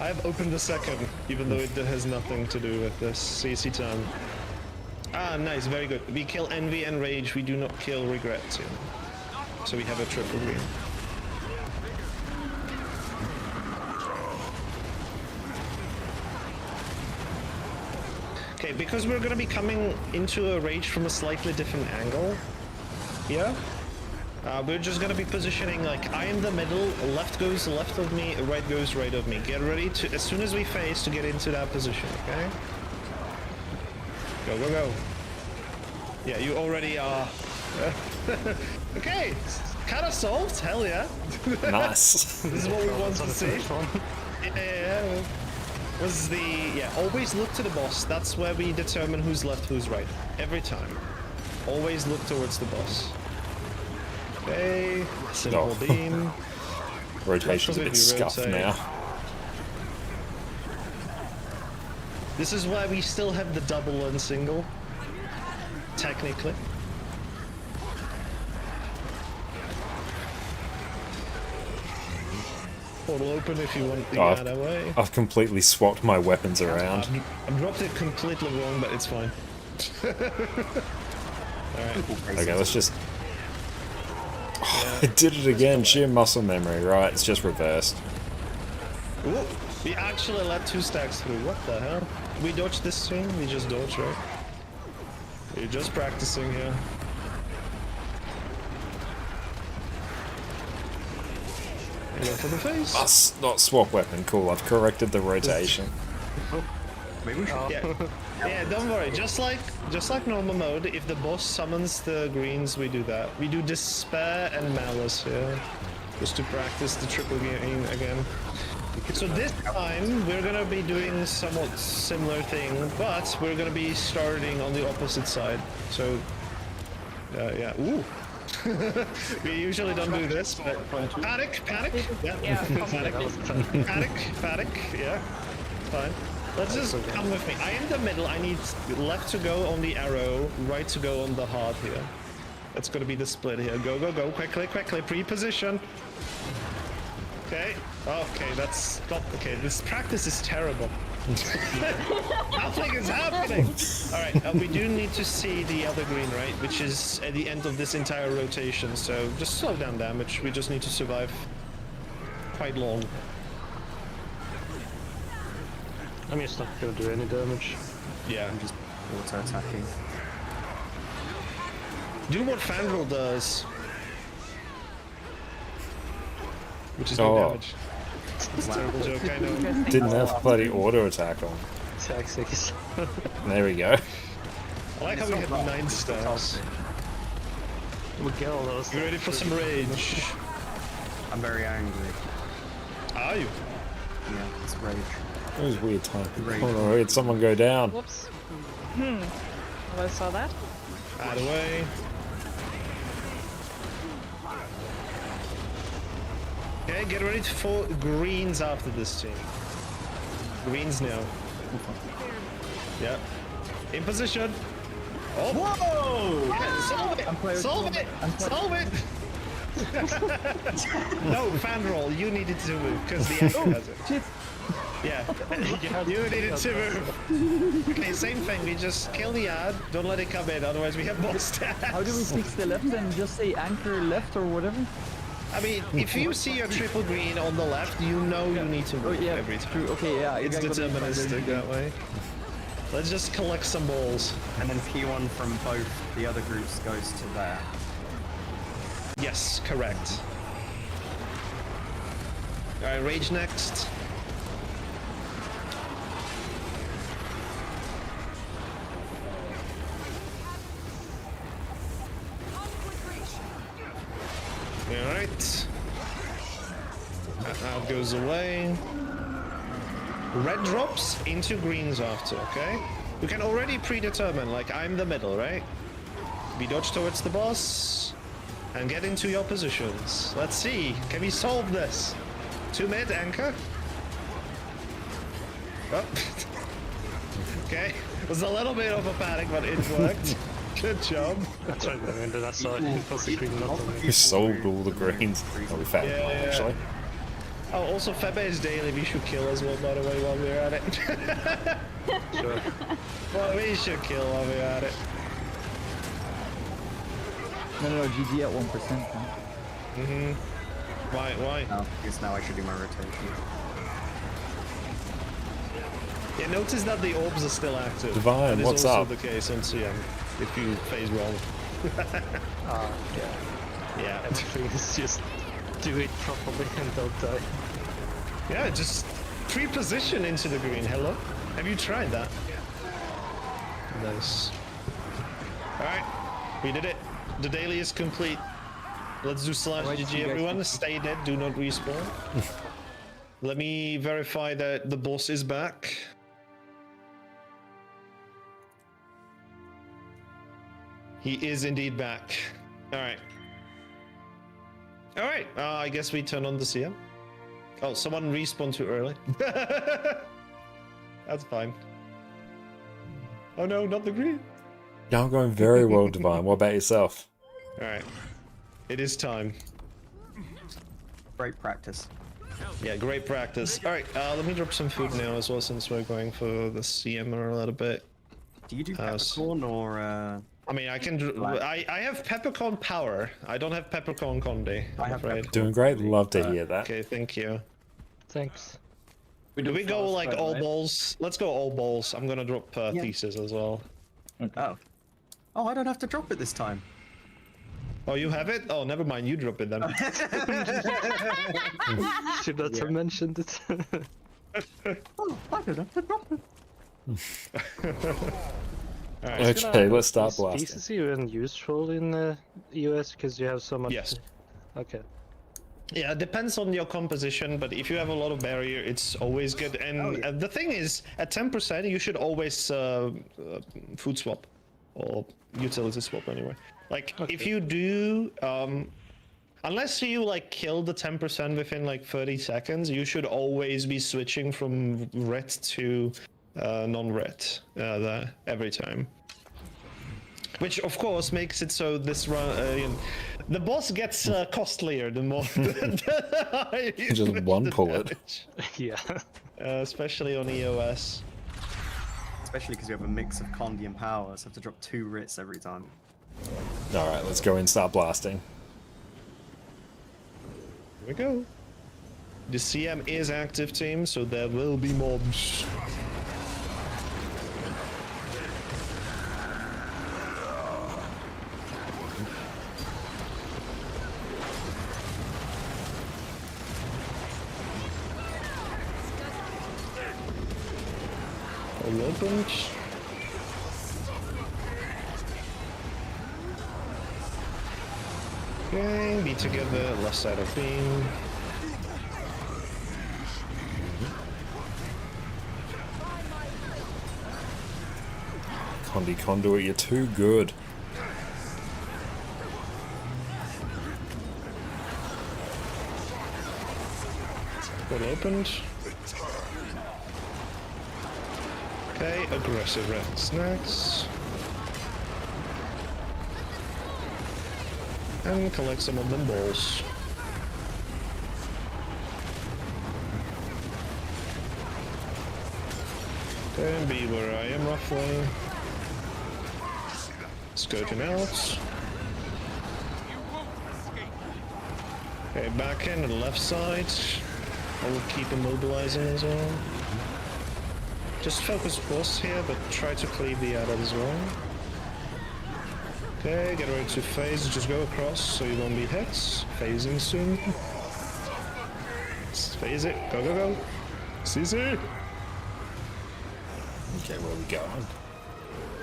I've opened the second, even though it has nothing to do with this. CC time. Ah, nice, very good. We kill Envy and Rage, we do not kill Regret. So we have a triple green. Okay, because we're gonna be coming into a Rage from a slightly different angle here, we're just gonna be positioning like I am the middle, left goes left of me, right goes right of me. Get ready to, as soon as we face, to get into that position, okay? Go, go, go. Yeah, you already are. Okay, kind of solved, hell yeah. Nice. This is what we want to see. Yeah. Was the, yeah, always look to the boss. That's where we determine who's left, who's right. Every time. Always look towards the boss. Okay, simple beam. Rotation's a bit scuffed now. This is why we still have the double and single. Technically. Portal open if you want the other way. I've completely swapped my weapons around. I dropped it completely wrong, but it's fine. Alright. Okay, let's just... Oh, I did it again, sheer muscle memory, right, it's just reversed. Ooh, we actually let 2 stacks through, what the hell? We dodged this thing? We just dodged, right? You're just practicing here. Go for the face. Must not swap weapon, cool, I've corrected the rotation. Maybe we should. Yeah, don't worry. Just like normal mode, if the boss summons the greens, we do that. We do Despair and Malice here, just to practice the triple game again. So this time we're gonna be doing somewhat similar thing, but we're gonna be starting on the opposite side. So, yeah. Ooh. We usually don't do this, but panic, yeah, panic, yeah, fine. Let's just come with me. I am the middle. I need left to go on the arrow, right to go on the heart here. That's gonna be the split here. Go, go, go, quickly, pre-position. Okay, okay, that's not okay. This practice is terrible. Nothing is happening. All right, we do need to see the other green, right? Which is at the end of this entire rotation. So just slow down damage. We just need to survive quite long. I mean, it's not gonna do any damage. Yeah. I'm just auto-attacking. Do what Fandral does. Which is no damage. It's a terrible joke, I know. Didn't have bloody auto attack on. Attack 6. There we go. I like how we have 9 stars. We'll get all those. You ready for some rage? I'm very angry. Are you? Yeah, it's rage. It was weird time. Rage. Oh no, did someone go down? Whoops. I saw that. Out of the way. Okay, get ready for greens after this team. Greens now. Yeah. In position. Oh! Whoa! Yeah, solve it! Solve it! Solve it! No, Fandral, you needed to move because the anchor has it. Shit. Yeah, you needed to move. Okay, same thing. We just kill the ad. Don't let it come in, otherwise we have more stats. How do we fix the left and just say anchor left or whatever? I mean, if you see a triple green on the left, you know you need to move every time. True. Okay, yeah. It's deterministic that way. Let's just collect some balls. And then P1 from both the other groups goes to there. Yes, correct. Alright, rage next. Alright. That goes away. Red drops into greens after, okay? We can already predetermine, like, I'm the middle, right? We dodge towards the boss and get into your positions. Let's see, can we solve this? 2 mid, anchor. Oh. Okay, it was a little bit of a panic, but it worked. Good job. That's right, I mean, that's all. It was a green not on We sold all the greens. Oh, we found one, actually. Oh, also Febe is daily. We should kill as well, by the way, while we're at it. Sure. Well, we should kill while we're at it. No, GG at 1%. Man. Mm-hmm. Why? Oh, I guess now I should do my rotation. Yeah, notice that the orbs are still active. Divine, that what's is also up? the case on CM, if you phase wrong. Yeah. Everything is just do it properly and don't die. Yeah, just pre-position into the green. Hello? Have you tried that? Nice. Alright, we did it. The daily is complete. Let's do slash Alright, GG you guys everyone. can- Stay dead, do not respawn. Let me verify that the boss is back. He is indeed back. Alright. Alright, I guess we turn on the CM. Oh, someone respawned too early. That's fine. Oh no, not the green. Yeah, I'm going very well, Divine. What about yourself? Alright. It is time. Great practice. Yeah, great practice. Alright, let me drop some food now as well since we're going for the CM a little bit. Do you do House. peppercorn or I mean, I can. I have peppercorn power. I don't have peppercorn conde. I'm have afraid. Doing great. Love to hear that. Okay, thank you. Thanks. Do we go flowers like spread, all right? balls? Let's go all balls. I'm gonna drop Yeah. thesis as well. Oh. Oh, I don't have to drop it this time. Oh, you have it? Oh, never mind. You drop it then. Should not have mentioned it. Oh, I don't have to drop it. Alright. Okay, let's start Is blasting. thesis even useful in US because you have so much? Yes. Okay. Yeah, it depends on your composition, but if you have a lot of barrier, it's always good. And the thing is, at 10%, you should always food swap or utility swap anyway. Like, if you do, unless you like kill the 10% within like 30 seconds, you should always be switching from red to non-red every time. Which of course makes it so this run, the boss gets costlier the more. Just one bullet. Yeah. Especially on EOS. Especially because we have a mix of Condi and power, so I have to drop 2 writs every time. Alright, let's go and start blasting. Here we go. The CM is active, team, so there will be mobs. All opened. Okay, be together, left side of beam. Condi Conduit, you're too good. Well opened. Okay, aggressive red snacks. And collect some of them balls. Okay, be where I am roughly. Scoping out. Okay, back end and left side. I will keep immobilizing as well. Just focus boss here, but try to cleave the added as well. Okay, get ready to phase. Just go across so you won't be hit. Phasing soon. Let's phase it. Go, go, go. CC! Okay, where are we going?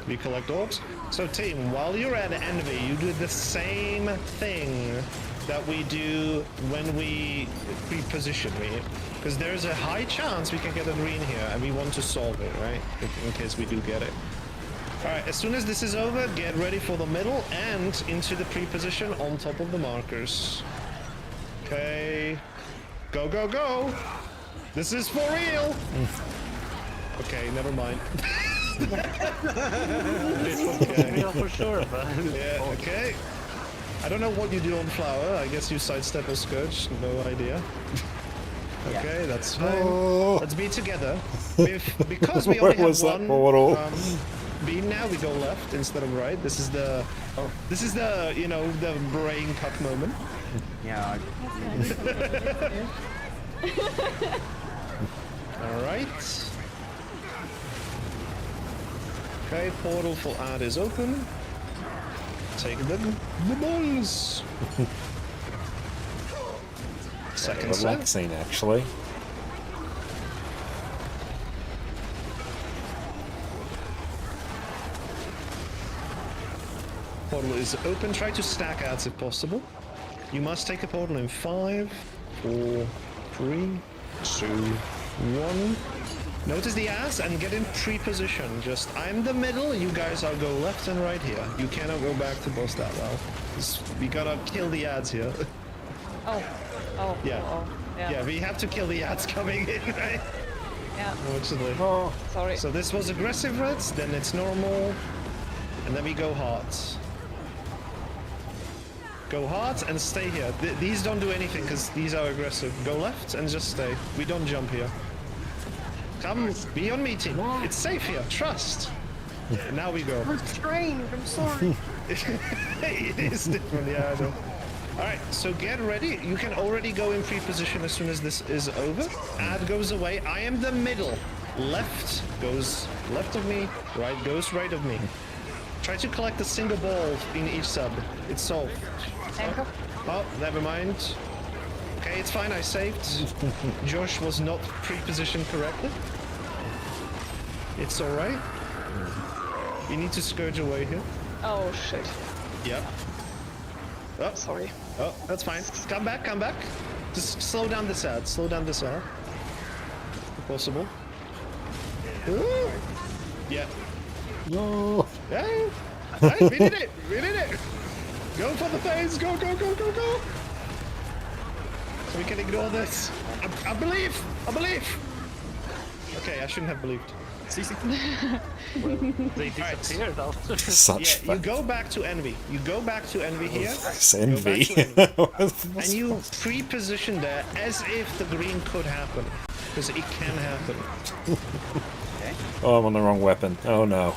We collect orbs. So team, while you're at Envy, you do the same thing that we do when we pre-position me. Because there's a high chance we can get a green here, and we want to solve it, right? In case we do get it. Alright, as soon as this is over, get ready for the middle and into the pre-position on top of the markers. Okay. Go, go, go! This is for real! Okay, never mind. Yeah, for sure, but Yeah, okay. I don't know what you do on Flower. I guess you sidestep or Scourge. No idea. Okay, that's fine. Oh. Let's be together. Because we Where only have was that one portal? beam now, we go left instead of right. This is the you know, the brain cut moment. Yeah. All right. Okay, portal for ad is open. Take the balls. Second set. Relaxing, actually. Portal is open. Try to stack ads if possible. You must take a portal in 5, 4, 3, 2, 1. Notice the ads and get in pre-position. Just, I'm the middle, you guys are go left and right here. You cannot go back to boss that well. We gotta kill the ads here. Oh. Yeah. Oh. Yeah. Yeah, we have to kill the ads coming in, right? Yeah. Unfortunately. Sorry. So this was aggressive reds, then it's normal, and then we go hard. Go hard and stay here. These don't do anything because these are aggressive. Go left and just stay. We don't jump here. Come, be on me, team. It's safe here. Trust. Now we go. I'm trained. I'm sorry. It is different, yeah, I know. Alright, so get ready. You can already go in pre-position as soon as this is over. Ad goes away. I am the middle. Left goes left of me. Right goes right of me. Try to collect a single ball in each sub. It's solved. Anchor. Oh, never mind. Okay, it's fine. I saved. Josh was not pre-positioned correctly. It's alright. You need to scourge away here. Oh shit. Yep. Oh, Sorry. oh, that's fine. Come back, come back. Just slow down this ad. Slow down this ad. If possible. Ooh. Yeah. No. Hey. Hey, we did it. We did it. Go for the phase. Go, go, go, go, go. So we can ignore this. I believe. I believe. Okay, I shouldn't have believed. They disappeared after. Such Yeah, you go back to envy. You go back to envy here. It's envy. And you pre-position there as if the green could happen. Because it can happen. Oh, I'm on the wrong weapon. Oh no.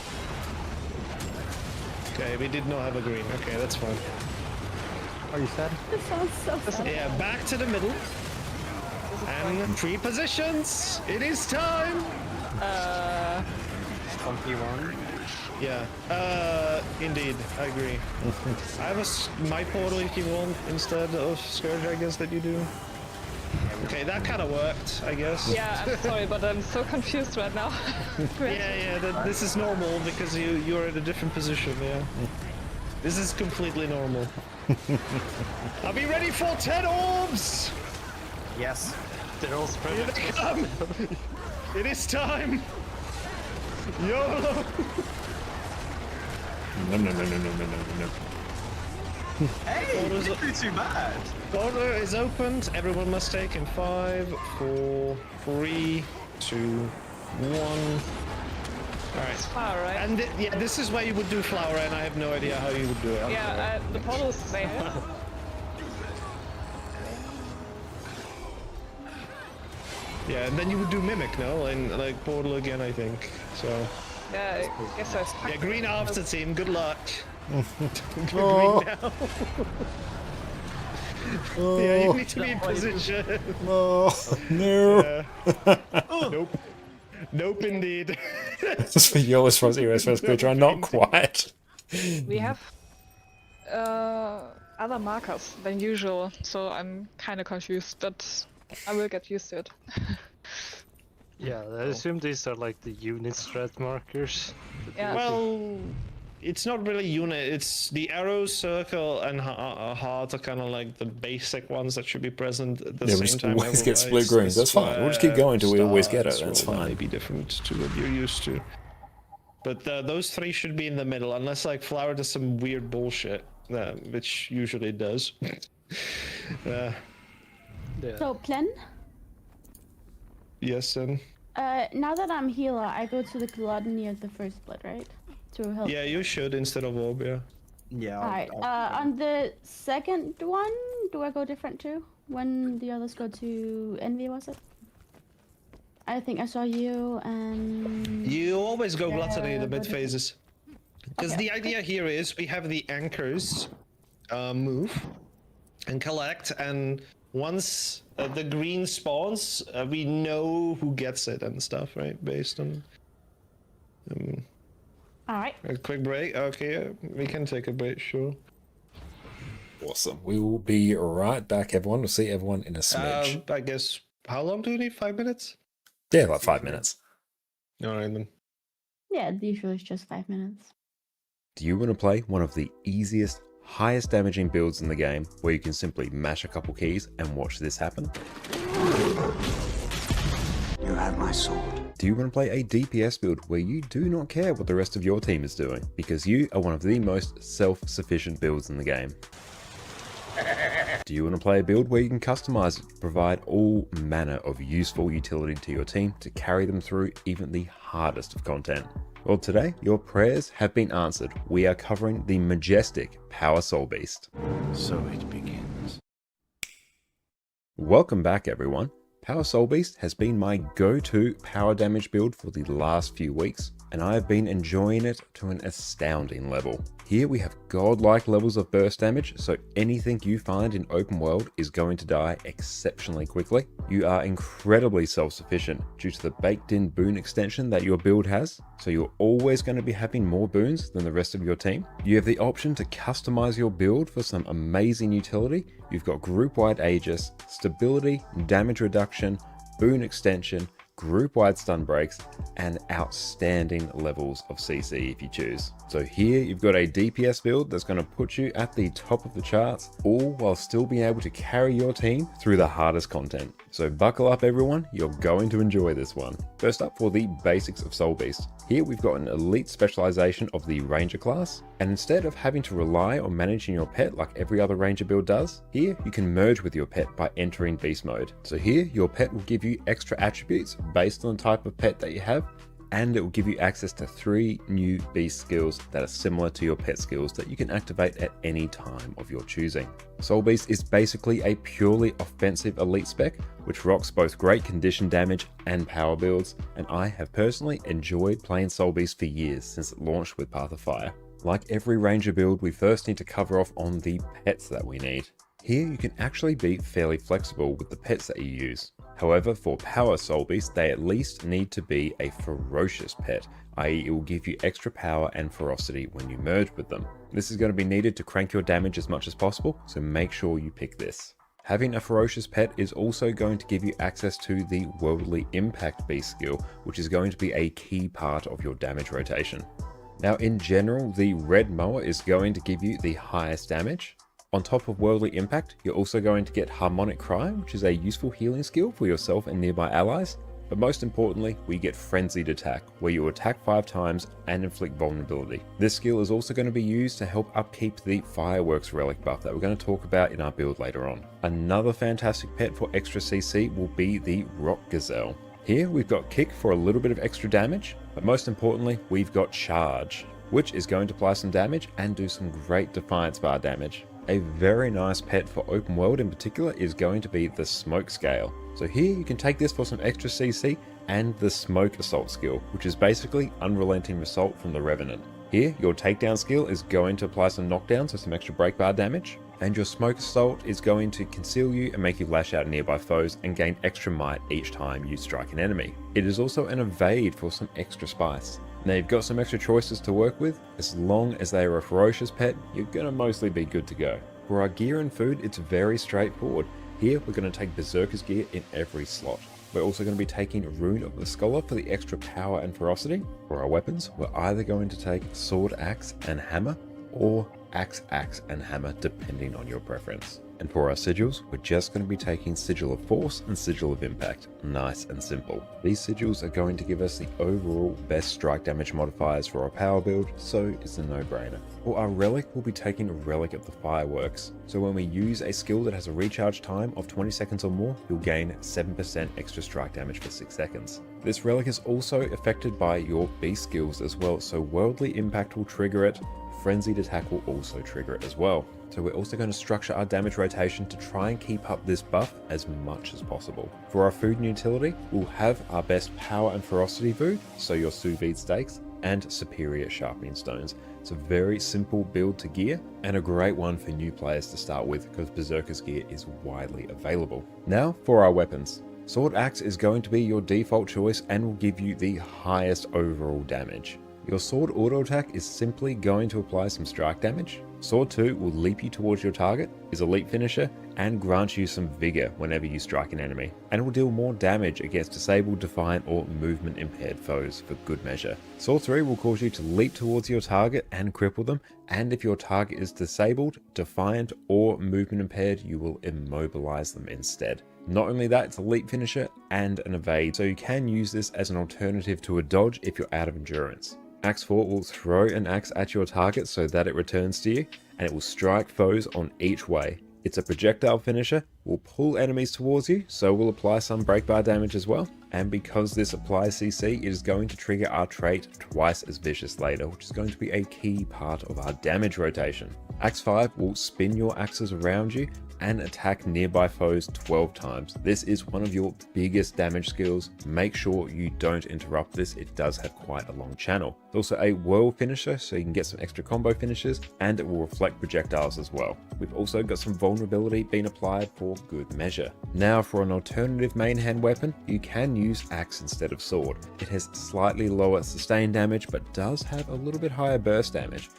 Okay, we did not have a green. Okay, that's fine. Are you sad? This sounds so sad. Yeah, back to the middle. And pre-positions. It is time. Bumpy one. Yeah. Indeed, I agree. I have my portal if you want instead of Scourge, I guess that you do. Okay, that kind of worked, I guess. Yeah, I'm sorry, but I'm so confused right now. Yeah, this is normal because you're in a different position, yeah. This is completely normal. Are we ready for 10 orbs? Yes. They're all spread. Here they come! It is time! YOLO! No, no, no, no, no, no, no, no. Hey, you didn't do too bad. Portal is opened. Everyone must take in 5, 4, 3, 2, 1. Alright. Far, right? And yeah, this is where you would do flower, and I have no idea how you would do it. Yeah, the portal's there. Yeah, and then you would do mimic, no? And like portal again, I think. So Yeah, I guess I yeah, green after team. Good luck. Green Oh. now. Oh. Yeah, you need to be in position. Oh, no. Nope. Nope, indeed. Just for yours, for Cerus, first creature. Not quite. We have other markers than usual, so I'm kind of confused, but I will get used to it. Yeah, I assume these are like the unit strat markers. Yeah. Well, it's not really unit. It's the arrow, circle, and heart are kind of like the basic ones that should be present at the Yeah, same we just time. always get split Otherwise, greens. That's fine. We'll just keep going till we always get it. stars That's will fine. Maybe different to what you're used to. But those three should be in the middle, unless like flower does some weird bullshit, which usually does. Yeah. So, Plen, Yes, and now that I'm healer, I go to the gluttony of the first blood, right? To help. yeah, you should instead of orb. Yeah. Yeah. Alright, on the second one, do I go different too? when the others go to Envy, was it? I think I saw you and... You always go Gluttony in the what mid is it? phases. Because Okay, the idea here is we have the anchors move and collect, and once the green spawns, we know who gets it and stuff, right? Based on... Alright. a quick break? Okay, we can take a break, sure. Awesome. We will be right back, everyone. We'll see everyone in a smidge. I guess, how long do we need? 5 minutes? Yeah, like 5 minutes. Alright then. Yeah, usually it's just 5 minutes. Do you want to play one of the easiest, highest damaging builds in the game where you can simply mash a couple keys and watch this happen? You have my sword. Do you want to play a DPS build where you do not care what the rest of your team is doing because you are one of the most self-sufficient builds in the game? Do you want to play a build where you can customize it to provide all manner of useful utility to your team to carry them through even the hardest of content? Well, today your prayers have been answered. We are covering the majestic Power Soul Beast. So it begins. Welcome back, everyone. Power Soul Beast has been my go-to power damage build for the last few weeks, and I have been enjoying it to an astounding level. Here we have godlike levels of burst damage, so anything you find in open world is going to die exceptionally quickly. You are incredibly self-sufficient due to the baked-in boon extension that your build has, so you're always going to be having more boons than the rest of your team. You have the option to customize your build for some amazing utility. You've got group-wide Aegis, stability, damage reduction, boon extension, group-wide stun breaks, and outstanding levels of CC if you choose. So here you've got a DPS build that's going to put you at the top of the charts, all while still being able to carry your team through the hardest content. So buckle up, everyone, you're going to enjoy this one. First up, for the basics of Soul Beast. Here we've got an elite specialization of the Ranger class, and instead of having to rely on managing your pet like every other Ranger build does, here you can merge with your pet by entering Beast mode. So here your pet will give you extra attributes based on the type of pet that you have, and it will give you access to 3 new beast skills that are similar to your pet skills that you can activate at any time of your choosing. Soul Beast is basically a purely offensive elite spec, which rocks both great condition damage and power builds, and I have personally enjoyed playing Soul Beast for years since it launched with Path of Fire. Like every Ranger build, we first need to cover off on the pets that we need. Here you can actually be fairly flexible with the pets that you use. However, for Power Soul Beast, they at least need to be a ferocious pet, i.e. it will give you extra power and ferocity when you merge with them. This is going to be needed to crank your damage as much as possible, so make sure you pick this. Having a ferocious pet is also going to give you access to the Worldly Impact Beast skill, which is going to be a key part of your damage rotation. Now in general, the Red Mower is going to give you the highest damage. On top of Worldly Impact, you're also going to get Harmonic Cry, which is a useful healing skill for yourself and nearby allies. But most importantly, we get Frenzied Attack, where you attack 5 times and inflict vulnerability. This skill is also going to be used to help upkeep the Fireworks Relic buff that we're going to talk about in our build later on. Another fantastic pet for extra CC will be the Rock Gazelle. Here we've got Kick for a little bit of extra damage, but most importantly, we've got Charge, which is going to apply some damage and do some great Defiance bar damage. A very nice pet for open world in particular is going to be the Smoke Scale. So here you can take this for some extra CC and the Smoke Assault skill, which is basically unrelenting assault from the Revenant. Here your takedown skill is going to apply some knockdown, so some extra break bar damage, and your Smoke Assault is going to conceal you and make you lash out at nearby foes and gain extra might each time you strike an enemy. It is also an evade for some extra spice. Now you've got some extra choices to work with. As long as they are a ferocious pet, you're going to mostly be good to go. For our gear and food, it's very straightforward. Here we're going to take Berserker's gear in every slot. We're also going to be taking Rune of the Scholar for the extra power and ferocity. For our weapons, we're either going to take Sword, Axe and Hammer, or Axe, and Hammer, depending on your preference. And for our sigils, we're just going to be taking Sigil of Force and Sigil of Impact. Nice and simple. These sigils are going to give us the overall best strike damage modifiers for our power build, so it's a no-brainer. For our relic, we'll be taking a Relic of the Fireworks. So when we use a skill that has a recharge time of 20 seconds or more, you'll gain 7% extra strike damage for 6 seconds. This relic is also affected by your beast skills as well, so Worldly Impact will trigger it, Frenzied Attack will also trigger it as well. So we're also going to structure our damage rotation to try and keep up this buff as much as possible. For our food and utility, we'll have our best power and ferocity food, so your sous vide steaks, and superior sharpening stones. It's a very simple build to gear and a great one for new players to start with because Berserker's gear is widely available. Now for our weapons. Sword Axe is going to be your default choice and will give you the highest overall damage. Your sword auto attack is simply going to apply some strike damage. Sword 2 will leap you towards your target, is a leap finisher, and grants you some vigor whenever you strike an enemy, and will deal more damage against disabled, defiant, or movement impaired foes for good measure. Sword 3 will cause you to leap towards your target and cripple them, and if your target is disabled, defiant, or movement impaired, you will immobilize them instead. Not only that, it's a leap finisher and an evade, so you can use this as an alternative to a dodge if you're out of endurance. Axe 4 will throw an axe at your target so that it returns to you, and it will strike foes on each way. It's a projectile finisher, will pull enemies towards you, so will apply some breakbar damage as well. And because this applies CC, it is going to trigger our trait twice as vicious later, which is going to be a key part of our damage rotation. Axe 5 will spin your axes around you and attack nearby foes 12 times. This is one of your biggest damage skills. Make sure you don't interrupt this. It does have quite a long channel. It's also a whirl finisher, so you can get some extra combo finishes, and it will reflect projectiles as well. We've also got some vulnerability being applied for good measure. Now for an alternative main hand weapon, you can use axe instead of sword. It has slightly lower sustain damage, but does have a little bit higher burst damage.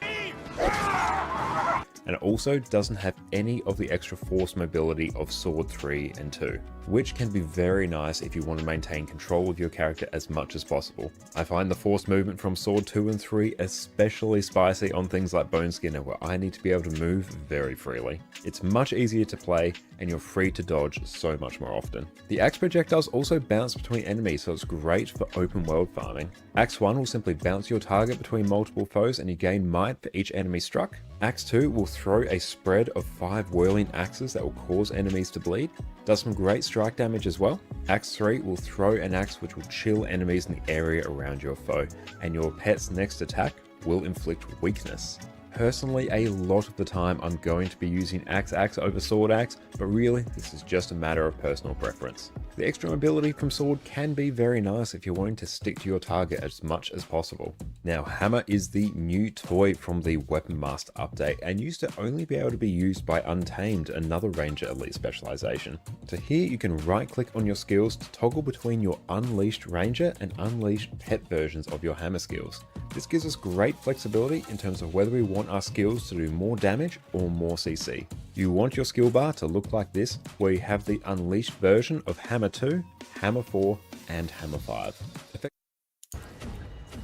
And it also doesn't have any of the extra force mobility of Sword 3 and 2, which can be very nice if you want to maintain control of your character as much as possible. I find the force movement from Sword 2 and 3 especially spicy on things like Bone Skinner, where I need to be able to move very freely. It's much easier to play, and you're free to dodge so much more often. The axe projectiles also bounce between enemies, so it's great for open world farming. Axe 1 will simply bounce your target between multiple foes and you gain might for each enemy struck. Axe 2 will throw a spread of 5 whirling axes that will cause enemies to bleed. Does some great strike damage as well. Axe 3 will throw an axe which will chill enemies in the area around your foe, and your pet's next attack will inflict weakness. Personally, a lot of the time I'm going to be using Axe over Sword Axe, but really this is just a matter of personal preference. The extra mobility from Sword can be very nice if you're wanting to stick to your target as much as possible. Now, Hammer is the new toy from the Weapon Master update and used to only be able to be used by Untamed, another Ranger Elite specialization. So here you can right click on your skills to toggle between your Unleashed Ranger and Unleashed Pet versions of your Hammer skills. This gives us great flexibility in terms of whether we want our skills to do more damage or more CC. You want your skill bar to look like this, where you have the Unleashed version of Hammer 2, Hammer 4, and Hammer 5.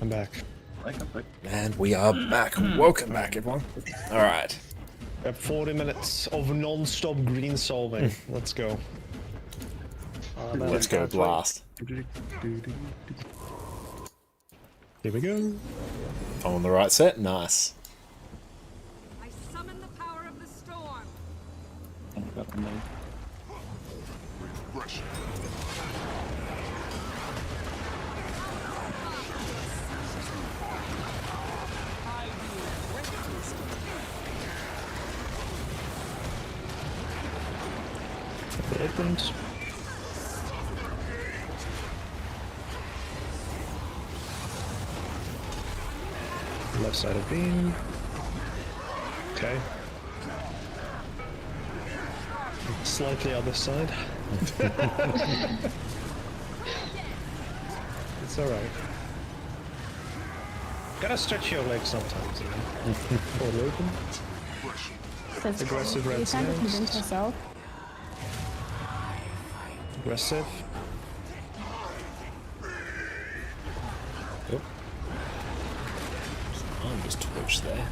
I'm back. And we are back. Welcome back, everyone. Alright. We have 40 minutes of non-stop green solving. Let's go. Let's go blast. Here we go. On the right set, nice. I summon the power of the storm. It opened. Left side of beam. Okay. Slightly other side. It's alright. Gotta stretch your legs sometimes, you know. Hold open. That's Aggressive cool. red You kind of snakes. convince yourself. Aggressive. Yep. I'm just twitch there.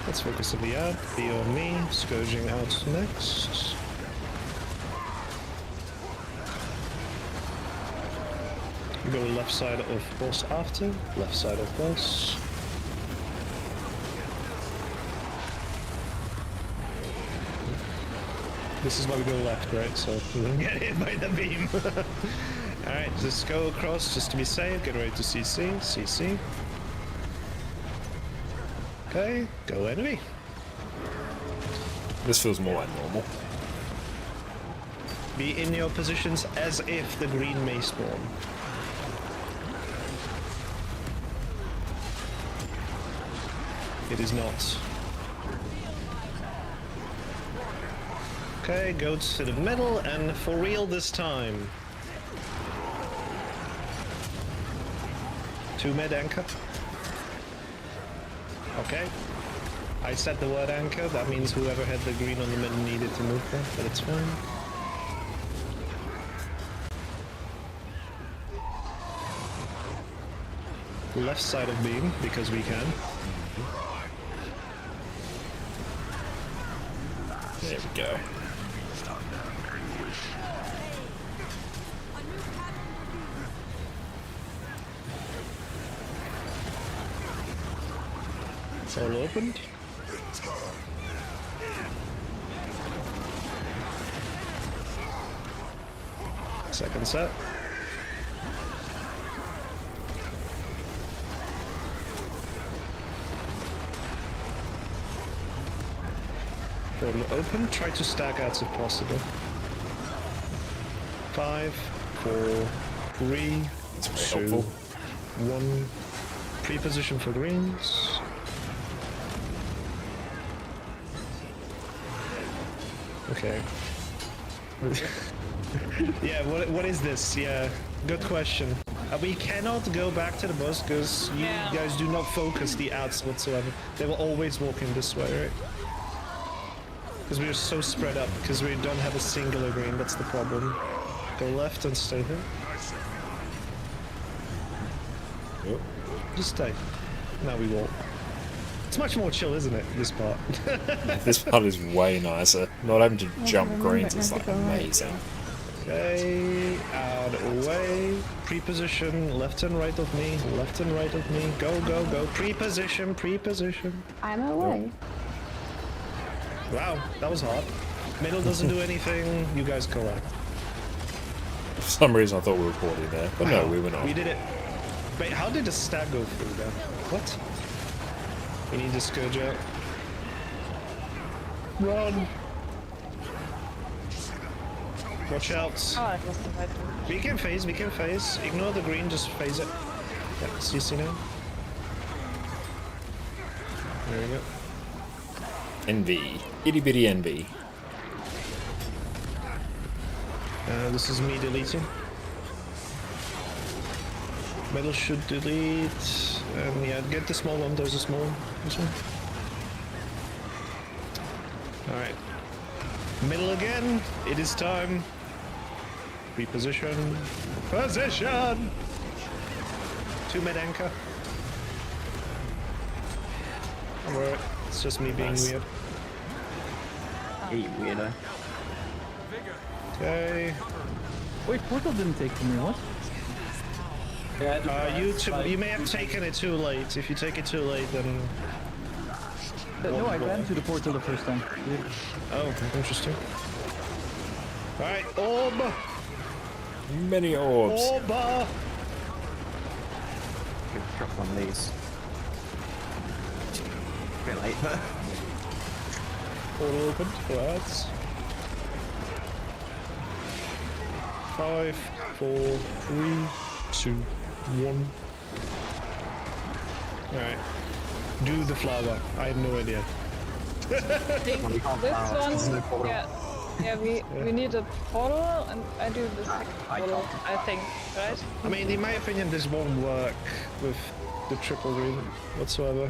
Let's focus on the ad. Be on me. Scourging out next. Go left side of boss after. Left side of boss. This is why we go left, right? So we don't get hit by the beam. Alright, just go across just to be safe. Get ready to CC. CC. Okay, go enemy. This feels more like normal. Be in your positions as if the green may spawn. It is not. Okay, go to the middle and for real this time. 2 mid anchor. Okay. I said the word anchor, that means whoever had the green on the mid needed to move there, but it's fine. Left side of beam, because we can. There we go. It's all opened. Second set. Portal open. Try to stack outs if possible. 5, 4, 3, That's 2, very helpful. 1. Pre-position for greens. Okay. Yeah, what is this? Yeah, good question. We cannot go back to the bus because you guys do not focus the outs whatsoever. They will always walk in this way, right? Because we are so spread up, because we don't have a singular green, that's the problem. Go left and stay here. Yep. Just stay. Now we walk. It's much more chill, isn't it, this part? This part is way nicer. Not having to jump remember greens not is to like go right. amazing. Okay, out away. Pre-position, left and right of me, left and right of me. Go, go, go. Pre-position, pre-position. I'm away. Wow, that was hard. Middle doesn't do anything, you guys collect. For some reason I thought we were poorly there, but no, we were not. We did it. Wait, how did the stack go through then? What? We need to scourge out. Run! Watch out. Oh, I lost the right one. We can phase, we can phase. Ignore the green, just phase it. Yeah, CC now. There we go. Envy. Itty bitty envy. This is me deleting. Middle should delete. And yeah, get the small one. There's a small one. This one. Alright. Middle again. It is time. Reposition. Position! 2 mid anchor. Alright. It's just me being weird. Hey, weirdo. Okay. Wait, portal didn't take from me, what? You may have taken it too late. If you take it too late, then... No, I ran to the portal the first time. Oh, interesting. Alright, orb! Many orbs. Orba! Drop one of these. A bit late, but... Portal opened. Congrats. 5, 4, 3, 2, 1. Alright. Do the flower. I have no idea. This one, yeah, we need a portal, and I do the second portal, I think, right? I mean, in my opinion, this won't work with the triple green whatsoever.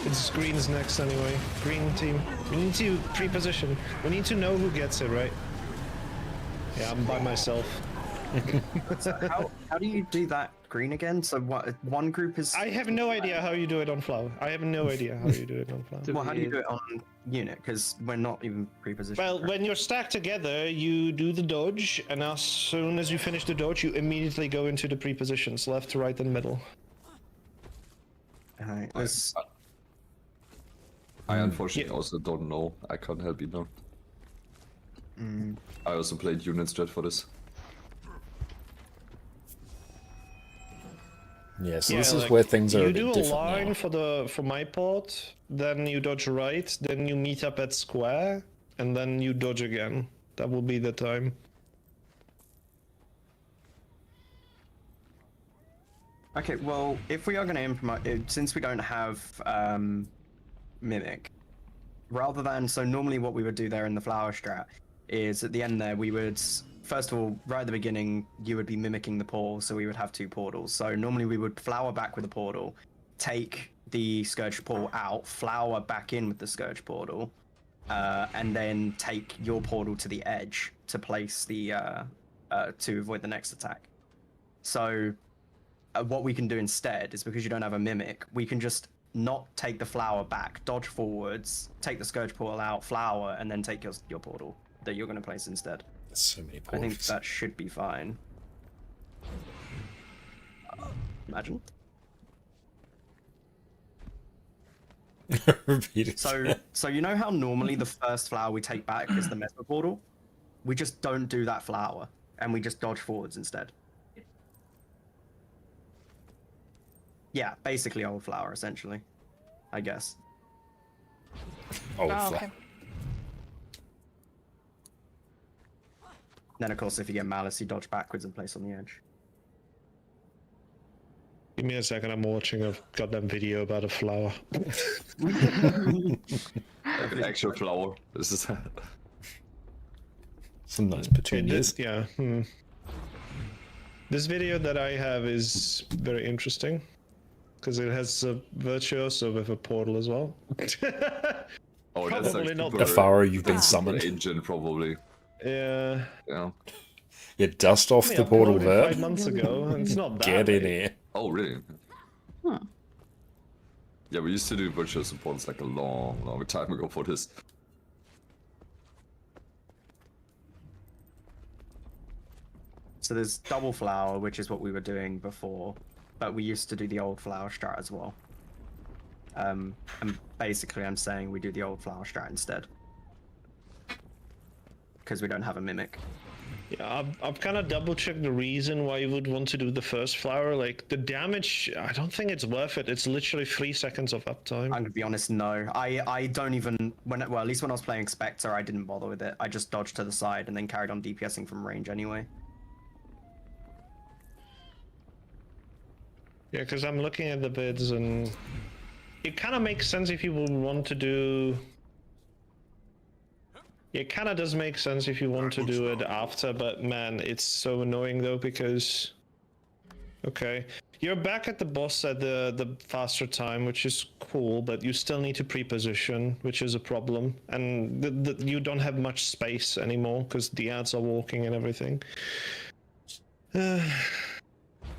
It's green's next anyway. Green team. We need to pre-position. We need to know who gets it, right? Yeah, I'm by myself. So how do you do that green again? So what? One group is. I have no idea how you do it on flower. I have no idea how you do it on flower. Well, how do you do it on unit? Because we're not even pre-positioned. Well, when you're stacked together, you do the dodge, and as soon as you finish the dodge, you immediately go into the pre-positions, left, right, and middle. Alright, I unfortunately also don't know. I can't help you now. I also played unit strat for this. Yeah, so Yeah, this is like, where things are you a bit do a different line now. for my part, then you dodge right, then you meet up at square, and then you dodge again. That will be the time. Okay, well, if we are going to implement, since we don't have Mimic, rather than, so normally what we would do there in the flower strat is at the end there, we would, first of all, right at the beginning, you would be mimicking the portal, so we would have 2 portals. So normally we would flower back with a portal, take the Scourge portal out, flower back in with the Scourge portal, and then take your portal to the edge to place the, to avoid the next attack. So what we can do instead is, because you don't have a mimic, we can just not take the flower back, dodge forwards, take the Scourge portal out, flower, and then take your portal that you're going to place instead. There's so many I think portals. that should be fine. Imagine. Repeat it. So you know how normally the first flower we take back is the Mesmer portal? We just don't do that flower, and we just dodge forwards instead. Yeah, basically old flower, essentially. I guess. Old Oh, flower. okay. Then, of course, if you get Malice, you dodge backwards and place on the edge. Give me a second, I'm watching a goddamn video about a flower. Like an actual flower. This is Some nice petunias. Yeah. This video that I have is very interesting because it has a virtuoso with a portal as well. Oh, that's Probably like not super, A Pharaoh, you've been super summoned. ancient, probably. Yeah. Yeah. You dust off I mean, the portal uploaded there. 5 months ago, and it's not that Get in late. here. Oh, really? Huh. Yeah, we used to do virtual supports like a long, long time ago for this. So there's double flower, which is what we were doing before, but we used to do the old flower strat as well. And basically I'm saying we do the old flower strat instead. Because we don't have a mimic. Yeah, I've kind of double checked the reason why you would want to do the first flower. Like, the damage, I don't think it's worth it. It's literally 3 seconds of uptime. I'm gonna be honest, no. I don't even, well, at least when I was playing Spectre, I didn't bother with it. I just dodged to the side and then carried on DPSing from range anyway. Yeah, because I'm looking at the bids and it kind of makes sense if you would want to do... It kind of does make sense if you want to do it after, but man, it's so annoying though because... Okay, you're back at the boss at the faster time, which is cool, but you still need to pre-position, which is a problem. And you don't have much space anymore because the ads are walking and everything.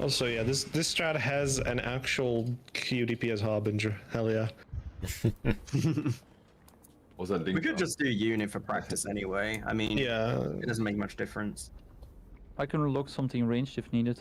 Also, yeah, this strat has an actual QDP as Harbinger. Hell yeah. Was that We could just do unit for practice anyway. I mean, Yeah. it doesn't make much difference. I can unlock something ranged if needed.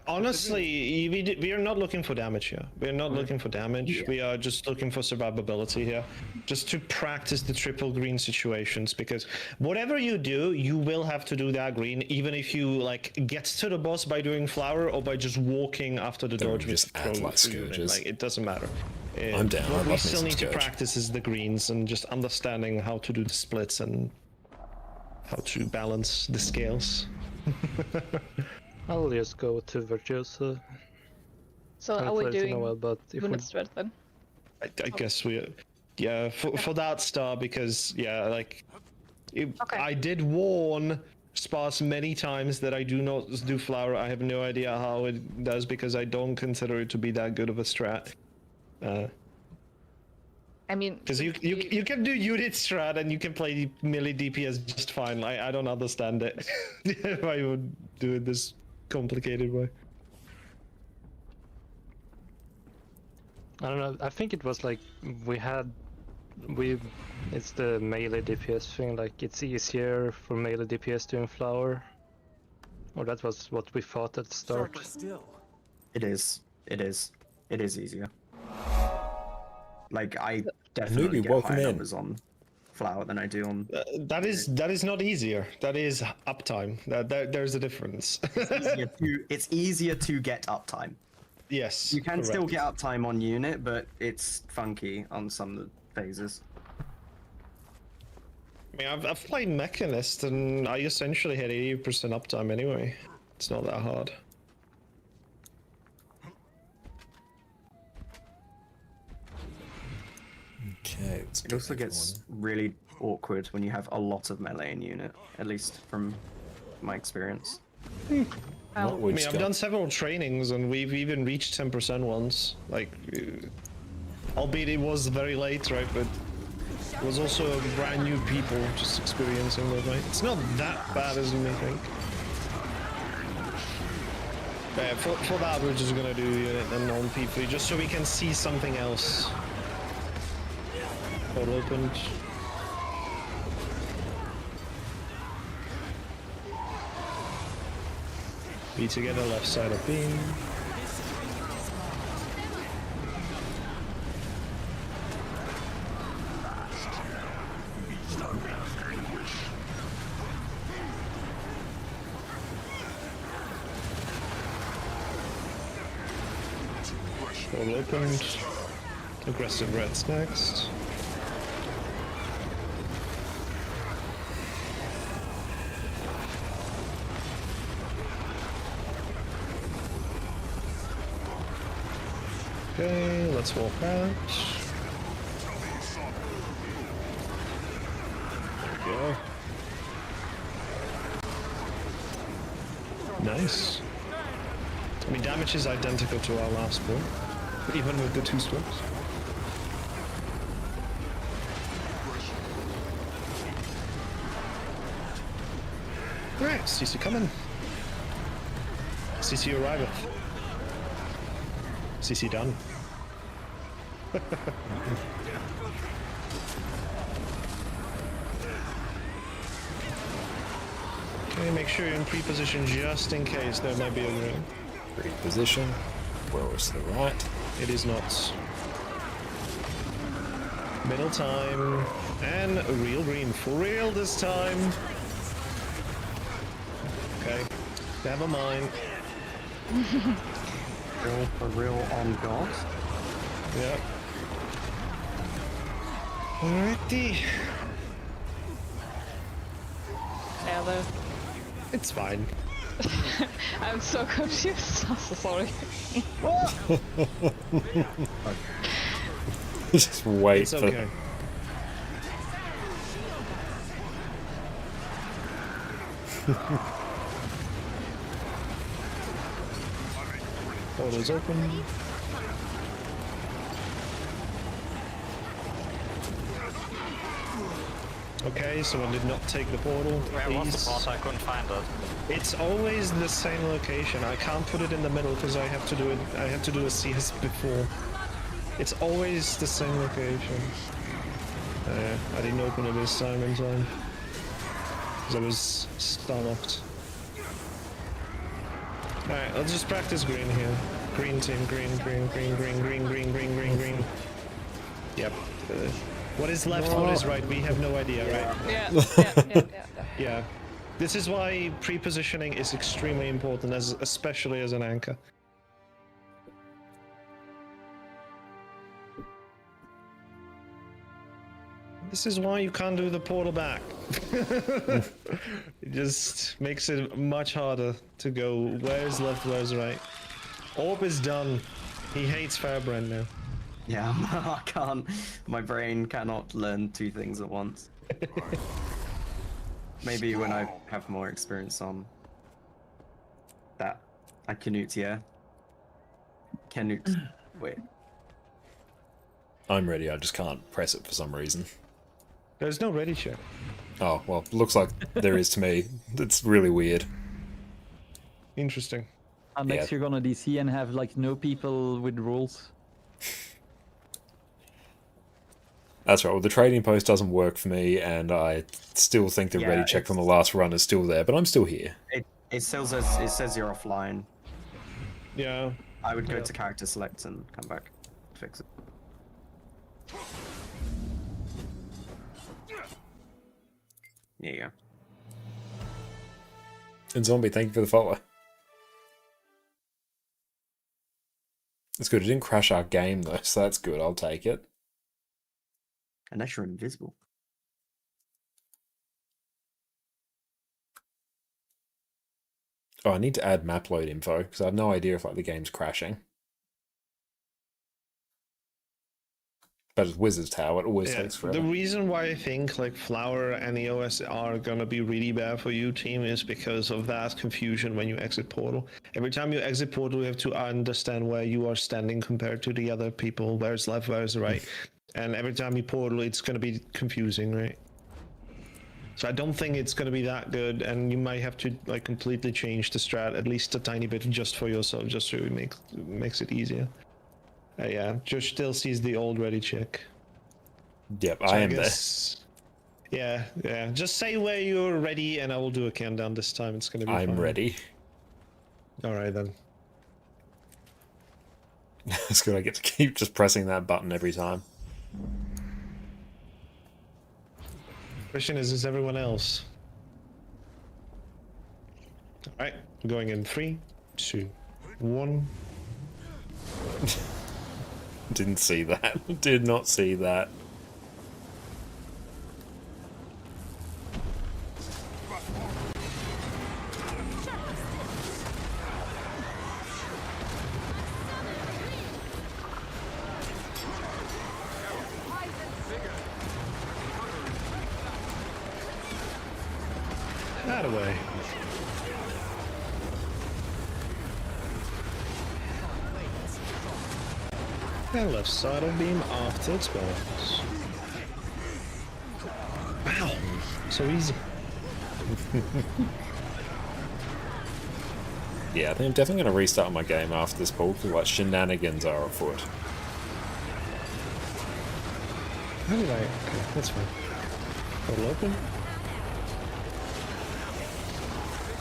Honestly, we are not looking for damage here. We are not looking for damage. Yeah. We are just looking for survivability here. Just to practice the triple green situations, because whatever you do, you will have to do that green, even if you like get to the boss by doing flower or by just walking after the Then dodge. we just with add throw like through unit. scourges. Like, it doesn't matter. I'm down. I What love we me still some need to scourge. practice is the greens and just understanding how to do the splits and how to balance the scales. I'll just go to Virtuoso. So Haven't are we played in a doing while, but if we... Wintersday then? I guess we, yeah, for that star, because yeah, like, Okay. I did warn Sparse many times that I do not do flower. I have no idea how it does because I don't consider it to be that good of a strat. I mean, Because you can do unit strat and you can play melee DPS just fine. I don't understand it. Why you would do it this complicated way. I don't know, I think it was like it's the melee DPS thing, like it's easier for melee DPS doing flower. Or that was what we thought at the start. It is. It is. It is easier. Like, I definitely Newbie, get welcome higher in. numbers on flower than I do on. That is not easier. That is uptime. There's a difference. It's easier to get uptime. Yes. You can still correct. get uptime on unit, but it's funky on some of the phases. I mean, I've played Mechanist, and I essentially had 80% uptime anyway. It's not that hard. Okay. It also gets really awkward when you have a lot of melee in unit, at least from my experience. I mean, I've done several trainings, and we've even reached 10% once. Like, albeit it was very late, right? But it was also brand new people just experiencing it, right? It's not that bad as you may think. Yeah, for that, we're just gonna do unit and non-P3 just so we can see something else. Portal opened. Be together, left side of beam. Portal opened. Aggressive reds next. Okay, let's walk out. There we go. Nice. I mean, damage is identical to our last one, even with the 2 strokes. Alright, CC coming. CC arriveth. CC done. Okay, make sure you're in pre-position just in case there might be a green. Pre-position. Well, it's to the right. It is not. Middle time. And a real green. For real this time. Okay. Never mind. Real for real on God. Yep. Alrighty. Yeah, though. It's fine. I'm so confused. I'm so sorry. Just wait It's for... okay. Portal's open. Okay, someone did not take the portal. Where was the portal? I couldn't find it. It's always the same location. I can't put it in the middle because I have to do it. I have to do a CS before. It's always the same location. I didn't open it this time in time because I was stomached. Alright, let's just practice green here. Green team, green. Yep. What is left, what is right, we have no idea, right? Yeah. Yeah. This is why pre-positioning is extremely important, especially as an anchor. This is why you can't do the portal back. It just makes it much harder to go where's left, where's right. Orb is done. He hates Firebrand now. Yeah, I can't. My brain cannot learn 2 things at once. Maybe when I have more experience on that. I Canute, yeah. Canute. Wait. I'm ready, I just can't press it for some reason. There's no ready check. Oh, well, looks like there is to me. It's really weird. Interesting. Next you're gonna DC and have like no people with rules. That's right, well the trading post doesn't work for me and I still think the ready check from the last run is still there, but I'm still here. It still says you're offline. Yeah. I would go to character select and come back. Fix it. There you go. And Zombie, thank you for the follow. It's good. It didn't crash our game though, so that's good. I'll take it. Unless you're invisible. Oh, I need to add map load info because I have no idea if like the game's crashing. But it's Wizard's Tower, it always takes forever. The reason why I think like Flower and EOS are gonna be really bad for you, team, is because of that confusion when you exit Portal. Every time you exit Portal, you have to understand where you are standing compared to the other people, where's left, where's right. And every time you Portal, it's gonna be confusing, right? So I don't think it's gonna be that good, and you might have to like completely change the strat at least a tiny bit just for yourself, just so it makes it easier. Yeah, Josh still sees the old ready check. Yep, So I am guess, there. Yeah. Just say where you're ready, and I will do a countdown this time. It's gonna be I'm fine. ready. All right then. It's good. I get to keep just pressing that button every time. Question is everyone else? All right, going in 3, 2, 1. Didn't see that. Did not see that. That away. And left side of beam after it spawns. Wow, so easy. Yeah, I think I'm definitely going to restart my game after this pull because like shenanigans are afoot. How did I? Okay, that's fine. Portal open.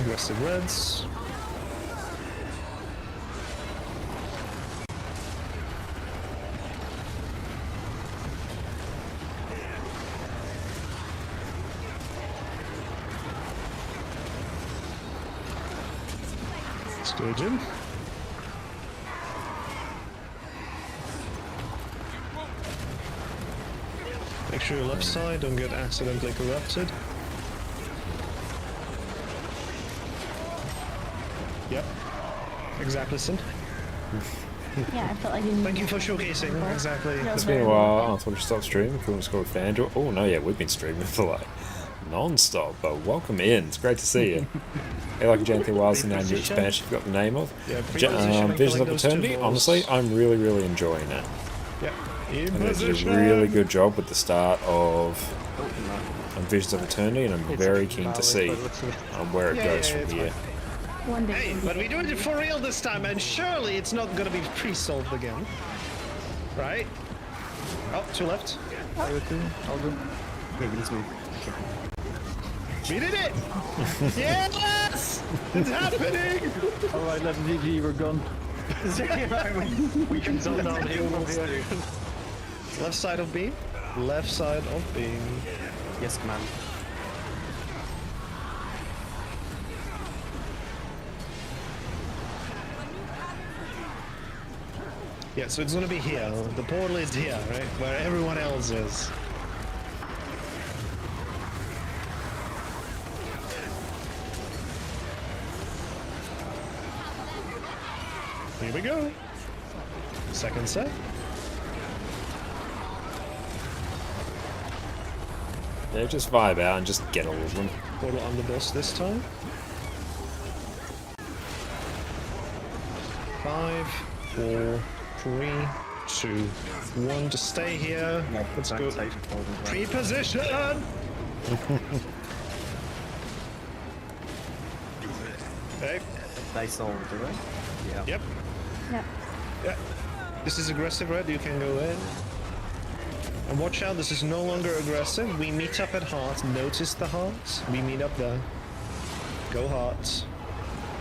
Aggressive reds. Sturgeon. Make sure your left side don't get accidentally corrupted. Yep. Exactly, Sin. Yeah, I felt like you. Thank you for showcasing. Exactly. It's been a while. I thought we should stop streaming. Cool, it's called FanDuel. Oh no, yeah, we've been streaming for like non-stop. But welcome in. It's great to see you. Hey, like anything while in our new expansion, you've got the name of Visions of Eternity. Honestly, I'm really enjoying it. Yep. And they did a really good job with the start of Visions of Eternity, and I'm very keen to see where it goes from here. One day. Hey, but we're doing it for real this time, and surely it's not gonna be pre-solved again. Right? Oh, two left. I'll go. Yeah, you just move. We did it! Yes! It's happening! Alright, let's GG, we're gone. We can zone down here from here. Left side of B. Left side of B. Yes, command. Yeah, so it's gonna be here. The portal is here, right? Where everyone else is. Here we go. Second set. Yeah, just vibe out and just get all of them. Portal on the boss this time. 5, 4, 3, 2, 1 to stay here. Yeah, let's don't go. take the portal, right? Pre-position! Okay. They solved, do they? Yeah. Yep. Yeah. Yeah. This is aggressive red, you can go in. And watch out, this is no longer aggressive. We meet up at heart. Notice the hearts. We meet up there. Go hearts.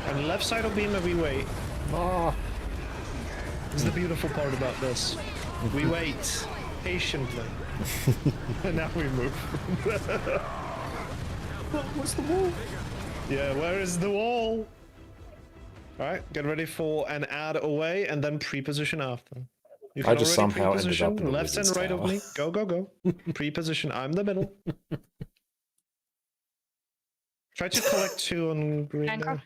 And left side of beam, we wait. Ah. This is the beautiful part about this. We wait patiently. And now we move. What's the wall? Yeah, where is the wall? Alright, get ready for an ad away and then pre-position after. You I just somehow ended pre-position up in the left and wizard's right of tower. me. Go, go, go. Pre-position, I'm the middle. Try to collect 2 on green Anchor.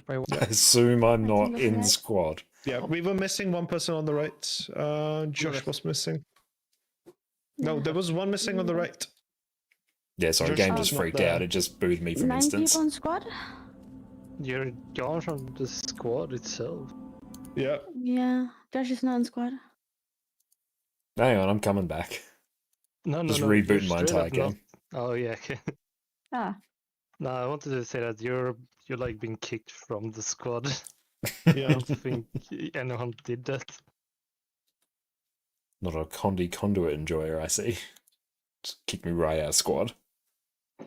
there. I assume I'm I think not that's in right. squad. Yeah, we were missing 1 person on the right. Josh was missing. No, there was 1 missing on the right. Yeah, sorry, Josh game was just not freaked there. out. It just booted me from 9 instance. people in squad? You're gone from the squad itself. Yeah. Yeah, Josh is not in squad. Hang on, I'm coming back. No, Just you're rebooting my straight entire up not- game. Oh yeah. Okay. Ah, No, I wanted to say that you're like being kicked from the squad. Yeah. I don't think anyone did that. Not a conduit enjoyer, I see. Just kick me right out of squad.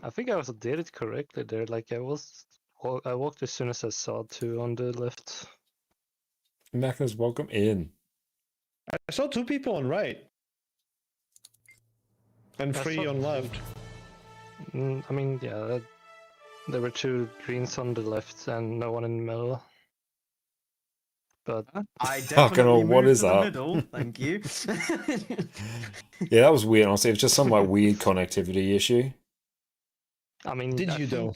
I think I also did it correctly there. Like I walked as soon as I saw 2 on the left. Magnus, welcome in. I saw 2 people on right. And 3 on left. I mean, yeah, there were 2 greens on the left and no one in the middle. But I Fucking definitely hell, what moved is to the up? middle. Thank you. Yeah, that was weird, honestly. It was just some like weird connectivity issue. I mean, Did I you think- though?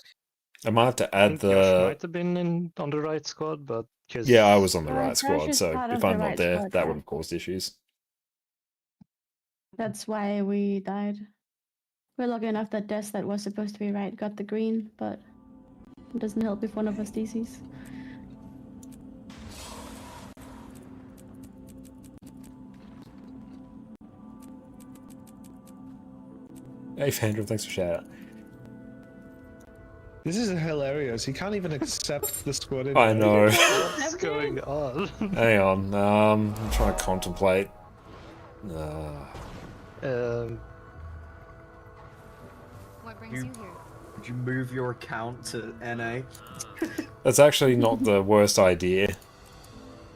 I might have to I add think Josh the... might have been on the right squad, but cause Yeah, I was on the Josh right squad, is so part if of the I'm not right there, squad, that yeah. would have caused issues. that's why we died. We're lucky enough that Des that was supposed to be right got the green, but it doesn't help if one of us DCs. Hey, Fandra, thanks for shout out. This is hilarious. He can't even accept the squad. I know. what's going on? Hang on, I'm trying to contemplate. What brings you here? Did you move your account to NA? That's actually not the worst idea.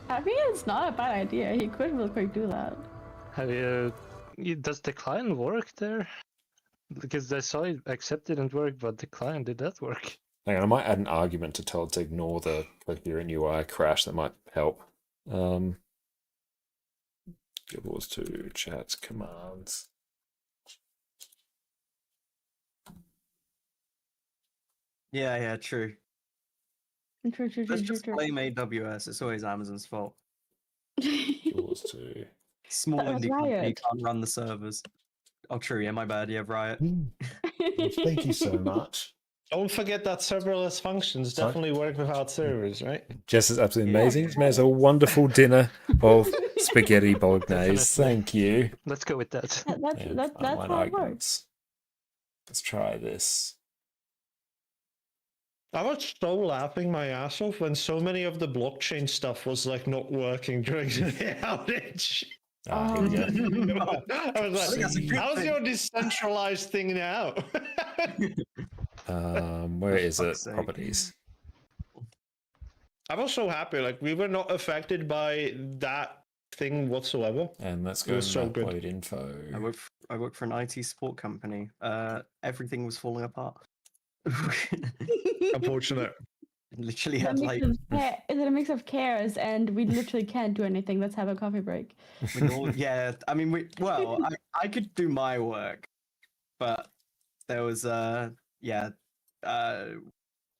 I mean, it's not a bad idea. He could real quick do that. Have you? Does decline work there? Because I saw it accept didn't work, but decline did that work? Hang on, I might add an argument to tell it to ignore the coherent UI crash. That might help. Guild Wars 2, chats, commands. Yeah, true. True. Let's just blame AWS. It's always Amazon's fault. Guild Wars 2. Small That was indie company Riot. can't run the servers. Oh, true. Yeah, my bad. Yeah, Riot. Thank you so much. Don't forget that serverless functions Sorry? definitely work without servers, right? Jess is absolutely amazing. It's made us a wonderful dinner of spaghetti bolognese. Thank you. Let's go with that. That's And that's online how it works. arguments. Let's try this. I was so laughing my ass off when so many of the blockchain stuff was like not working during the outage. Ah, here we go. I was think that's a like, good how's thing. your decentralized thing now? Where is it? fuck's sake. Properties. I was so happy, like we were not affected by that thing whatsoever. And let's It go was so and good. upload info. I work for an IT support company. Everything was falling apart. Unfortunate. Literally Is it, had like is it a mix of cares and we literally can't do anything? Let's have a coffee break. yeah. I mean, I could do my work, but there was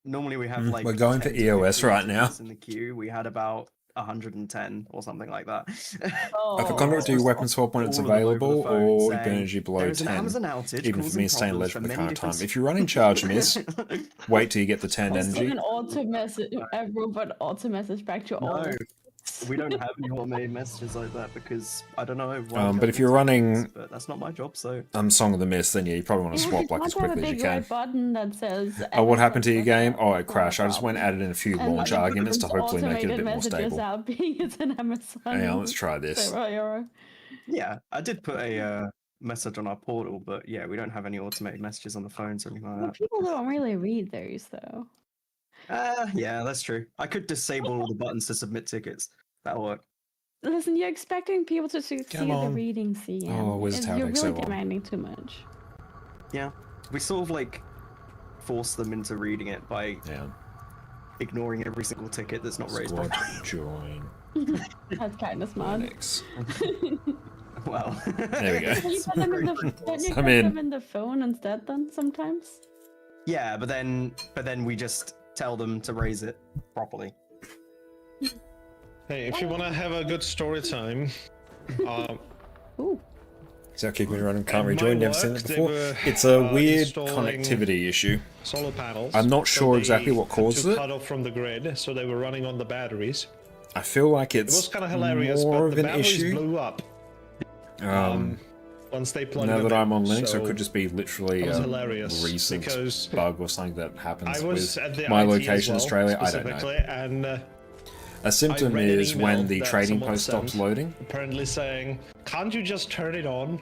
normally we have like We're going for 10 to EOS 15 right now. tickets in the queue. We had about 110 or something like that. I forgot to do weapon swap when it's All of them over the available, phone or saying, energy below "There is an 10. Amazon outage Even for causing me staying problems led for for the many current time. different If you're running charge miss, wait till you get the 10 Also, energy. an auto message, a robot auto message back to all. No, we don't have any automated messages like that because I don't know. why But if code you're is, running but that's not my job. So Song of the Mist, then yeah, you probably want to swap like as have a quickly as you big can. red button that says. Oh, what happened to your game? Oh, it Not a crashed. I just went and added in a few And launch I put arguments to those hopefully make it a automated bit more messages stable. out being it's an Amazon. Hang on, let's try this. server error. yeah, I did put a message on our portal, but yeah, we don't have any automated messages on the phones or anything like Well, that. people don't really read those though. Yeah, that's true. I could disable all the buttons to submit tickets. That'll work. Listen, you're expecting people to see the on. reading CM. Oh, Wizard Tower You're takes really so long. demanding too much. Yeah, we sort of like force them into reading it by ignoring every single ticket that's not raised by Squad join. That's kind of smart. Linux. Well, There we go. Don't you put them in the, don't you I'm put in. them in the phone instead then sometimes? yeah, but then we just tell them to raise it properly. Hey, if you want to have a good story time, Ooh. So keep me running, can't At rejoin, my never seen work, it they before. were, It's a weird installing connectivity issue. solar panels. I'm not so sure they exactly what had causes to it. cut off from the grid, so they were running on the batteries. I feel like It was it's kind of hilarious, more but of the an batteries issue. blew up once they plugged Now them that I'm in, on Linux, so it could just be literally it was a hilarious recent because bug or something that happens I was with at the my IT location as in well, Australia. I don't specifically, know. and A symptom read an is email when the that trading someone post stops sent, loading. apparently saying, "Can't you just turn it on?"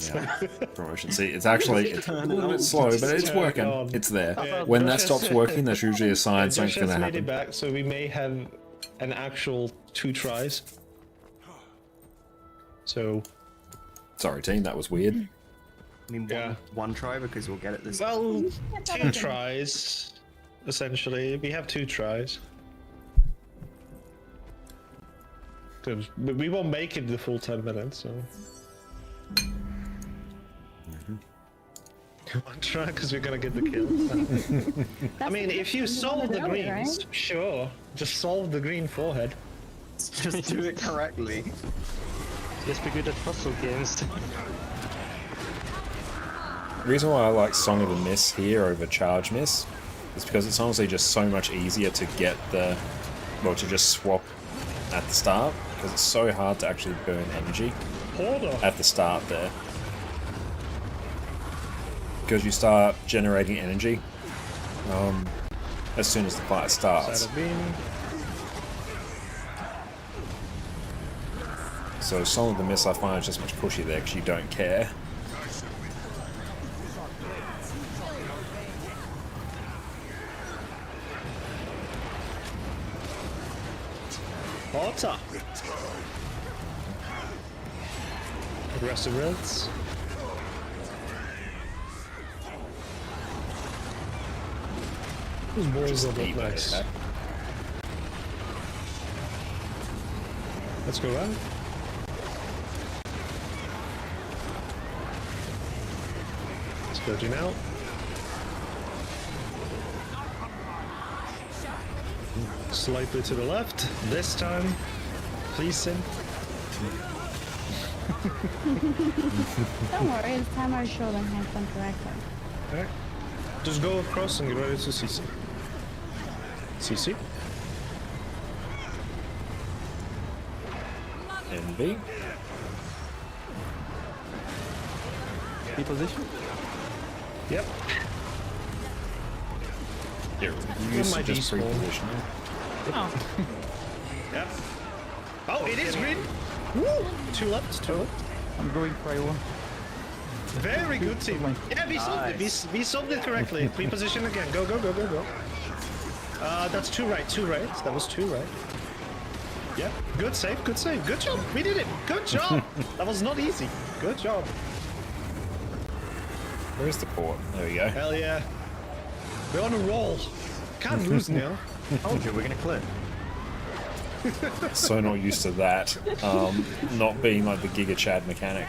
Yeah, promotion. See, it's actually it's a little bit slow, but it's Turn it working. on. It's there. Yeah, When that Josh stops has- working, there's usually a sign Josh something's has going to made it happen. back, so we may have an actual 2 tries. So, Sorry, team, that was weird. I mean, one try because we'll get it this. well, 2 tries, essentially. We have 2 tries. Because we won't make it the full 10 minutes, so. One try, because we're gonna get the kill. I mean, if you solve the greens, right? sure. Just solve the green forehead. Just do it correctly. Just be good at puzzle games. The reason why I like Song of the Miss here over Charge Miss is because it's honestly just so much easier to get the, well, to just swap at the start, because it's so hard to actually burn energy at the start there. Because you start generating energy as soon as the fight starts. So Song of the Miss I find is just much pushy there because you don't care. Water. Aggressive reds. Those balls are look nice. Let's go out. Let's go to now. Slightly to the left. This time, please Sin. Don't worry, it's time our show then has done correctly. Alright. Just go across and get ready to CC. CC. NB. B position? Yep. Here, One use might just be free small. position. Oh, Yep. Oh, it is green. Woo! 2 left, 2 left. I'm going prio. Very good team. Yeah, we solved it. We solved it correctly. Pre-position again. Go, go, go, go, go. That's 2 right, 2 right. That was 2 right. Yep. Good save, good save. Good job. We did it. Good job. That was not easy. Good job. Where's the port? There we go. Hell yeah. We're on a roll. Can't lose now. Told you we're gonna clear. So not used to that. Not being like the Giga Chad mechanic.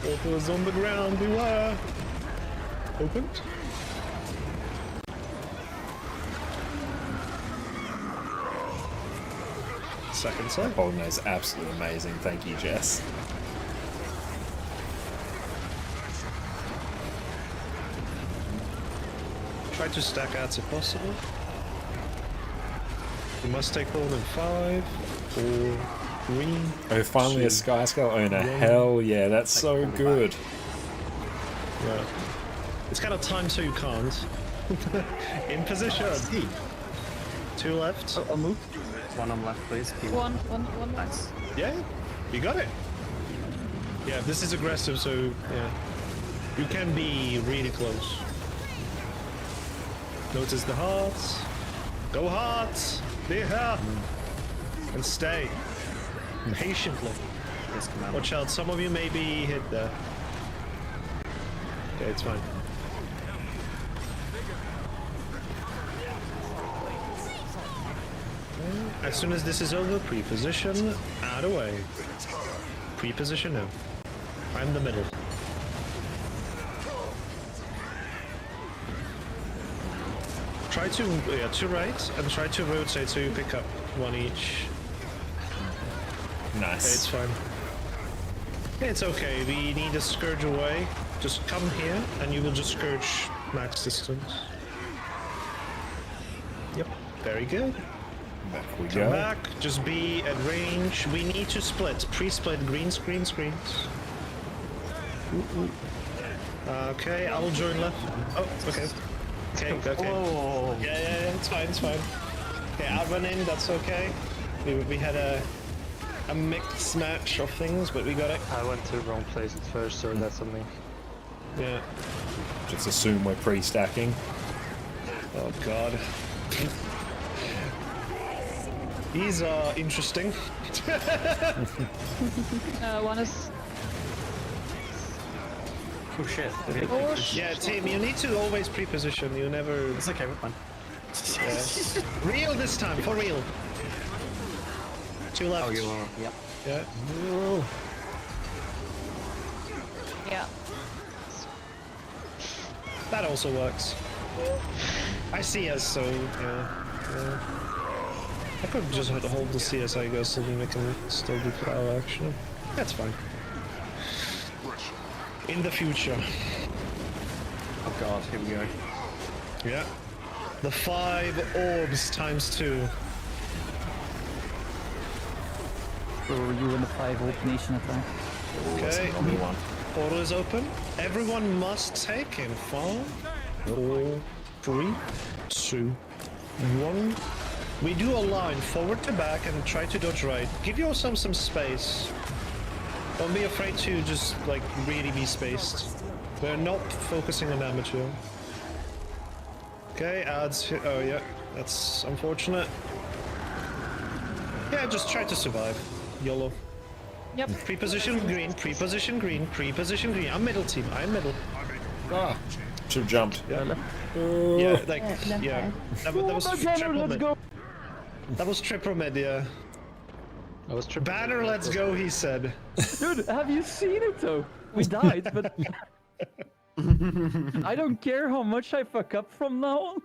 It was on the ground. We were. Opened. Second side. Holding is absolutely amazing. Thank you, Jess. Try to stack ads if possible. You must take hold in 5 or green. Oh, finally a 2. Sky Scale owner. One. Hell yeah, that's so good. Yeah. It's kind of time so you can't. In position. 2 left. I'll move. One on left, please. one. Nice. Yeah, you got it. Yeah, this is aggressive, so yeah. You can be really close. Notice the hearts. Go hearts! Be here! And stay. Patiently. this command. Watch out, some of you may be hit there. Okay, it's fine. As soon as this is over, pre-position, out of the way. Pre-position now. I'm the middle. Try to right, and try to rotate so you pick up one each. Nice. Okay, it's fine. It's okay, we need a scourge away. Just come here, and you will just scourge max distance. Yep, very good. Back we Come go. back, just be at range. We need to split. Pre-split greens. Okay, I will join left. Oh, okay. Okay. Oh. Yeah, it's fine. Okay, outrun in, that's okay. We had a mixed match of things, but we got it. I went to the wrong place at first, so that's on me. Yeah. Just assume we're pre-stacking. Oh god. These are interesting. One is. Oh shit. Oh shit. Yeah, team, you need to always pre-position. You never. It's okay, we're fine. Yeah. Real this time, for real. Two left. Oh, you are. Yep. Yeah. Yeah. That also works. I see us, so yeah. I could just hold the CS, I guess, so then we can still do flower action. That's fine. In the future. Oh god, here we go. Yeah. The 5 orbs times 2. Or you in the 5 Old Nation attack. Okay. Portal is open. Everyone must take in 5, 4, 3, 2, 1. We do a line forward to back and try to dodge right. Give yourself some space. Don't be afraid to just like really be spaced. We're not focusing on damage here. Okay, adds. Oh yeah, that's unfortunate. Yeah, just try to survive. YOLO. Yep. Pre-position green, pre-position green, pre-position green. I'm middle team. I'm middle. Ah, should have jumped. Yeah, like yeah. That was triple mid. That was triple mid, yeah. I was triple. Banner, let's go, he said. Dude, have you seen it though? We died, but I don't care how much I fuck up from now on.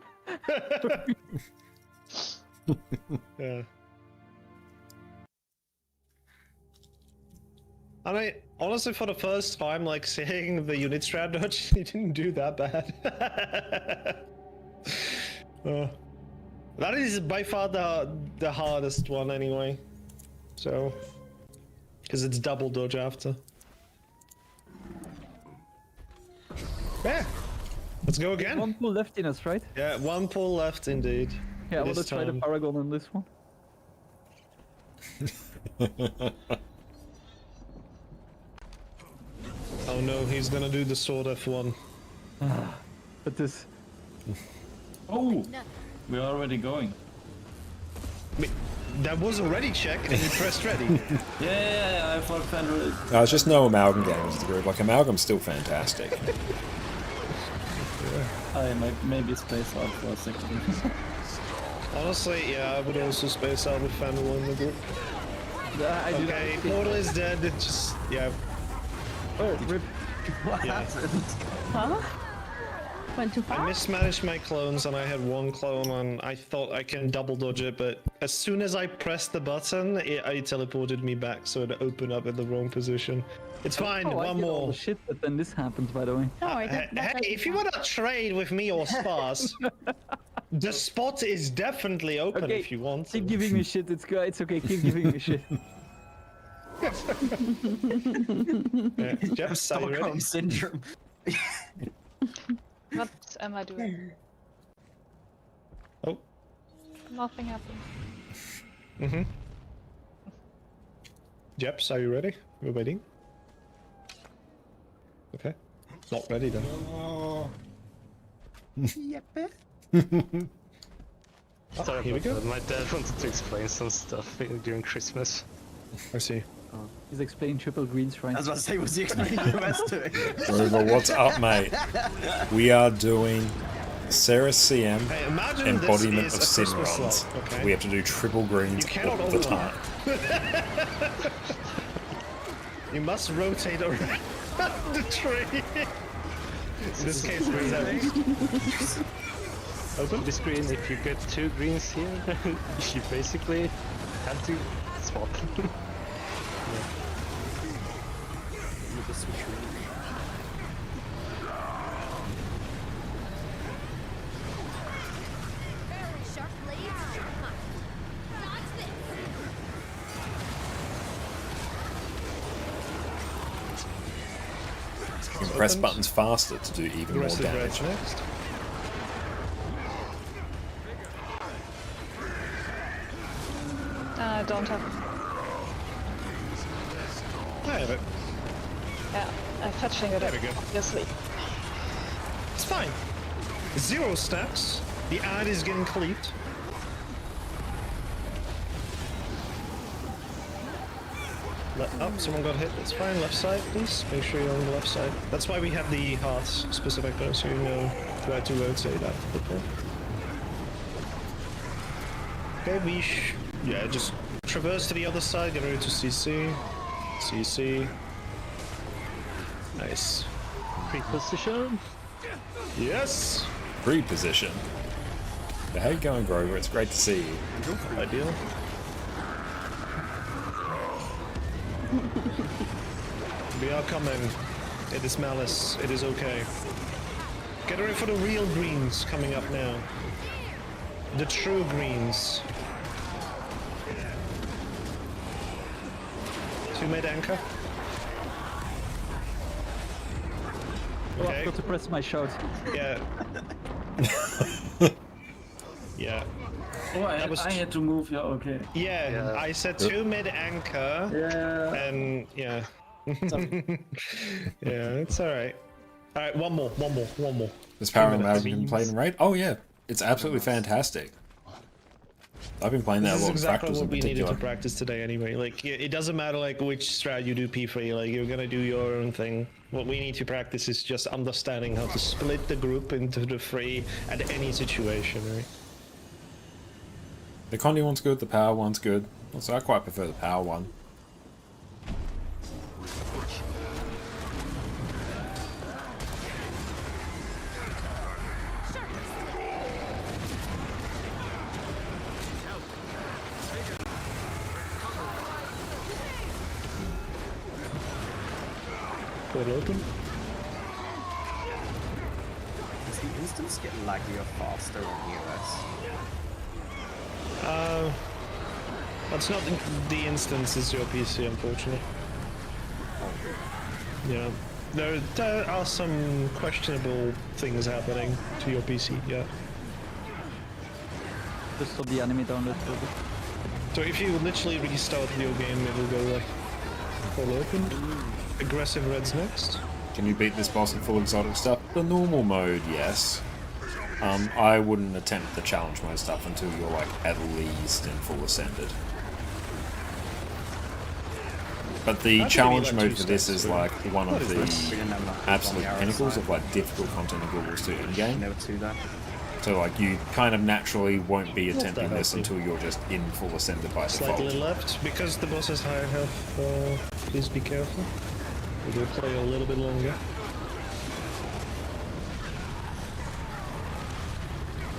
Yeah. I mean, honestly, for the first time, like seeing the unit strat dodge, he didn't do that bad. That is by far the hardest one, anyway. So, because it's double dodge after. Yeah, let's go again. One pull left in us, right? Yeah, one pull left indeed. Yeah, I want to try the Paragon on this one. Oh no, he's gonna do the sword F1. But this... Oh! We're already going. That was already checked and you pressed ready. Yeah, I thought Fender... It's just no Amalgam games to the group. Like, Amalgam's still fantastic. I might maybe space out for a second. Honestly, yeah, I would also space out with Fandral in the group. Okay, Portal is dead, it just... yeah. Oh, rip. What happened? Huh? Went too far? I mismanaged my clones and I had one clone and I thought I can double dodge it, but as soon as I pressed the button, it teleported me back, so it opened up in the wrong position. It's fine, one more. Oh shit, but then this happens, by the way. No, Hey, if you want to trade with me or Spas, the spot is definitely open if you want to. Keep giving me shit, it's good, it's okay, keep giving me shit. Jeff, Stockholm syndrome. What am I doing? Oh. Nothing happened. Mm-hmm. Jeps, are you ready? We're waiting. Okay. Not ready then. Yep. Sorry here we about go. that. My dad wanted to explain some stuff during Christmas. I see. He's explaining triple greens right. I was about to say, what's he explaining the rest to it? Rover, what's up, mate? We are doing Cerus CM Hey, imagine embodiment this of is a sin Christmas runs. slot, okay? We have to do triple greens cannot all the overlap. time. You must rotate around the tree. In this case, we're Open the screen. If you get 2 greens here, you basically have to swap. Very sharp blades. Come on. Dodge this. You can press buttons faster to do even more aggressive damage. reds next. I don't have. I have it. Yeah, I'm fetching it. There we go. Obviously. It's fine. 0 stacks. The ad is getting cleaved. Oh, someone got hit. That's fine. Left side, please. Make sure you're on the left side. That's why we have the hearts specific there, so you know where to rotate after the pull. Okay, yeah, just traverse to the other side. Get ready to CC. CC. Nice. Pre-position. Yes. Pre-position. How you going, Grover? It's great to see you. Ideal. We are coming. It is malice. It is okay. Get ready for the real greens coming up now. The true greens. 2 mid anchor. Oh, I Okay. forgot to press my shout. Yeah. Yeah. Oh, I was- had to move. Yeah, okay. Yeah, I said 2 mid anchor. Yeah. And yeah. Yeah, it's alright. Alright, one more. This Power minutes. Mode been played in Raid? Oh yeah, it's absolutely fantastic. I've been playing that This a is lot in exactly Fractals what in we needed particular. to practice today anyway. Like, it doesn't matter like which strat you do P3, like you're gonna do your own thing. What we need to practice is just understanding how to split the group into the 3 at any situation, right? The Condi one's good, the Power one's good. Also, I quite prefer the Power one. Put it open. Does the instance get laggier faster on EOS? That's not the instance, it's your PC, unfortunately. Yeah. There are some questionable things happening to your PC, yeah. Just on the anime download. So if you literally restart your game, it'll go like full open. Aggressive reds next. Can you beat this boss in full exotic stuff? The normal mode, yes. I wouldn't attempt the challenge mode stuff until you're like at least in full ascended. But the challenge mode for this is like one of the absolute pinnacles of like difficult content equals to in-game. Never two there. So like you kind of naturally won't be Not attempting that this healthy. until you're just in full ascended by default. Slightly left, because the boss has higher health, please be careful. We will play a little bit longer.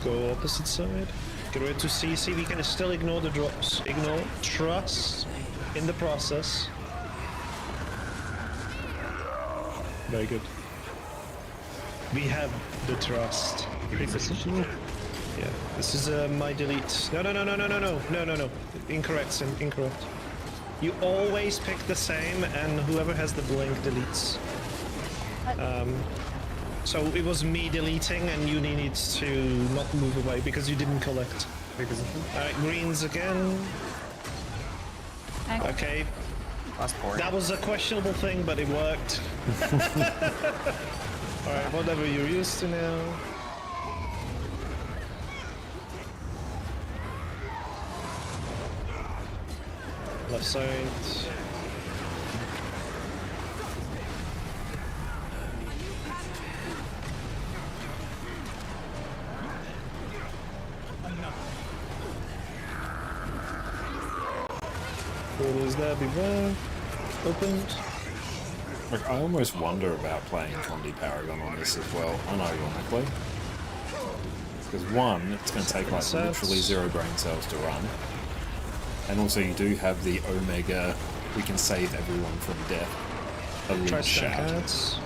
Go opposite side. Get ready to CC. We can still ignore the drops. Ignore. Trust in the process. Very good. We have the trust. Pre-position. Yeah. This is my delete. No. Incorrect, Sim. Incorrect. You always pick the same, and whoever has the blink deletes. So it was me deleting, and you needed to not move away because you didn't collect. Alright, greens again. Okay. That's boring. That was a questionable thing, but it worked. Alright, whatever you're used to now. Left side. portal is there, beware. Opened. Like, I almost wonder about playing Condi Paragon on this as well, unironically. Because one, it's going to take like literally 0 brain cells to run. And also you do have the Omega, we can save everyone from death. Elite shout.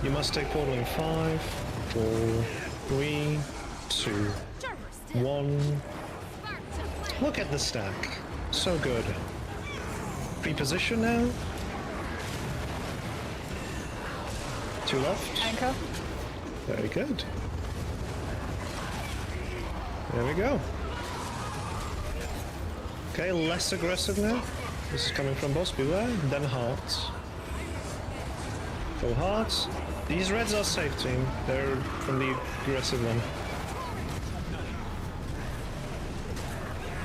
You must take portal in 5, 4, 3, 2, 1. Look at the stack. So good. Pre-position now. 2 left. Anchor. Very good. There we go. Okay, less aggressive now. This is coming from boss, beware. Then hearts. Go hearts. These reds are safe, team. They're from the aggressive one.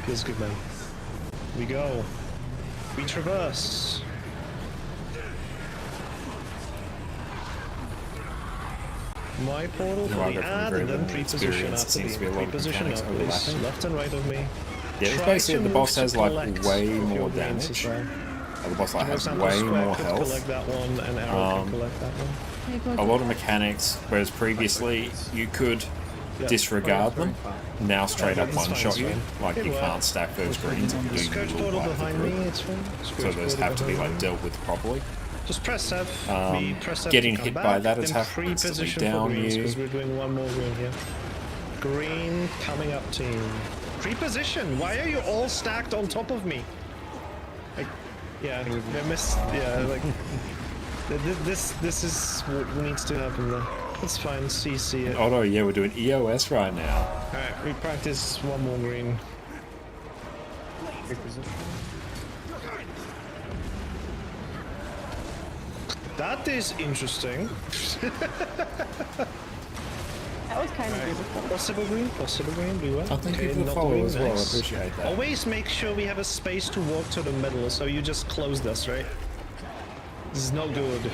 Feels good, man. We go. We traverse. My portal for the add, and then pre-position after the pre-position up, please. Left and right of me. Yeah, it's basically the boss has like way more damage. The boss like has way more health. Collect that one, and arrow can collect that one. A lot of mechanics, whereas previously you could disregard them. Now straight up one-shot you. Like you can't stack those greens and do Scourge you portal will behind me, it's fine. So those have to be like dealt with properly. Just press F. We press F getting to hit come by back, that then attack pre-position down for greens, you. because we're doing one more green here. Green coming up, team. Pre-position. Why are you all stacked on top of me? Like, yeah, I missed. Yeah, like this is what needs to happen there. That's fine. CC it. Oh no, yeah, we're doing EOS right now. All right, we practice one more green. That is interesting. That was kind of beautiful. Possible green, beware. I thank you for the follow as well, I appreciate that. Always make sure we have a space to walk to the middle, so you just closed us, right? This is not good.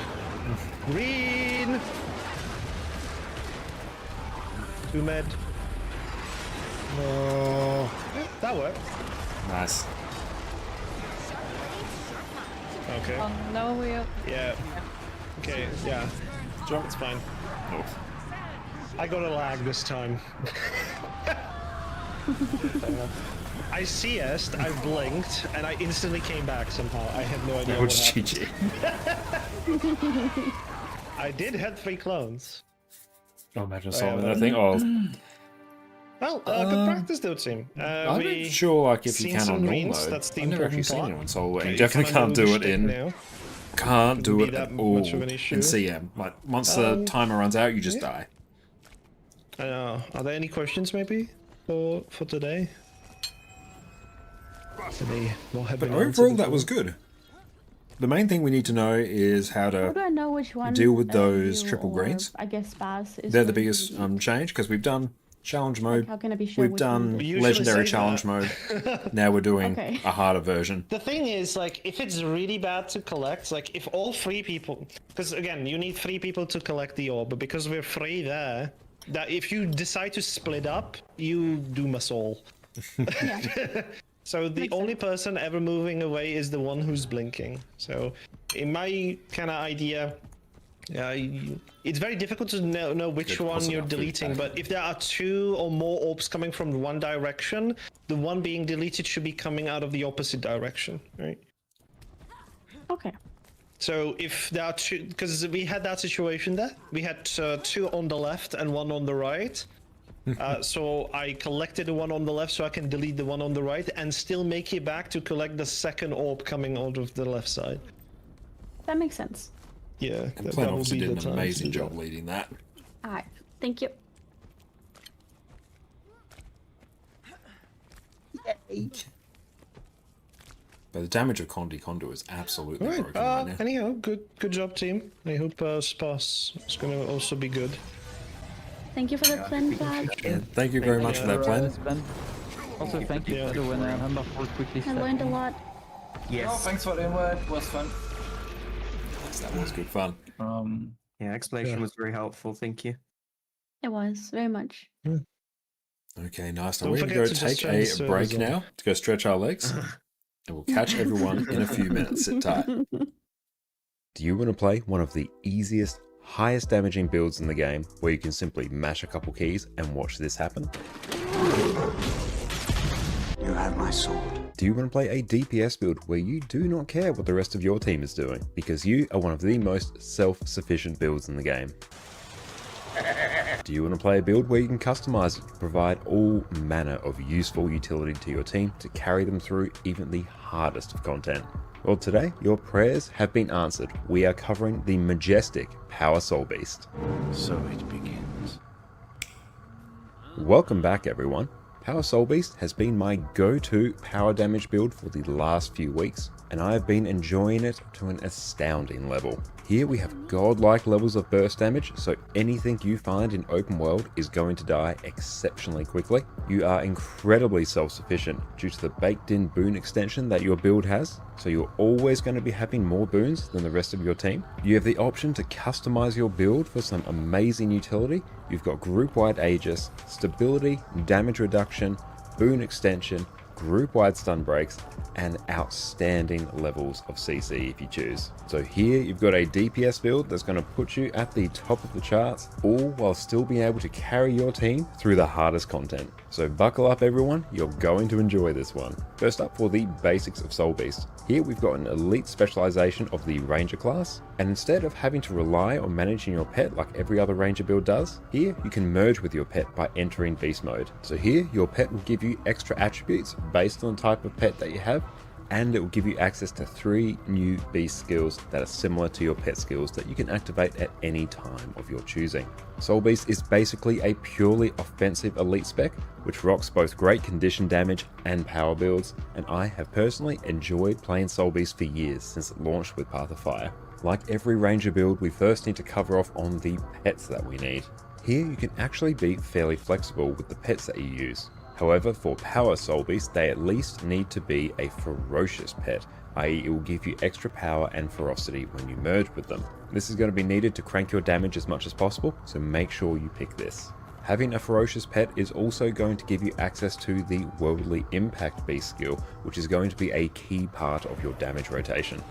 Green! 2 med. Oh. Yeah, that worked. Nice. Okay. Oh, no, we are... Yeah. Okay, yeah. Jump. It's fine. Oh. I got a lag this time. I CS'd, I blinked, and I instantly came back somehow. I had no idea That what was happened. GG. I did have 3 clones. Oh, imagine solving that thing. Oh. Well, good practice though, team. I'm not sure like if you can on normal mode. That's the I've never actually important seen part. anyone solo, and Okay, you definitely can I can't do do the it shtick in. now? Can't do Be it that at all much of an in issue? CM. Like once the timer runs out, you just die. Are there any questions maybe for today? But overall, that was good. The main thing we need to know is how How do to I know which one? deal with those you triple or, greens. I guess Spaz is. They're the going to biggest be- change because we've done challenge mode, how can I be sure we've which one done it is? usually legendary say challenge that. mode. Now we're doing Okay. a harder version. The thing is, like, if it's really bad to collect, like, if all 3 people, because again, you need 3 people to collect the orb, but because we're 3 there, that if you decide to split up, you doom us all. Yeah. So the Makes only sense. person ever moving away is the one who's blinking. So, in my kind of idea, it's very difficult to know which Good, one positive you're deleting. feedback. But if there are 2 or more orbs coming from one direction, the one being deleted should be coming out of the opposite direction, right? Okay. So if there are 2, because we had that situation there, we had 2 on the left and 1 on the right. So I collected the one on the left so I can delete the one on the right and still make it back to collect the second orb coming out of the left side. That makes sense. Yeah, And that Plan will obviously be did the an time to amazing do job that. leading that. Alright. Thank you. But the damage of Condi Kondo is absolutely Alright, broken right now. anyhow, good job, team. I hope Spas is gonna also be good. Thank you for the plan flag. Yeah, thank you very much for that plan. Also, thank you for the winner. Hammer for quickly I learned a lot. Yes. Oh, thanks for the invite. It was fun. Yes, that was good fun. Yeah, explanation was very helpful. Thank you. It was very much. Okay, nice. Now Don't we're going to forget go to just take turn the a servers break on. now to go stretch our legs. and we'll catch everyone in a few minutes. Sit tight. Do you want to play one of the easiest, highest damaging builds in the game where you can simply mash a couple keys and watch this happen? You have my sword. Do you want to play a DPS build where you do not care what the rest of your team is doing because you are one of the most self-sufficient builds in the game? Do you want to play a build where you can customize it to provide all manner of useful utility to your team to carry them through even the hardest of content? Well, today your prayers have been answered. We are covering the majestic Power Soul Beast. So it begins. Welcome back, everyone. Power Soul Beast has been my go-to power damage build for the last few weeks, and I have been enjoying it to an astounding level. Here we have godlike levels of burst damage, so anything you find in open world is going to die exceptionally quickly. You are incredibly self-sufficient due to the baked-in boon extension that your build has, so you're always going to be having more boons than the rest of your team. You have the option to customize your build for some amazing utility. You've got group-wide Aegis, stability, damage reduction, boon extension, group-wide stun breaks, and outstanding levels of CC if you choose. So here you've got a DPS build that's going to put you at the top of the charts, all while still being able to carry your team through the hardest content. So buckle up everyone, you're going to enjoy this one. First up, for the basics of Soul Beast. Here we've got an elite specialization of the Ranger class, and instead of having to rely on managing your pet like every other Ranger build does, here you can merge with your pet by entering Beast mode. So here your pet will give you extra attributes based on the type of pet that you have, and it will give you access to 3 new beast skills that are similar to your pet skills that you can activate at any time of your choosing. Soul Beast is basically a purely offensive elite spec, which rocks both great condition damage and power builds, and I have personally enjoyed playing Soul Beast for years since it launched with Path of Fire. Like every Ranger build, we first need to cover off on the pets that we need. Here you can actually be fairly flexible with the pets that you use. However, for Power Soul Beast, they at least need to be a ferocious pet, i.e. it will give you extra power and ferocity when you merge with them. This is going to be needed to crank your damage as much as possible, so make sure you pick this. Having a ferocious pet is also going to give you access to the Worldly Impact Beast skill, which is going to be a key part of your damage rotation.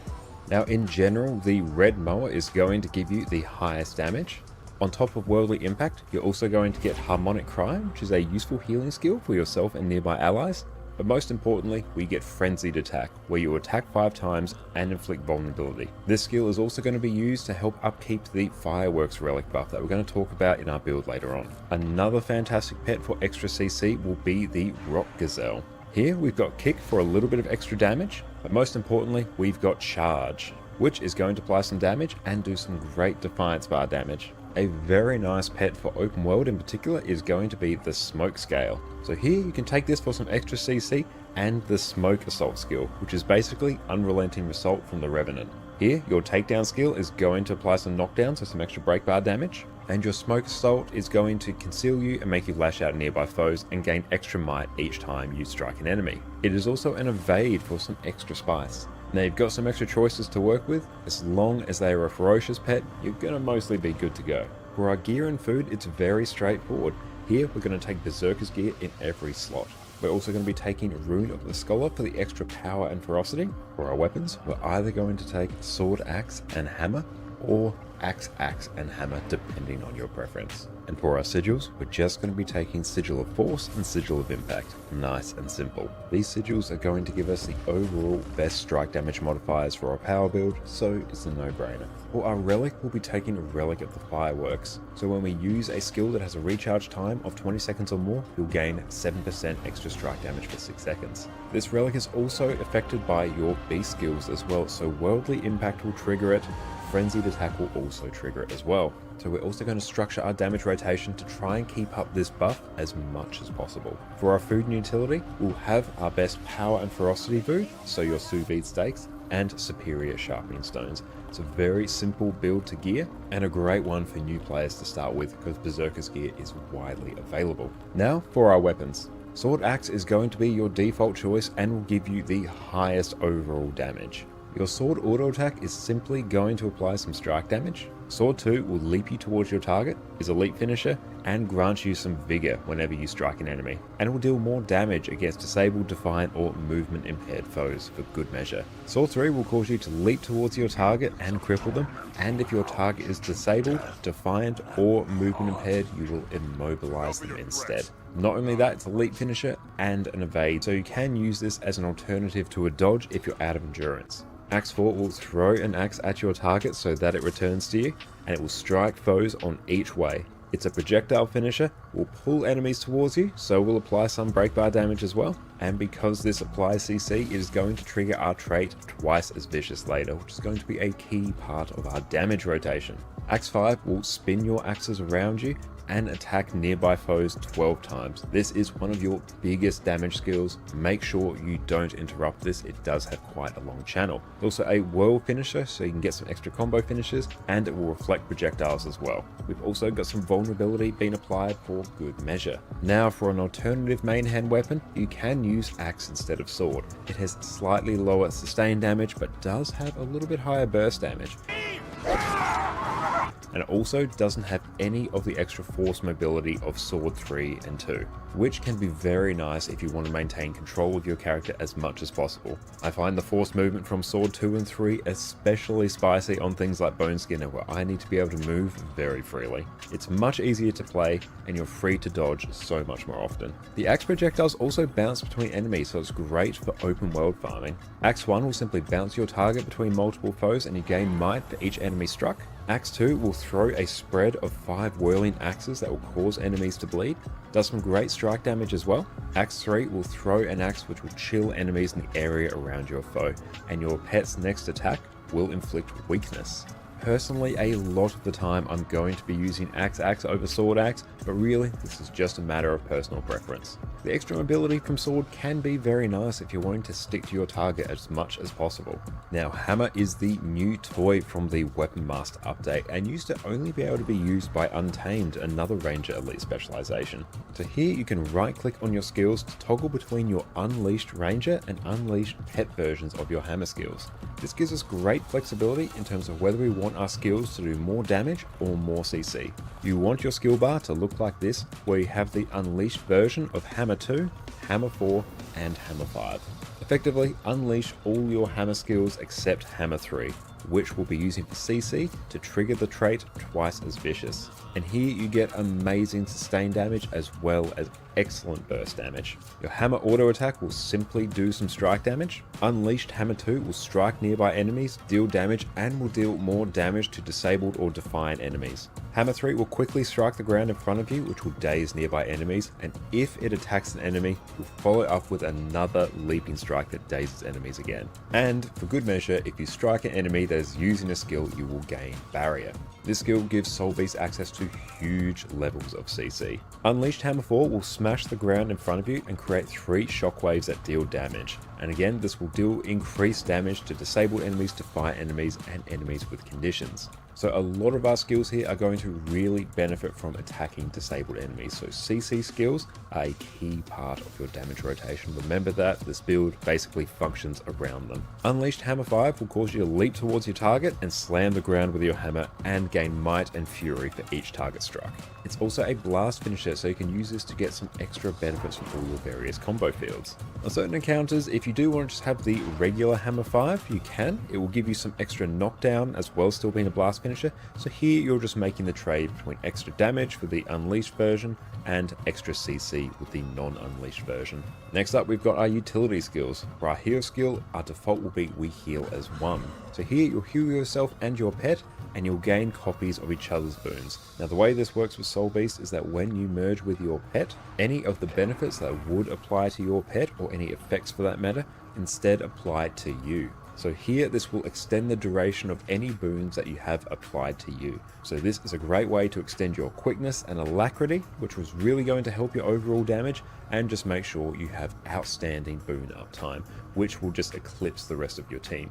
Now in general, the Red Mower is going to give you the highest damage. On top of Worldly Impact, you're also going to get Harmonic Cry, which is a useful healing skill for yourself and nearby allies. But most importantly, we get Frenzied Attack, where you attack 5 times and inflict vulnerability. This skill is also going to be used to help upkeep the Fireworks Relic buff that we're going to talk about in our build later on. Another fantastic pet for extra CC will be the Rock Gazelle. Here we've got Kick for a little bit of extra damage, but most importantly, we've got Charge, which is going to apply some damage and do some great Defiance Bar damage. A very nice pet for open world in particular is going to be the Smoke Scale. So here you can take this for some extra CC and the Smoke Assault skill, which is basically unrelenting assault from the Revenant. Here your takedown skill is going to apply some knockdowns, so some extra break bar damage, and your Smoke Assault is going to conceal you and make you lash out at nearby foes and gain extra might each time you strike an enemy. It is also an evade for some extra spice. Now you've got some extra choices to work with. As long as they are a ferocious pet, you're going to mostly be good to go. For our gear and food, it's very straightforward. Here we're going to take Berserker's gear in every slot. We're also going to be taking Rune of the Scholar for the extra power and ferocity. For our weapons, we're either going to take Sword, Axe and Hammer, or Axe, and Hammer, depending on your preference. And for our sigils, we're just going to be taking Sigil of Force and Sigil of Impact. Nice and simple. These sigils are going to give us the overall best strike damage modifiers for our power build, so it's a no-brainer. For our relic, we'll be taking a Relic of the Fireworks. So when we use a skill that has a recharge time of 20 seconds or more, you'll gain 7% extra strike damage for 6 seconds. This relic is also affected by your beast skills as well, so Worldly Impact will trigger it. Frenzied Attack will also trigger it as well. So we're also going to structure our damage rotation to try and keep up this buff as much as possible. For our food and utility, we'll have our best power and ferocity food, so your sous vide steaks, and superior sharpening stones. It's a very simple build to gear, and a great one for new players to start with because Berserker's gear is widely available. Now for our weapons. Sword Axe is going to be your default choice and will give you the highest overall damage. Your sword auto attack is simply going to apply some strike damage, Sword 2 will leap you towards your target, is a leap finisher, and grants you some vigor whenever you strike an enemy, and will deal more damage against disabled, defiant, or movement impaired foes for good measure. Sword 3 will cause you to leap towards your target and cripple them, and if your target is disabled, defiant, or movement impaired, you will immobilize them instead. Not only that, it's a leap finisher and an evade, so you can use this as an alternative to a dodge if you're out of endurance. Axe 4 will throw an axe at your target so that it returns to you, and it will strike foes on each way. It's a projectile finisher, will pull enemies towards you, so will apply some break bar damage as well, and because this applies CC, it is going to trigger our trait twice as vicious later, which is going to be a key part of our damage rotation. Axe 5 will spin your axes around you and attack nearby foes 12 times. This is one of your biggest damage skills. Make sure you don't interrupt this, it does have quite a long channel. Also a whirl finisher, so you can get some extra combo finishes, and it will reflect projectiles as well. We've also got some vulnerability being applied for good measure. Now for an alternative main hand weapon, you can use axe instead of sword. It has slightly lower sustain damage, but does have a little bit higher burst damage. And it also doesn't have any of the extra force mobility of Sword 3 and 2, which can be very nice if you want to maintain control of your character as much as possible. I find the force movement from Sword 2 and 3 especially spicy on things like Bone Skinner, where I need to be able to move very freely. It's much easier to play, and you're free to dodge so much more often. The axe projectiles also bounce between enemies, so it's great for open world farming. Axe 1 will simply bounce your target between multiple foes, and you gain might for each enemy struck. Axe 2 will throw a spread of 5 whirling axes that will cause enemies to bleed. Does some great strike damage as well. Axe 3 will throw an axe which will chill enemies in the area around your foe, and your pet's next attack will inflict weakness. Personally, a lot of the time I'm going to be using axe over sword axe, but really this is just a matter of personal preference. The extra mobility from sword can be very nice if you're wanting to stick to your target as much as possible. Now hammer is the new toy from the Weapon Master update and used to only be able to be used by Untamed, another Ranger Elite specialization. So here you can right click on your skills to toggle between your Unleashed Ranger and Unleashed Pet versions of your hammer skills. This gives us great flexibility in terms of whether we want our skills to do more damage or more CC. You want your skill bar to look like this, where you have the Unleashed version of Hammer 2, Hammer 4, and Hammer 5. Effectively, unleash all your hammer skills except Hammer 3, which we'll be using for CC to trigger the trait twice as vicious. And here you get amazing sustain damage as well as excellent burst damage. Your hammer auto attack will simply do some strike damage. Unleashed Hammer 2 will strike nearby enemies, deal damage, and will deal more damage to disabled or defiant enemies. Hammer 3 will quickly strike the ground in front of you, which will daze nearby enemies, and if it attacks an enemy, you'll follow up with another leaping strike that dazes enemies again. And for good measure, if you strike an enemy that is using a skill, you will gain Barrier. This skill gives Soul Beast access to huge levels of CC. Unleashed Hammer 4 will smash the ground in front of you and create 3 shockwaves that deal damage. And again, this will deal increased damage to disabled enemies, defiant enemies, and enemies with conditions. So a lot of our skills here are going to really benefit from attacking disabled enemies. So CC skills are a key part of your damage rotation. Remember that this build basically functions around them. Unleashed Hammer 5 will cause you to leap towards your target and slam the ground with your hammer and gain might and fury for each target struck. It's also a blast finisher, so you can use this to get some extra benefits from all your various combo fields. On certain encounters, if you do want to just have the regular Hammer 5, you can. It will give you some extra knockdown as well, still being a blast finisher. So here you're just making the trade between extra damage for the Unleashed version and extra CC with the non-Unleashed version. Next up, we've got our utility skills. For our heal skill, our default will be we heal as one. So here you'll heal yourself and your pet, and you'll gain copies of each other's boons. Now the way this works with Soul Beast is that when you merge with your pet, any of the benefits that would apply to your pet, or any effects for that matter, instead apply to you. So here this will extend the duration of any boons that you have applied to you. So this is a great way to extend your quickness and alacrity, which was really going to help your overall damage, and just make sure you have outstanding boon uptime, which will just eclipse the rest of your team.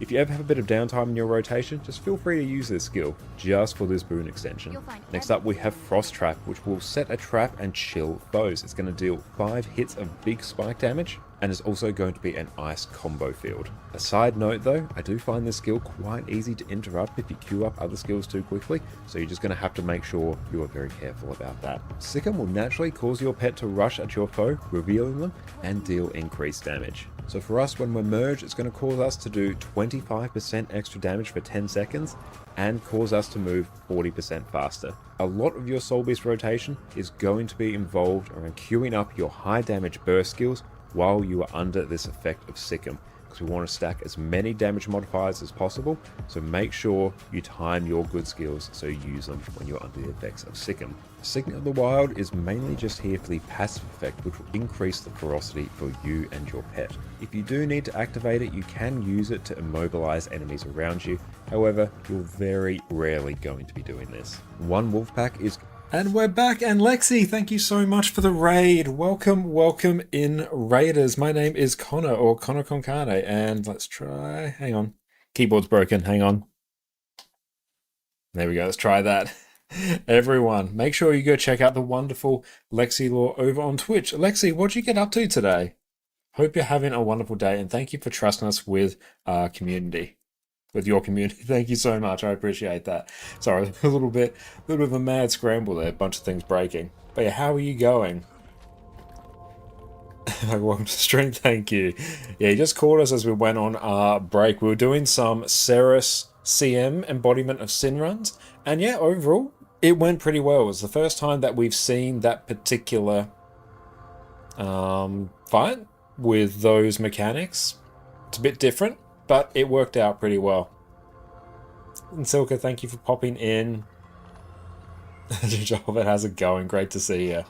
If you ever have a bit of downtime in your rotation, just feel free to use this skill, just for this boon extension. Next up we have Frost Trap, which will set a trap and chill foes. It's going to deal 5 hits of big spike damage, and is also going to be an ice combo field. A side note though, I do find this skill quite easy to interrupt if you queue up other skills too quickly, so you're just going to have to make sure you are very careful about that. Sicken will naturally cause your pet to rush at your foe, revealing them, and deal increased damage. So for us, when we're merged, it's going to cause us to do 25% extra damage for 10 seconds, and cause us to move 40% faster. A lot of your Soul Beast rotation is going to be involved around queuing up your high damage burst skills while you are under this effect of Sicken, because we want to stack as many damage modifiers as possible, so make sure you time your good skills so you use them when you're under the effects of Sicken. Sicken of the Wild is mainly just here for the passive effect, which will increase the ferocity for you and your pet. If you do need to activate it, you can use it to immobilize enemies around you, however, you're very rarely going to be doing this. One wolf pack is... And we're back, and Lexi, thank you so much for the raid. Welcome, welcome in, Raiders. My name is Connor, or ConnorConCarne, and let's try... Hang on. Keyboard's broken, hang on. There we go, let's try that. Everyone, make sure you go check out the wonderful Lexi Law over on Twitch. Lexi, what'd you get up to today? Hope you're having a wonderful day, and thank you for trusting us with our community. With your community. Thank you so much. I appreciate that. Sorry, a little bit of a mad scramble there. A bunch of things breaking. But yeah, how are you going? Welcome to the stream. Thank you. Yeah, you just called us as we went on our break. We were doing some Cerus CM embodiment of Sin runs. And yeah, overall, it went pretty well. It was the first time that we've seen that particular fight with those mechanics. It's a bit different, but it worked out pretty well. And Silka, thank you for popping in. Jobert, how's it going? Great to see you.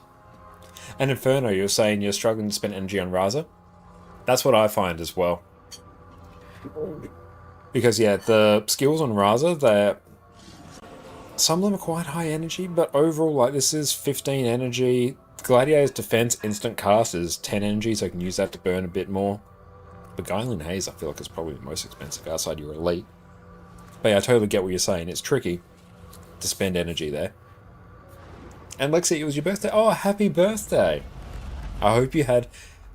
And Inferno, you're saying you're struggling to spend energy on Raza? That's what I find as well. Because yeah, the skills on Raza, they're... Some of them are quite high energy, but overall, like, this is 15 energy. Gladiator's defense instant cast is 10 energy, so I can use that to burn a bit more. Beguiling Haze, I feel like, is probably the most expensive outside your elite. But yeah, I totally get what you're saying. It's tricky to spend energy there. And Lexi, it was your birthday. Oh, happy birthday! I hope you had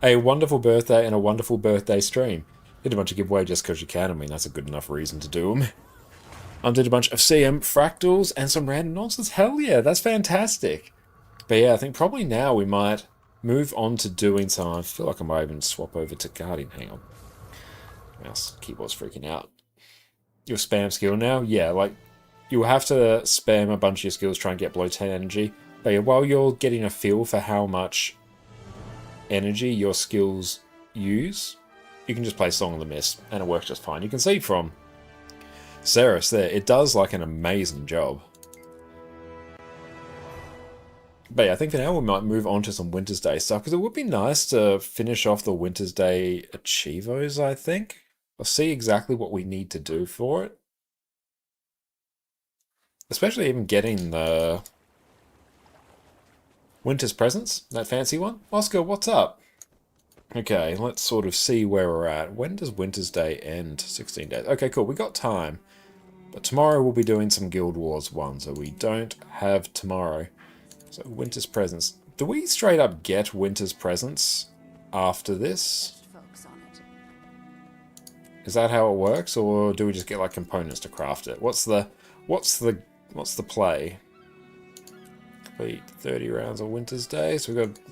a wonderful birthday and a wonderful birthday stream. Did a bunch of giveaway just because you can. I mean, that's a good enough reason to do them. Did a bunch of CM fractals and some random nonsense. Hell yeah, that's fantastic. But yeah, I think probably now we might move on to doing some... I feel like I might even swap over to Guardian. Hang on. Mouse keyboard's freaking out. Your spam skill now? Yeah, like, you'll have to spam a bunch of your skills, try and get below 10 energy. But yeah, while you're getting a feel for how much energy your skills use, you can just play Song of the Mist, and it works just fine. You can see from Cerus there, it does like an amazing job. But yeah, I think for now we might move on to some Wintersday stuff, because it would be nice to finish off the Wintersday Achievos, I think. I'll see exactly what we need to do for it. Especially even getting the Winter's Presents, that fancy one. Oscar, what's up? Okay, let's sort of see where we're at. When does Wintersday end? 16 days. Okay, cool, we got time. But tomorrow we'll be doing some Guild Wars 1, so we don't have tomorrow. So, Winter's Presents. Do we straight up get Winter's Presents after this? Is that how it works, or do we just get like components to craft it? What's the play? Complete 30 rounds on Winter's Day, so we've got to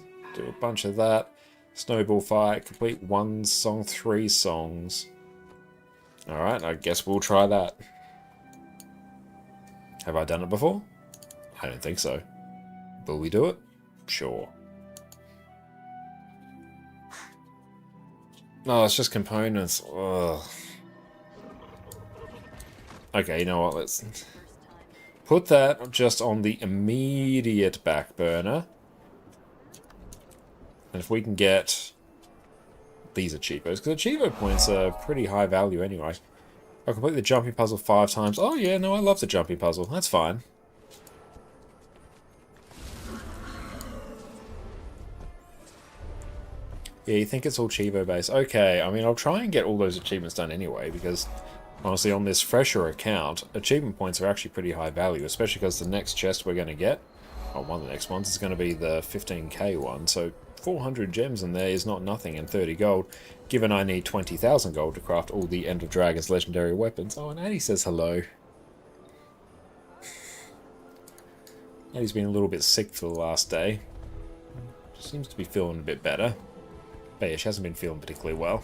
do a bunch of that. Snowball fight, complete 1 song, 3 songs. Alright, I guess we'll try that. Have I done it before? I don't think so. Will we do it? Sure. No, it's just components. Ugh. Okay, you know what? Let's put that just on the immediate back burner. And if we can get these Achievos, because Achievo points are pretty high value anyway. I'll complete the jumping puzzle 5 times. Oh yeah, no, I love the jumping puzzle. That's fine. Yeah, you think it's all Chivo based. Okay, I mean, I'll try and get all those achievements done anyway, because honestly, on this fresher account, achievement points are actually pretty high value, especially because the next chest we're going to get, or one of the next ones, is going to be the 15k one, so 400 gems in there is not nothing, and 30 gold, given I need 20,000 gold to craft all the End of Dragons legendary weapons. Oh, and Addie says hello. Addie's been a little bit sick for the last day. She seems to be feeling a bit better. But yeah, she hasn't been feeling particularly well.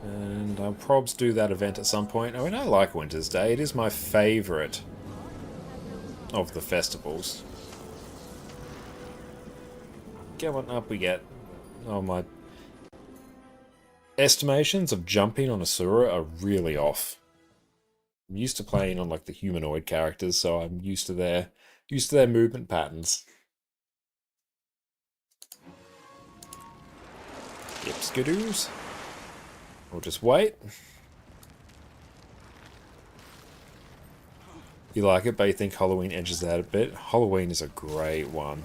And I'll probs do that event at some point. I mean, I like Wintersday. It is my favourite of the festivals. Get one up we get. Oh, my estimations of jumping on Asura are really off. I'm used to playing on like the humanoid characters, so I'm used to their movement patterns. Yep, skidoos. We'll just wait. You like it, but you think Halloween edges that a bit. Halloween is a great one.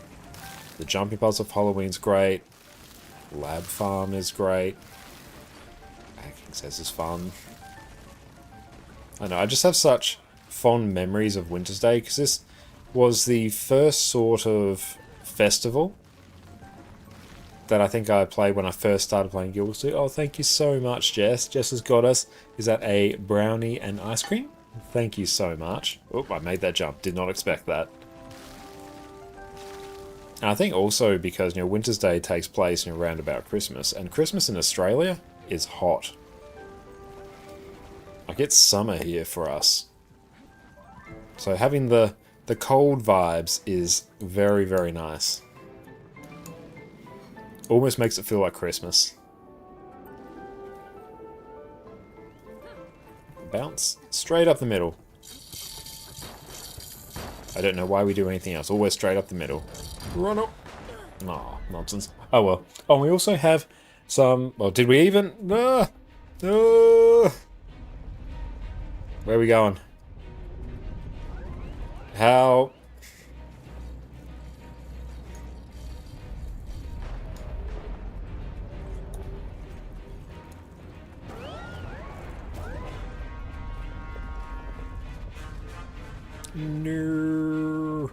The jumping puzzle of Halloween's great. Lab Farm is great. Hacking says is fun. I know, I just have such fond memories of Wintersday, because this was the first sort of festival that I think I played when I first started playing Guild Wars 2. Oh, thank you so much, Jess. Jess has got us. Is that a brownie and ice cream? Thank you so much. Oh, I made that jump. Did not expect that. And I think also because, you know, Wintersday takes place, you know, around about Christmas, and Christmas in Australia is hot. Like, it's summer here for us. So having the cold vibes is very, very nice. Almost makes it feel like Christmas. Bounce straight up the middle. I don't know why we do anything else. Always straight up the middle. Run up. No, nonsense. Oh well. Oh, we also have some... Well, did we even... Where are we going? How... No.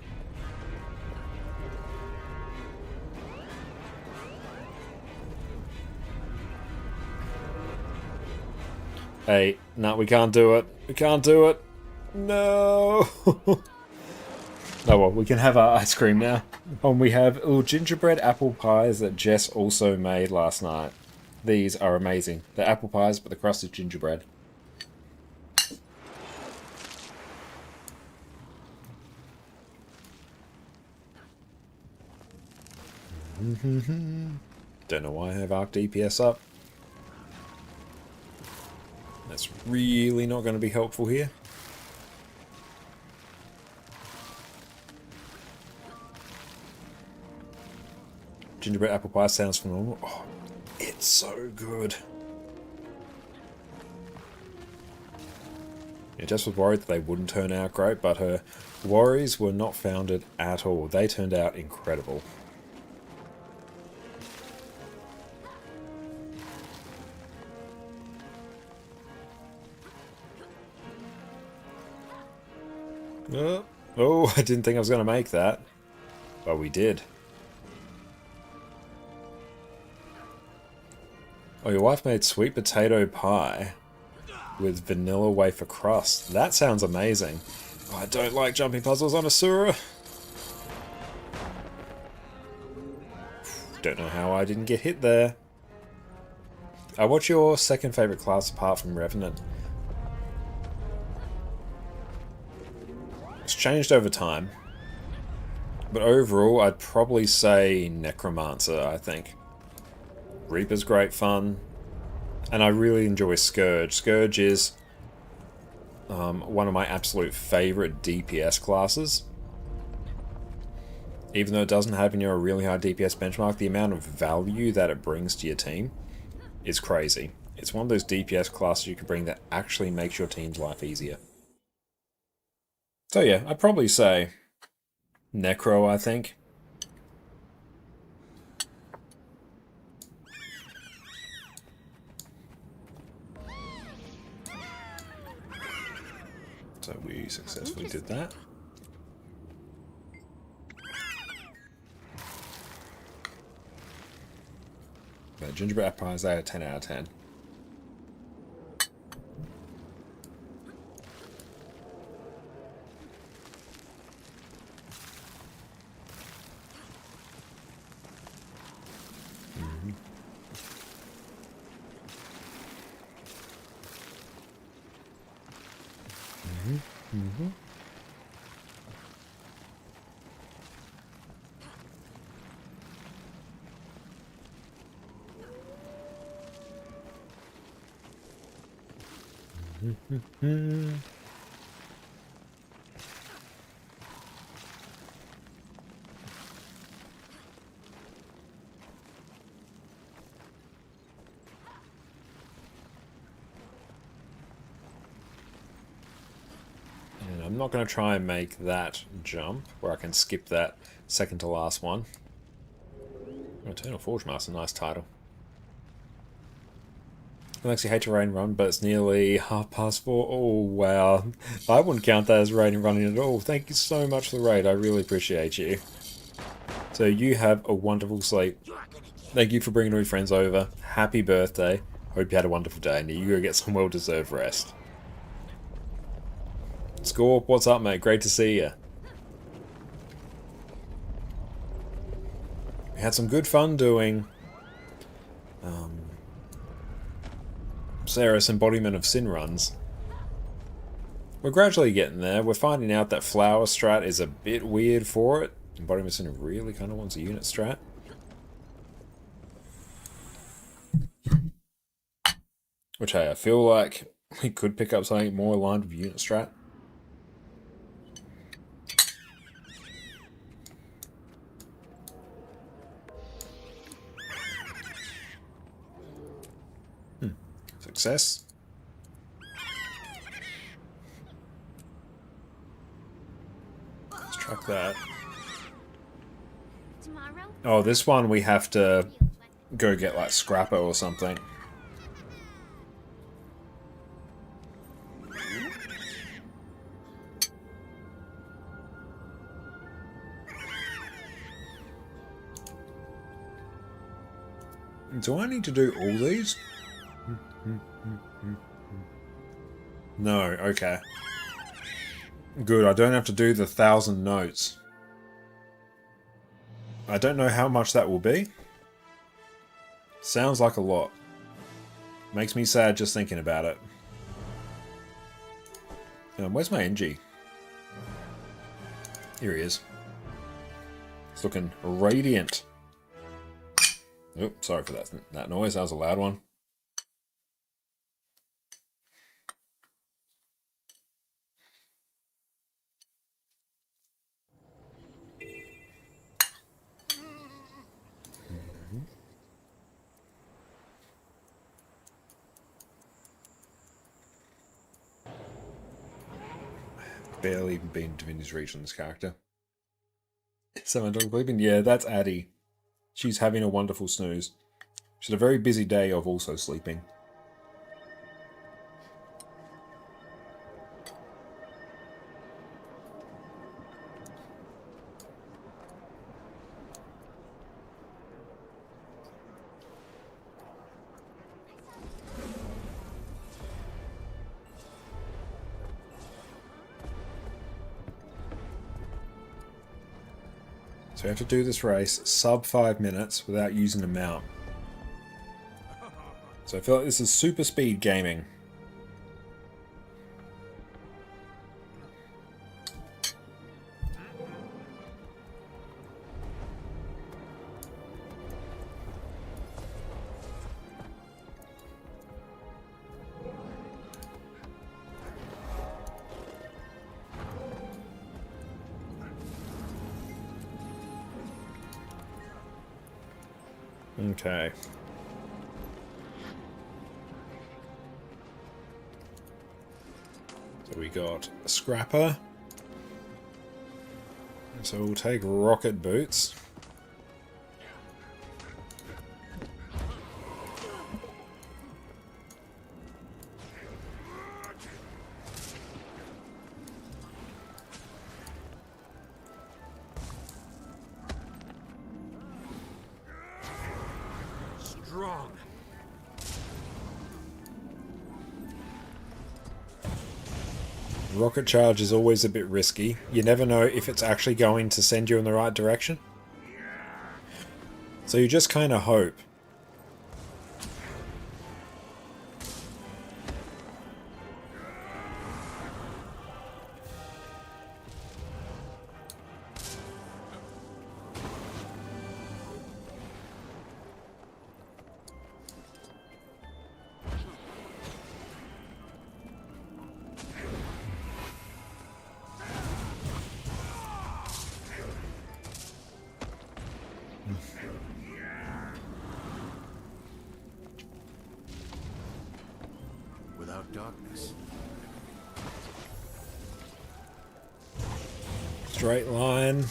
Hey, no, we can't do it. We can't do it. No. Oh well, we can have our ice cream now. And we have little gingerbread apple pies that Jess also made last night. These are amazing. They're apple pies, but the crust is gingerbread. Don't know why I have Arc DPS up. That's really not going to be helpful here. Gingerbread apple pie sounds phenomenal. Oh, it's so good. Yeah, Jess was worried that they wouldn't turn out great, but her worries were not founded at all. They turned out incredible. Oh, I didn't think I was going to make that. But we did. Oh, your wife made sweet potato pie with vanilla wafer crust. That sounds amazing. Oh, I don't like jumping puzzles on Asura. Don't know how I didn't get hit there. What's your second favourite class apart from Revenant? It's changed over time. But overall, I'd probably say Necromancer, I think. Reaper's great fun. And I really enjoy Scourge. Scourge is one of my absolute favourite DPS classes. Even though it doesn't have, you know, a really high DPS benchmark, the amount of value that it brings to your team is crazy. It's one of those DPS classes you can bring that actually makes your team's life easier. So yeah, I'd probably say Necro, I think. So we successfully did that. But gingerbread apple pies, they are 10 out of 10. And I'm not going to try and make that jump where I can skip that second to last one. Eternal Forge Master, nice title. Alex, you hate to rain run, but it's nearly 4:30. Oh, wow. I wouldn't count that as raid and running at all. Thank you so much for the raid. I really appreciate you. So you have a wonderful sleep. Thank you for bringing all your friends over. Happy birthday. Hope you had a wonderful day, and you go get some well-deserved rest. Scorp, what's up, mate? Great to see you. We had some good fun doing Cerus Embodiment of Sin runs. We're gradually getting there. We're finding out that Flower Strat is a bit weird for it. Embodiment of Sin really kind of wants a unit strat. Which, hey, I feel like we could pick up something more aligned with unit strat. Success. Let's track that. Oh, this one we have to go get like Scrapper or something. Do I need to do all these? No, okay. Good, I don't have to do the 1,000 notes. I don't know how much that will be. Sounds like a lot. Makes me sad just thinking about it. Where's my NG? Here he is. It's looking radiant. Oops, sorry for that noise. That was a loud one. Barely even been to Divinity's Reach on this character. Someone dog bleeping? Yeah, that's Addie. She's having a wonderful snooze. She's had a very busy day of also sleeping. So we have to do this race sub 5 minutes without using a mount. So I feel like this is super speed gaming. Okay. So we got a Scrapper. So we'll take Rocket Boots. Strong. Rocket charge is always a bit risky. You never know if it's actually going to send you in the right direction. So you just kind of hope. Without darkness. Straight line.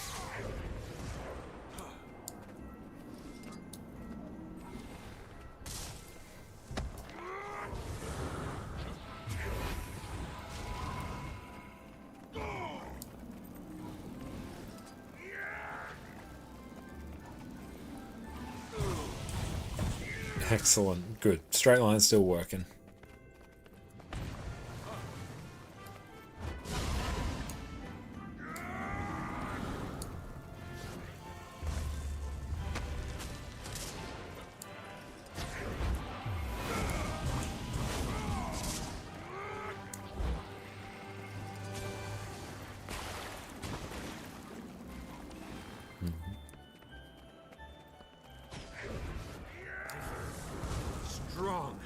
Excellent. Good. Straight line's still working. Strong.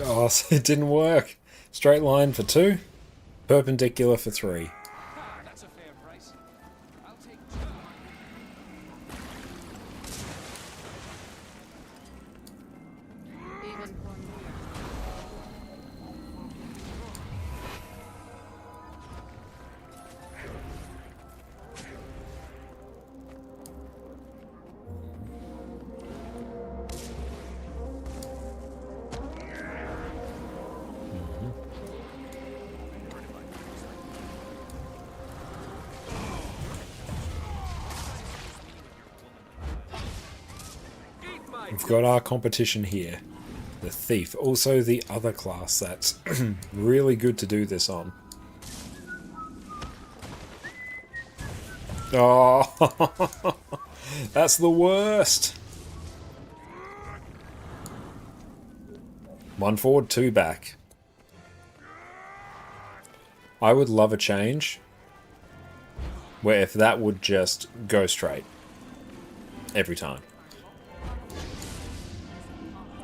Oh, so it didn't work. Straight line for 2, perpendicular for 3. That's a fair price. I'll take Even for me. We've got our competition here. The Thief. Also the other class that's really good to do this on. Oh, that's the worst. 1 forward, 2 back. I would love a change where if that would just go straight every time.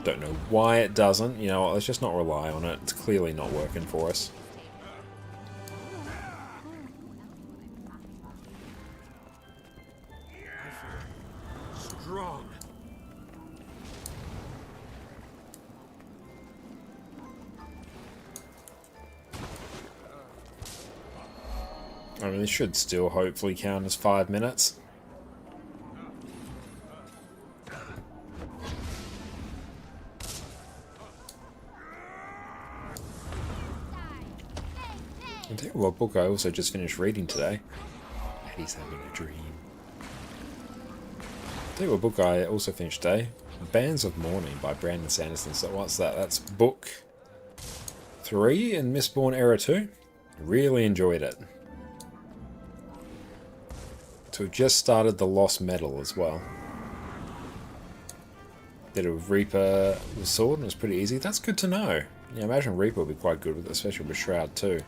Don't know why it doesn't. You know what, let's just not rely on it. It's clearly not working for us. strong. I mean, this should still hopefully count as 5 minutes. I tell you what book I also just finished reading today. Eddie's having a dream. I tell you what book I also finished today. Bands of Mourning by Brandon Sanderson. So what's that? That's book 3 in Mistborn Era 2. Really enjoyed it. So we've just started the Lost Metal as well. Did a Reaper with Sword and it was pretty easy. That's good to know. Yeah, I imagine Reaper would be quite good with it, especially with Shroud too.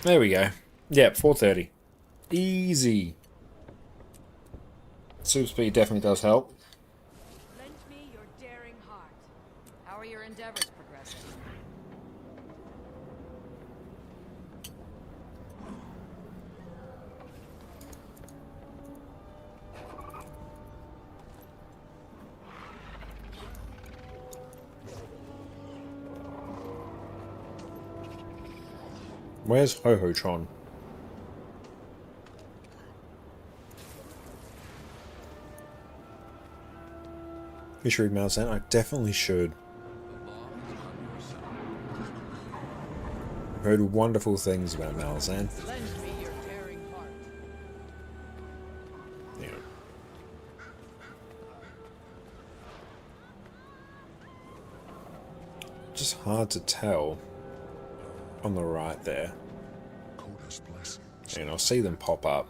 There we go. Yep, 4:30. Easy. Super speed definitely does help. Lend me your daring heart. How are your endeavors progressing? Where's Ho-Ho-Tron? You should read Malzahn? I definitely should. heard wonderful things about Malazan. Lend me your daring heart. Yeah. Just hard to tell on the right there. And I'll see them pop up.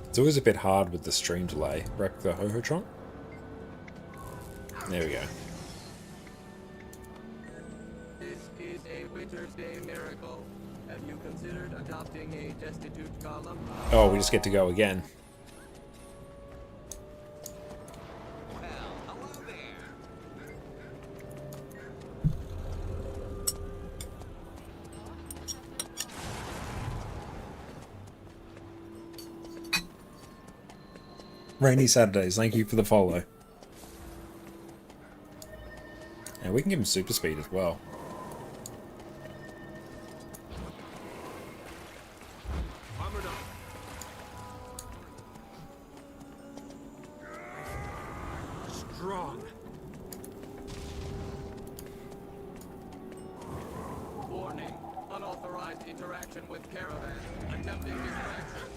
It's always a bit hard with the stream delay. Wreck the Hohotron. There we go. This is a Wintersday miracle. Have you considered adopting a destitute golem? Oh, we just get to go again. Rainy Saturdays, thank you for the follow. And we can give him super speed as well. Strong. Warning. Unauthorized interaction with caravan. Attempting distraction.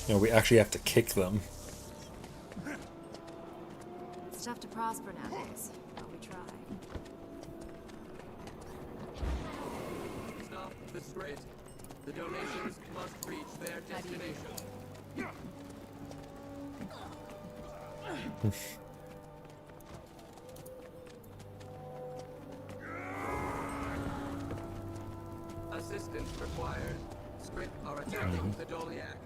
You know, we actually have to kick them. It's tough to prosper nowadays, but we try. Stop the strait. The donations must reach their destination. Assistance required. Script are attacking the Doliac.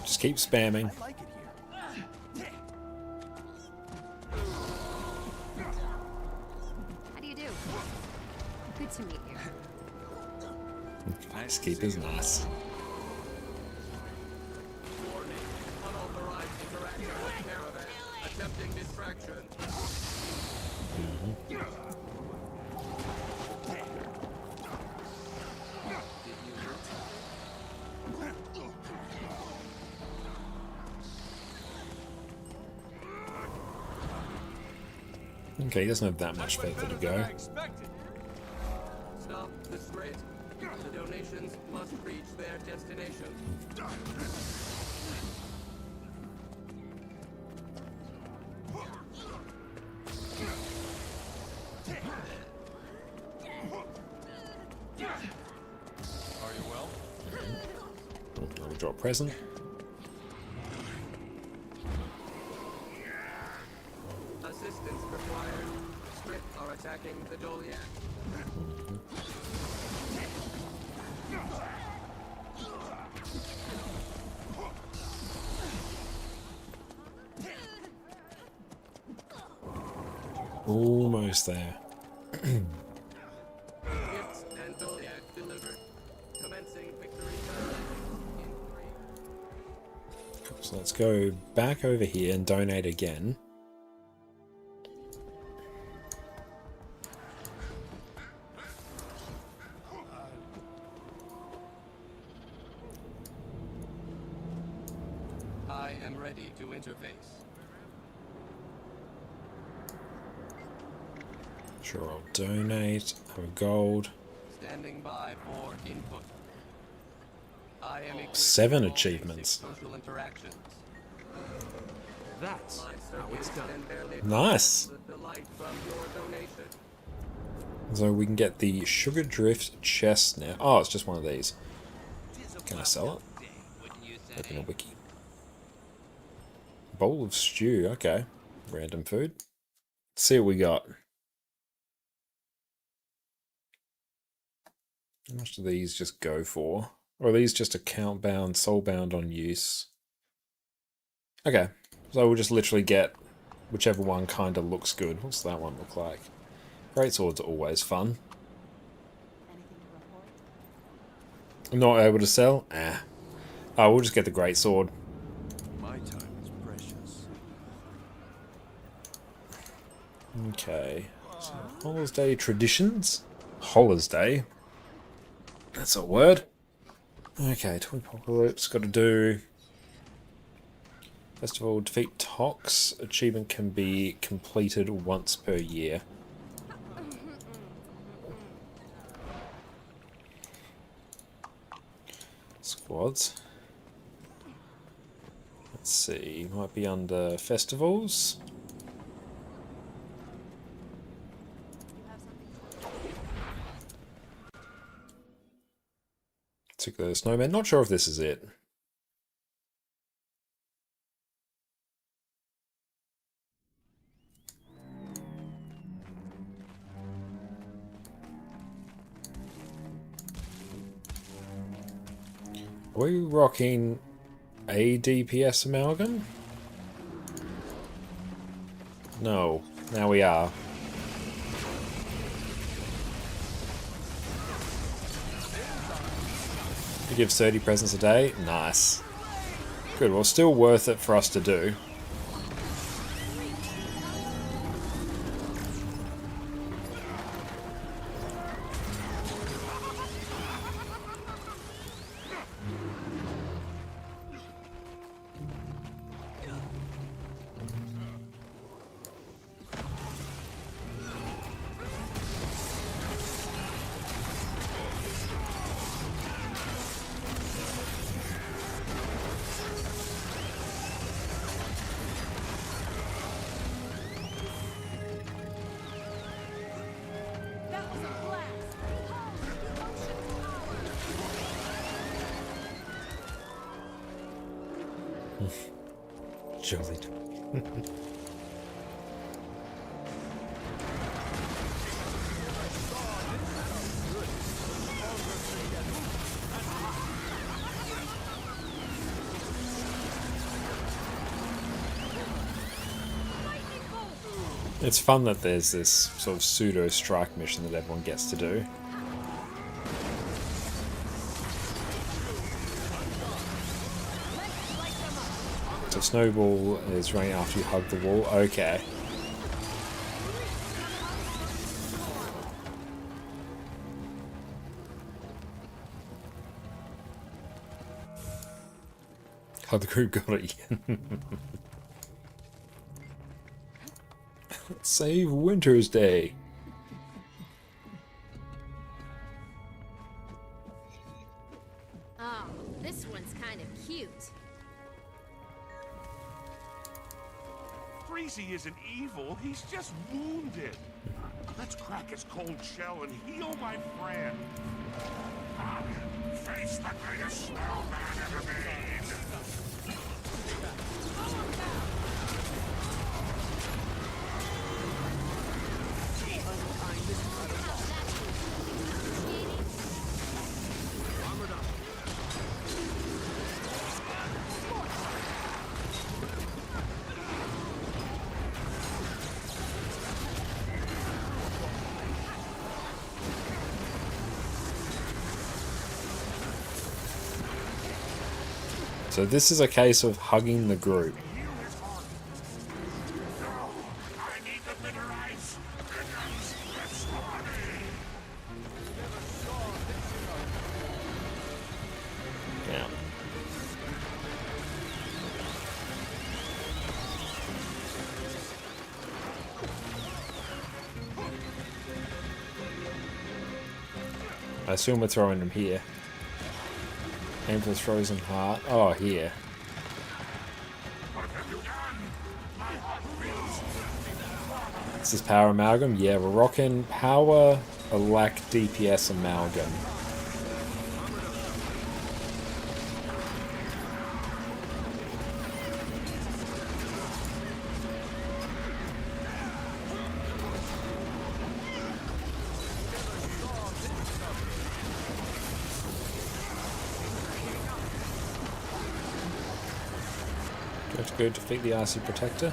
Just keep spamming. I like it here. How do you do? Good to meet you. Nice, keep is nice. Warning. Unauthorized interaction with caravan. Attempting distraction. Okay, he doesn't have that much further to go. Stop the strait. The donations must reach their destination. Are you well? I'll draw a present. Assistance required. Script are attacking the Doliac. Almost there. Gifts and Doliac delivered. Commencing victory in 3. So let's go back over here and donate again. I am ready to interface. Sure, I'll donate. Have a gold. Standing by for input. I am equipped 7 with all achievements. basic social interactions. That's My how it's circuits done. and their lips Nice. with the light from your donation. So we can get the Sugar Drift chest now. Oh, it's just one of these. Can I sell it? Open a wiki. Bowl of stew. Okay. Random food. Let's see what we got. How much do these just go for? Or are these just account bound, soul bound on use? Okay. So we'll just literally get whichever one kind of looks good. What's that one look like? Great swords are always fun. I'm not able to sell? Ah. Oh, we'll just get the great sword. My time is precious. Okay. So, Holiday traditions? Holiday? That's a word. Okay, Twin Apocalypse. Got to do Festival, defeat Tox. Achievement can be completed once per year. Squads. Let's see, might be under festivals. Took the snowman. Not sure if this is it. Are we rocking a DPS amalgam? No. Now we are. It gives 30 presents a day. Nice. Good. Well, still worth it for us to do. Jolly. It's fun that there's this sort of pseudo strike mission that everyone gets to do. So Snowball is running after you hug the wall. Okay. How the group got it again. Save Wintersday. Oh, this one's kind of cute. Freezy isn't evil, he's just wounded. Let's crack his cold shell and heal my friend. Face the greatest snowman ever made. So this is a case of hugging the group. Yeah. I assume we're throwing them here. Aim for the frozen heart. Oh, here. This is power amalgam. Yeah, we're rocking power alack DPS amalgam. Do we have to go defeat the RC Protector?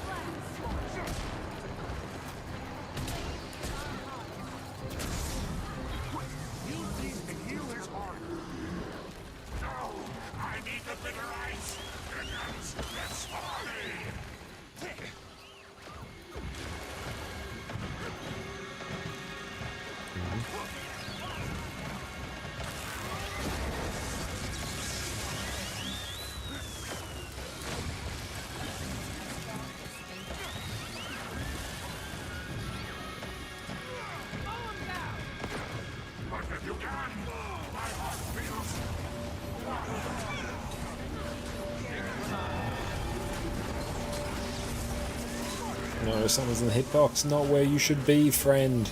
No, someone's in the hitbox. Not where you should be, friend.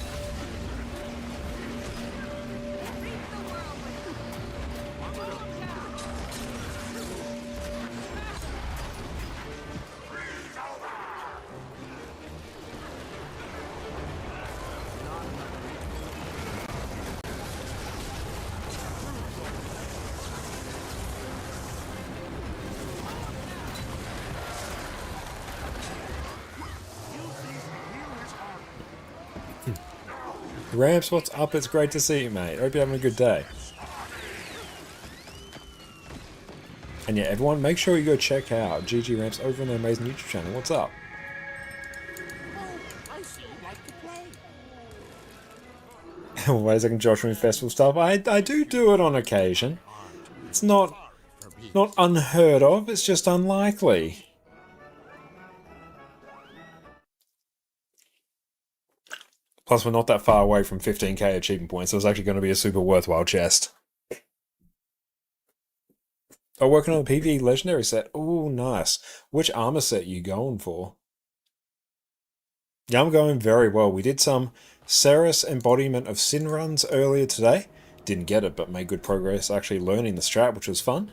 Ramps, what's up? It's great to see you, mate. Hope you're having a good day. And yeah, everyone, make sure you go check out GG Ramps over on their amazing YouTube channel. What's up? I see you like to play. Wait a second, Josh, from festival stuff. I do it on occasion. It's not unheard of, it's just unlikely. Plus, we're not that far away from 15k achievement points, so it's actually going to be a super worthwhile chest. Oh, working on the PvE legendary set. Oh, nice. Which armor set are you going for? Yeah, I'm going very well. We did some Cerus embodiment of Sin runs earlier today. Didn't get it, but made good progress actually learning the strat, which was fun.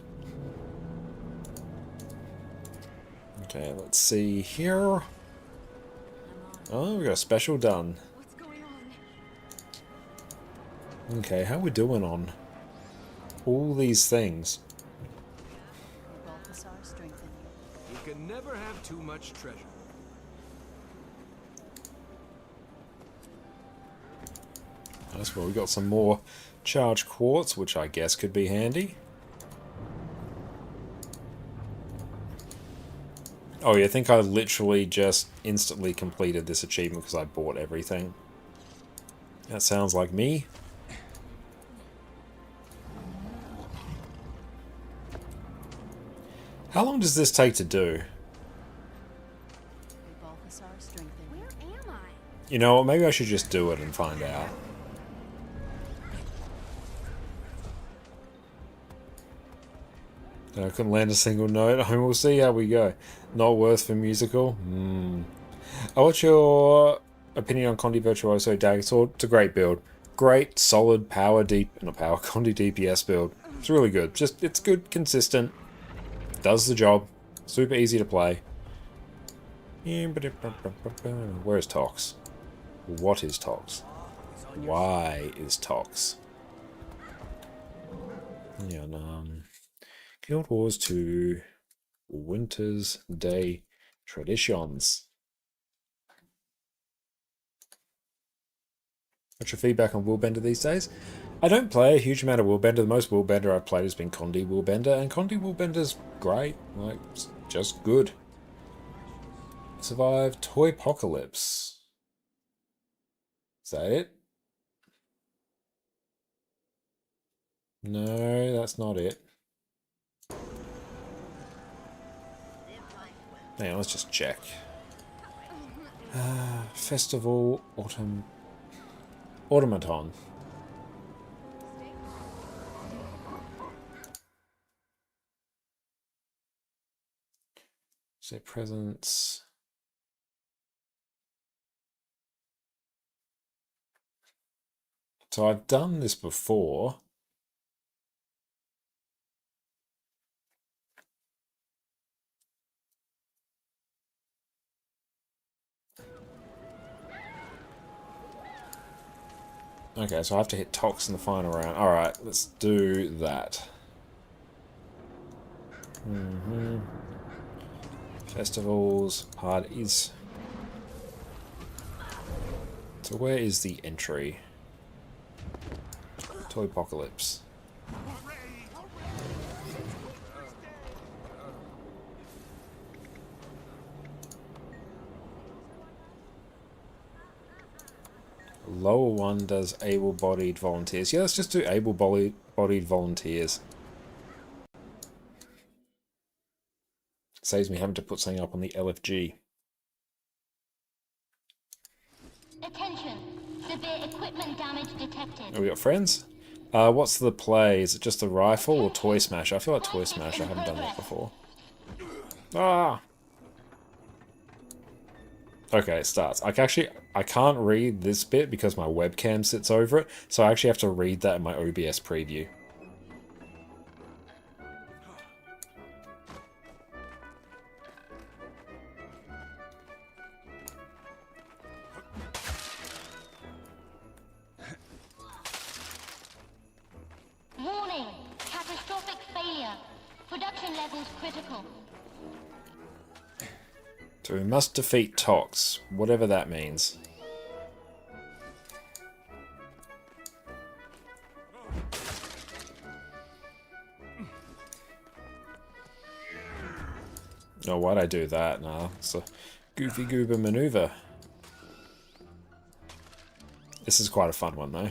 Okay, let's see here. Oh, we got a special done. Okay, how we doing on all these things? You can never have too much treasure. That's where we got some more charged quartz, which I guess could be handy. Oh yeah, I think I literally just instantly completed this achievement because I bought everything. That sounds like me. How long does this take to do? Where am I? You know what, maybe I should just do it and find out. I couldn't land a single note. I mean, we'll see how we go. Not worth for musical? What's your opinion on Condi Virtuoso Dagger Sword? It's a great build. Great, solid, Condi DPS build. It's really good. Just, it's good, consistent. Does the job. Super easy to play. Where is Tox? What is Tox? Why is Tox? Yeah, Guild Wars 2 Wintersday Traditions. What's your feedback on Willbender these days? I don't play a huge amount of Willbender. The most Willbender I've played has been Condi Willbender, and Condi Willbender's great. Like, it's just good. Survive Toy Apocalypse. Is that it? No, that's not it. Hang on, let's just check. Festival Automaton. Say presence. So I've done this before. Okay, so I have to hit Tox in the final round. Alright, let's do that. Festivals, parties. So where is the entry? Toy Apocalypse. Lower one does able-bodied volunteers. Yeah, let's just do able-bodied volunteers. Saves me having to put something up on the LFG. Attention. Severe equipment damage detected. Oh, we got friends? What's the play? Is it just the rifle or Toy Smash? I feel like Toy Smash. I haven't done that before. Ah! Okay, it starts. I can't read this bit because my webcam sits over it, so I actually have to read that in my OBS preview. Warning! Catastrophic failure. Production levels critical. So we must defeat Tox, whatever that means. Oh, why'd I do that? Nah, it's a goofy goober maneuver. This is quite a fun one, though.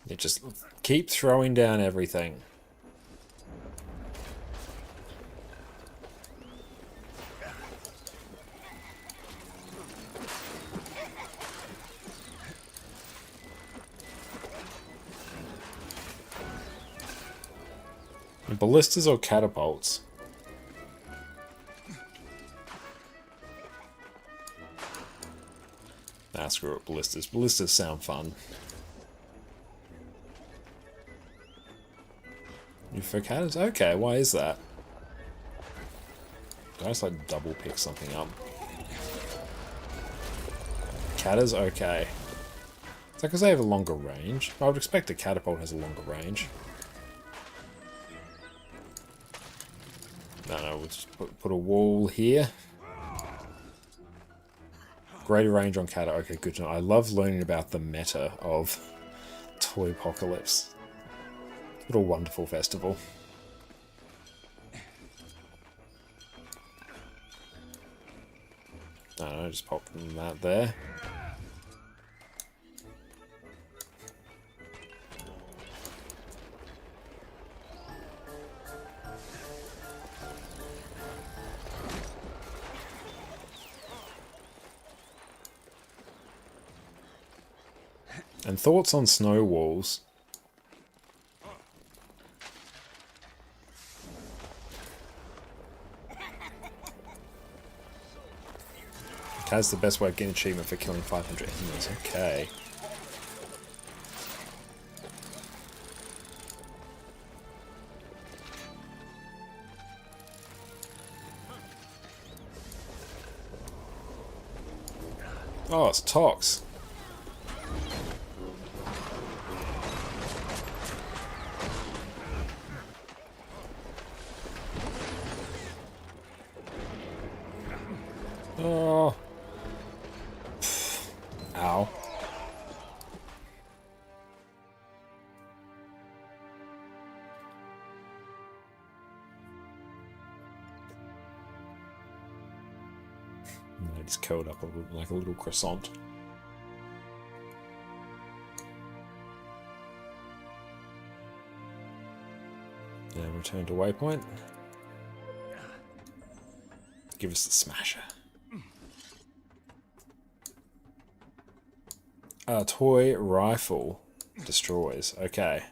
You just keep throwing down everything. Ballistas or catapults? Nah, screw it, ballistas. Ballistas sound fun. For cannons? Okay, why is that? Did I just like double pick something up? Catters? Okay. Is that because they have a longer range? I would expect a catapult has a longer range. No, we'll just put a wall here. Greater range on Cata. Okay, good to know. I love learning about the meta of Toy Apocalypse. What a wonderful festival. I don't know, just pop that there. And thoughts on snow walls? That's the best way of getting achievement for killing 500 enemies. Okay. Oh, it's Tox. Oh. Ow. I just curled up like a little croissant. And return to waypoint. Give us the smasher. Toy rifle destroys. Okay.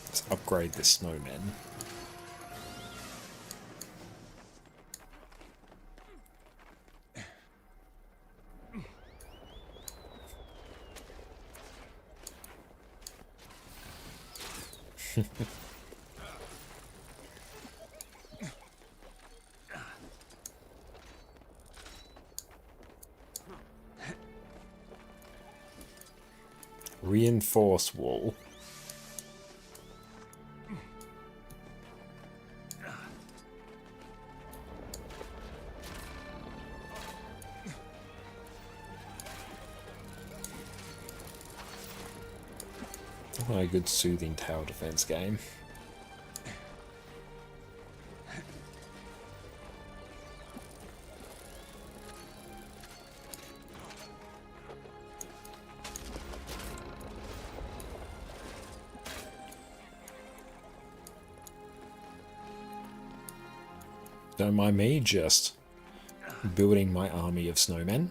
Let's upgrade the snowmen. Reinforced wall. Oh, a good soothing tower defense game. Don't mind me just building my army of snowmen.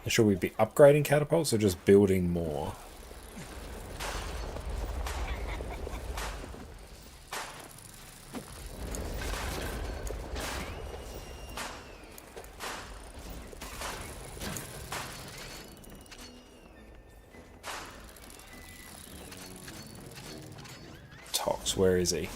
Should we be upgrading catapults or just building more? Tox, where is he?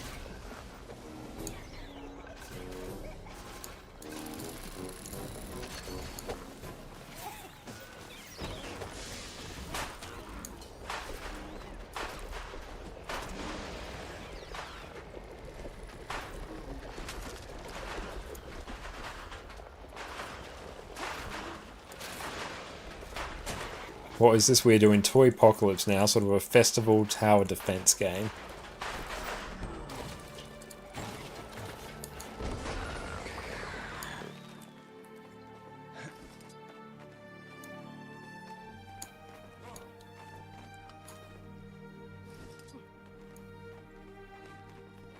What is this we're doing? Toy Apocalypse now, sort of a festival tower defense game.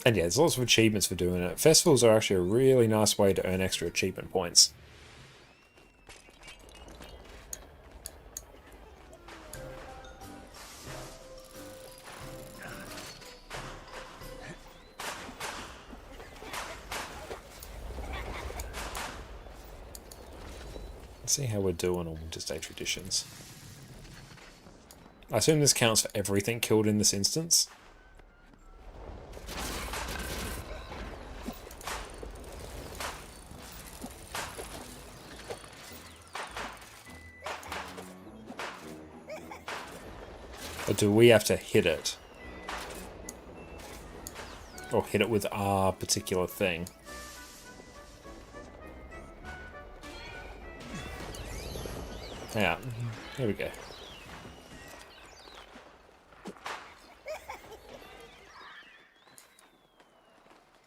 And yeah, there's lots of achievements for doing it. Festivals are actually a really nice way to earn extra achievement points. Let's see how we're doing on Wintersday traditions. I assume this counts for everything killed in this instance. Or do we have to hit it? Or hit it with our particular thing? Yeah, here we go.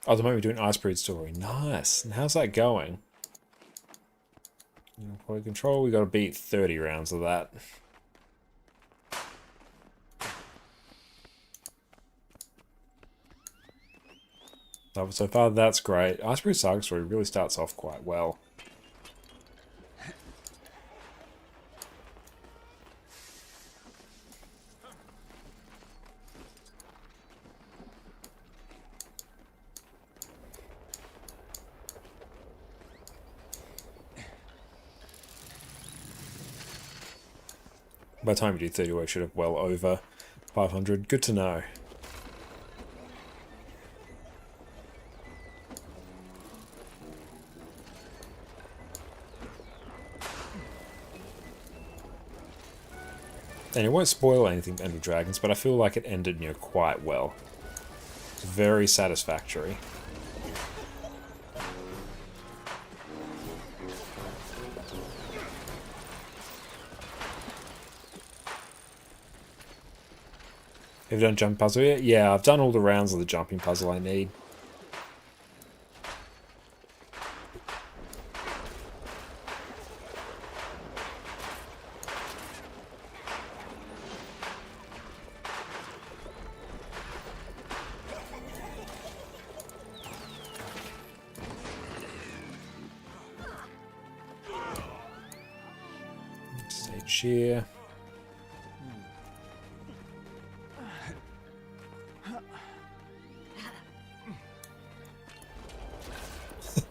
Oh, the moment we're doing Ice Period story. Nice. And how's that going? Quality control, we got to beat 30 rounds of that. So far, that's great. Ice Period Saga story really starts off quite well. By the time you do 30, we should have well over 500. Good to know. And it won't spoil anything for End of Dragons, but I feel like it ended, quite well. It's very satisfactory. Have you done jump puzzle yet? Yeah, I've done all the rounds of the jumping puzzle I need. shear.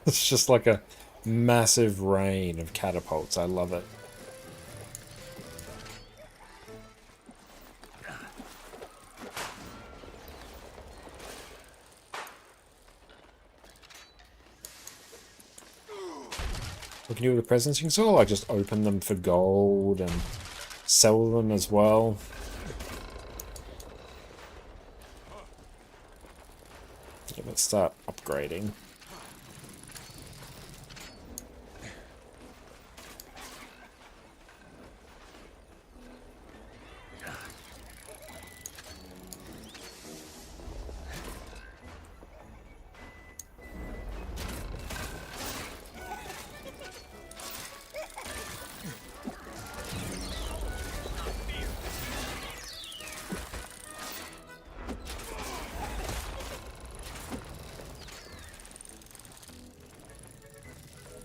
It's just like a massive rain of catapults. I love it. We can do with the presents. You can sort of like just open them for gold and sell them as well. Yeah, let's start upgrading.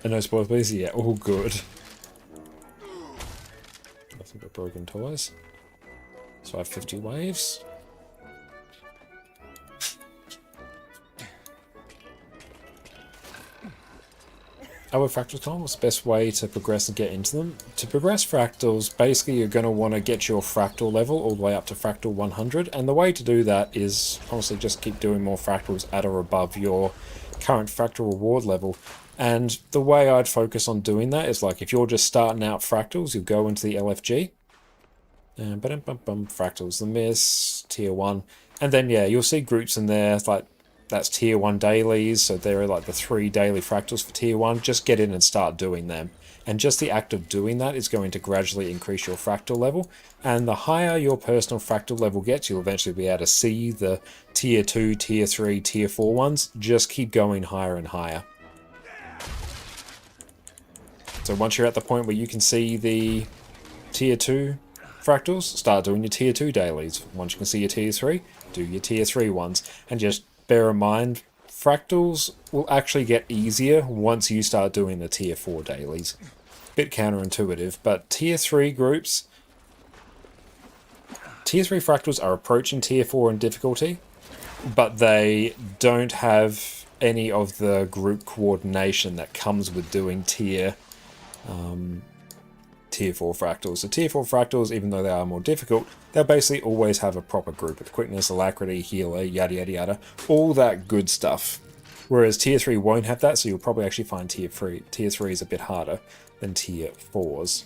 And no spoilers, please. Yeah, all good. Nothing but broken toys. So I have 50 waves. Oh, with fractals, Con, what's the best way to progress and get into them? To progress fractals, basically you're going to want to get your fractal level all the way up to fractal 100, and the way to do that is honestly just keep doing more fractals at or above your current fractal reward level. And the way I'd focus on doing that is like if you're just starting out fractals, you'll go into the LFG. Fractals, the Miss, Tier 1. And then yeah, you'll see groups in there like that's Tier 1 dailies, so there are like the 3 daily fractals for Tier 1. Just get in and start doing them. And just the act of doing that is going to gradually increase your fractal level. And the higher your personal fractal level gets, you'll eventually be able to see the Tier 2, Tier 3, Tier 4 ones. Just keep going higher and higher. So once you're at the point where you can see the Tier 2 fractals, start doing your Tier 2 dailies. Once you can see your Tier 3, do your Tier 3 ones. And just bear in mind, fractals will actually get easier once you start doing the Tier 4 dailies. Bit counterintuitive, but Tier 3 groups... Tier 3 fractals are approaching Tier 4 in difficulty, but they don't have any of the group coordination that comes with doing Tier 4 fractals. So Tier 4 fractals, even though they are more difficult, they'll basically always have a proper group with quickness, alacrity, healer, yada yada yada, all that good stuff. Whereas Tier 3 won't have that, so you'll probably actually find Tier 3 is a bit harder than Tier 4s.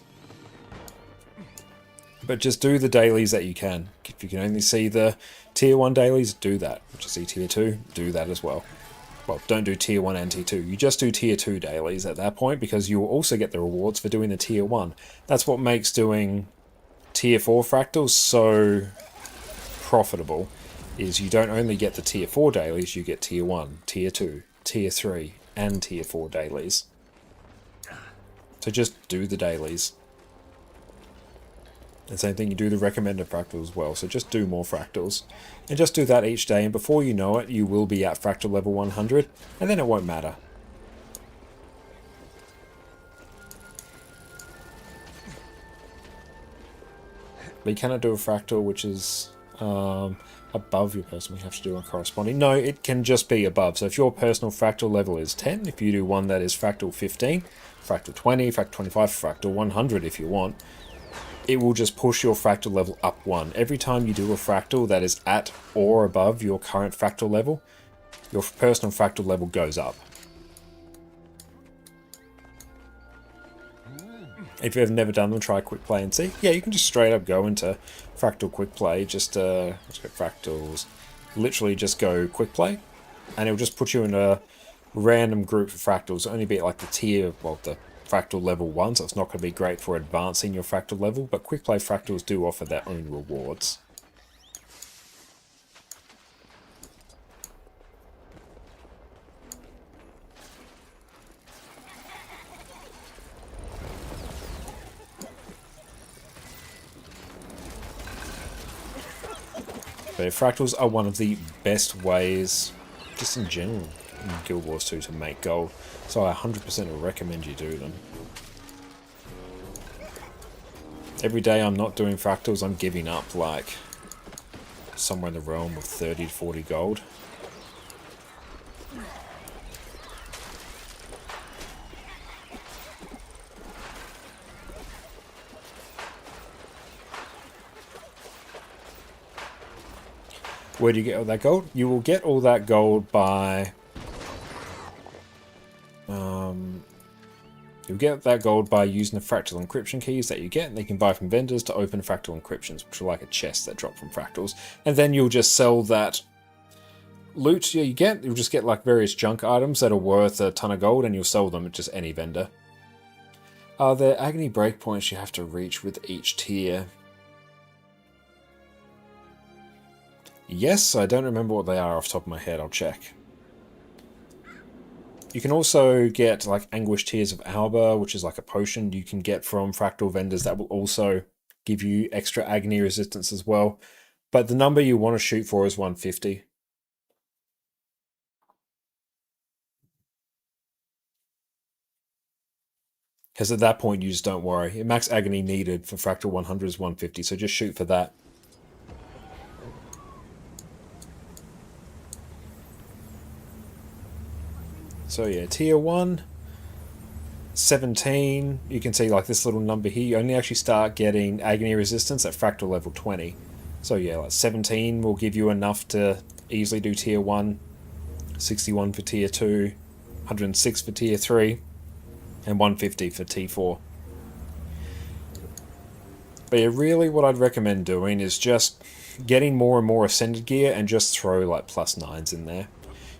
But just do the dailies that you can. If you can only see the Tier 1 dailies, do that. If you see Tier 2, do that as well. Well, don't do Tier 1 and Tier 2. You just do Tier 2 dailies at that point, because you will also get the rewards for doing the Tier 1. That's what makes doing Tier 4 fractals so profitable, is you don't only get the Tier 4 dailies, you get Tier 1, Tier 2, Tier 3, and Tier 4 dailies. So just do the dailies. And same thing, you do the recommended fractals as well, so just do more fractals. And just do that each day, and before you know it, you will be at fractal level 100, and then it won't matter. But you cannot do a fractal which is above your personal. You have to do a corresponding. No, it can just be above. So if your personal fractal level is 10, if you do one that is fractal 15, fractal 20, fractal 25, fractal 100 if you want, it will just push your fractal level up 1. Every time you do a fractal that is at or above your current fractal level, your personal fractal level goes up. If you've never done them, try quick play and see. Yeah, you can just straight up go into fractal quick play. Just let's go fractals. Literally just go quick play, and it'll just put you in a random group of fractals. It'll only be like the tier, well, the fractal level 1, so it's not going to be great for advancing your fractal level, but quick play fractals do offer their own rewards. But fractals are one of the best ways, just in general, in Guild Wars 2 to make gold. So I 100% recommend you do them. Every day I'm not doing fractals, I'm giving up like somewhere in the realm of 30 to 40 gold. Where do you get all that gold? You will get all that gold by... You'll get that gold by using the fractal encryption keys that you get, and they can buy from vendors to open fractal encryptions, which are like a chest that drop from fractals. And then you'll just sell that loot you get. You'll just get like various junk items that are worth a ton of gold, and you'll sell them at just any vendor. Are there agony breakpoints you have to reach with each tier? Yes, I don't remember what they are off the top of my head. I'll check. You can also get like Anguish Tears of Alba, which is like a potion you can get from fractal vendors that will also give you extra agony resistance as well. But the number you want to shoot for is 150. Because at that point, you just don't worry. Max agony needed for fractal 100 is 150, so just shoot for that. So yeah, tier 1, 17, you can see like this little number here, you only actually start getting agony resistance at fractal level 20. So yeah, like 17 will give you enough to easily do tier 1, 61 for tier 2, 106 for tier 3, and 150 for T4. But yeah, really what I'd recommend doing is just getting more and more ascended gear and just throw like +9s in there.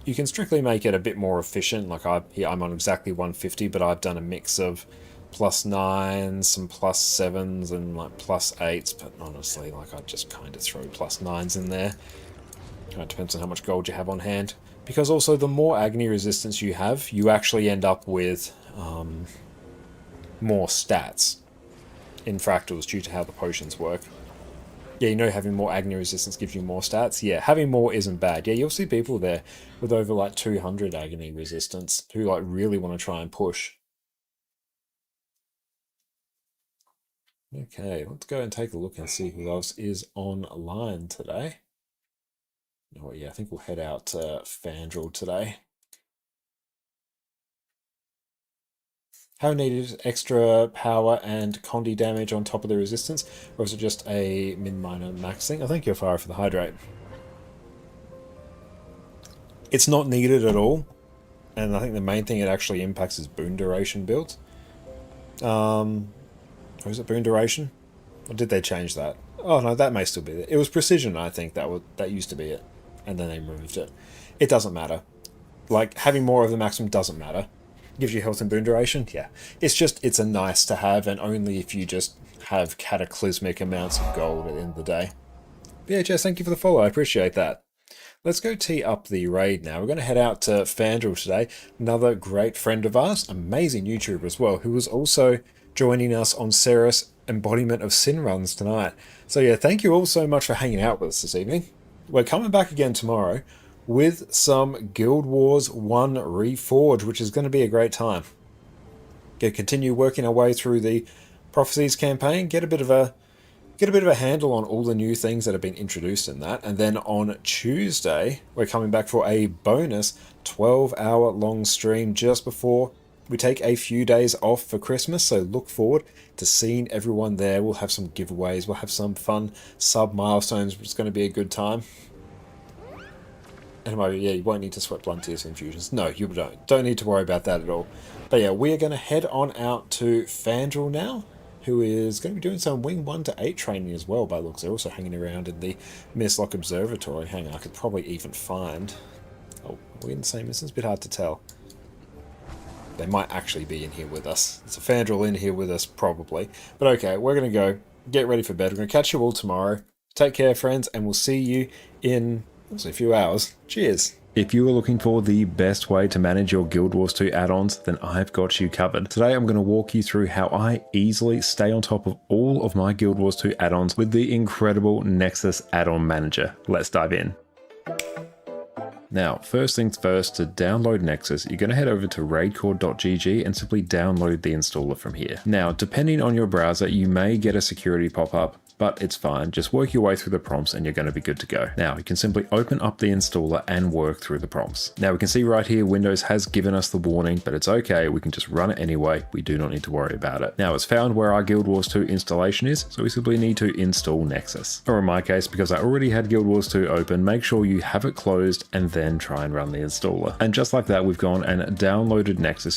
You can strictly make it a bit more efficient, like I'm on exactly 150, but I've done a mix of +9s, some +7s, and like +8s, but honestly, like I just kind of throw +9s in there. It depends on how much gold you have on hand. Because also, the more agony resistance you have, you actually end up with more stats in fractals due to how the potions work. Yeah, you know having more agony resistance gives you more stats. Yeah, having more isn't bad. Yeah, you'll see people there with over like 200 agony resistance who like really want to try and push. Okay, let's go and take a look and see who else is online today. Oh yeah, I think we'll head out to Fandral today. How needed extra power and condi damage on top of the resistance, or is it just a min-minor maxing? I think you're fire for the hydrate. It's not needed at all, and I think the main thing it actually impacts is boon duration builds. Or is it boon duration? Or did they change that? Oh no, that may still be it. It was precision, I think that used to be it, and then they removed it. It doesn't matter. Like having more of the maximum doesn't matter. Gives you health and boon duration? Yeah. It's a nice to have, and only if you just have cataclysmic amounts of gold at the end of the day. But yeah, Jess, thank you for the follow. I appreciate that. Let's go tee up the raid now. We're going to head out to Fandral today. Another great friend of ours, amazing YouTuber as well, who was also joining us on Cerus Embodiment of Sin runs tonight. So yeah, thank you all so much for hanging out with us this evening. We're coming back again tomorrow with some Guild Wars 1 Reforged, which is going to be a great time. Gonna continue working our way through the Prophecies campaign, get a bit of a handle on all the new things that have been introduced in that, and then on Tuesday we're coming back for a bonus 12-hour long stream just before we take a few days off for Christmas, so look forward to seeing everyone there. We'll have some giveaways, we'll have some fun sub-milestones, it's going to be a good time. And yeah, you won't need to sweat blunt tears infusions. No, you don't need to worry about that at all. But yeah, we are going to head on out to Fandral now, who is going to be doing some Wing 1 to 8 training as well, by the looks. They're also hanging around in the Mistlock Observatory. Hang on, I could probably even find... Oh, are we in the same instance? A bit hard to tell. They might actually be in here with us. There's a Fandral in here with us, probably. But okay, we're going to go get ready for bed. We're going to catch you all tomorrow. Take care, friends, and we'll see you in... a few hours. Cheers. If you are looking for the best way to manage your Guild Wars 2 add-ons, then I've got you covered. Today I'm going to walk you through how I easily stay on top of all of my Guild Wars 2 add-ons with the incredible Nexus add-on manager. Let's dive in. Now, first things first, to download Nexus, you're going to head over to raidcore.gg and simply download the installer from here. Now, depending on your browser, you may get a security pop-up, but it's fine. Just work your way through the prompts and you're going to be good to go. Now, you can simply open up the installer and work through the prompts. Now, we can see right here, Windows has given us the warning, but it's okay. We can just run it anyway. We do not need to worry about it. Now, it's found where our Guild Wars 2 installation is, so we simply need to install Nexus. Or in my case, because I already had Guild Wars 2 open, make sure you have it closed and then try and run the installer. And just like that, we've gone and downloaded Nexus.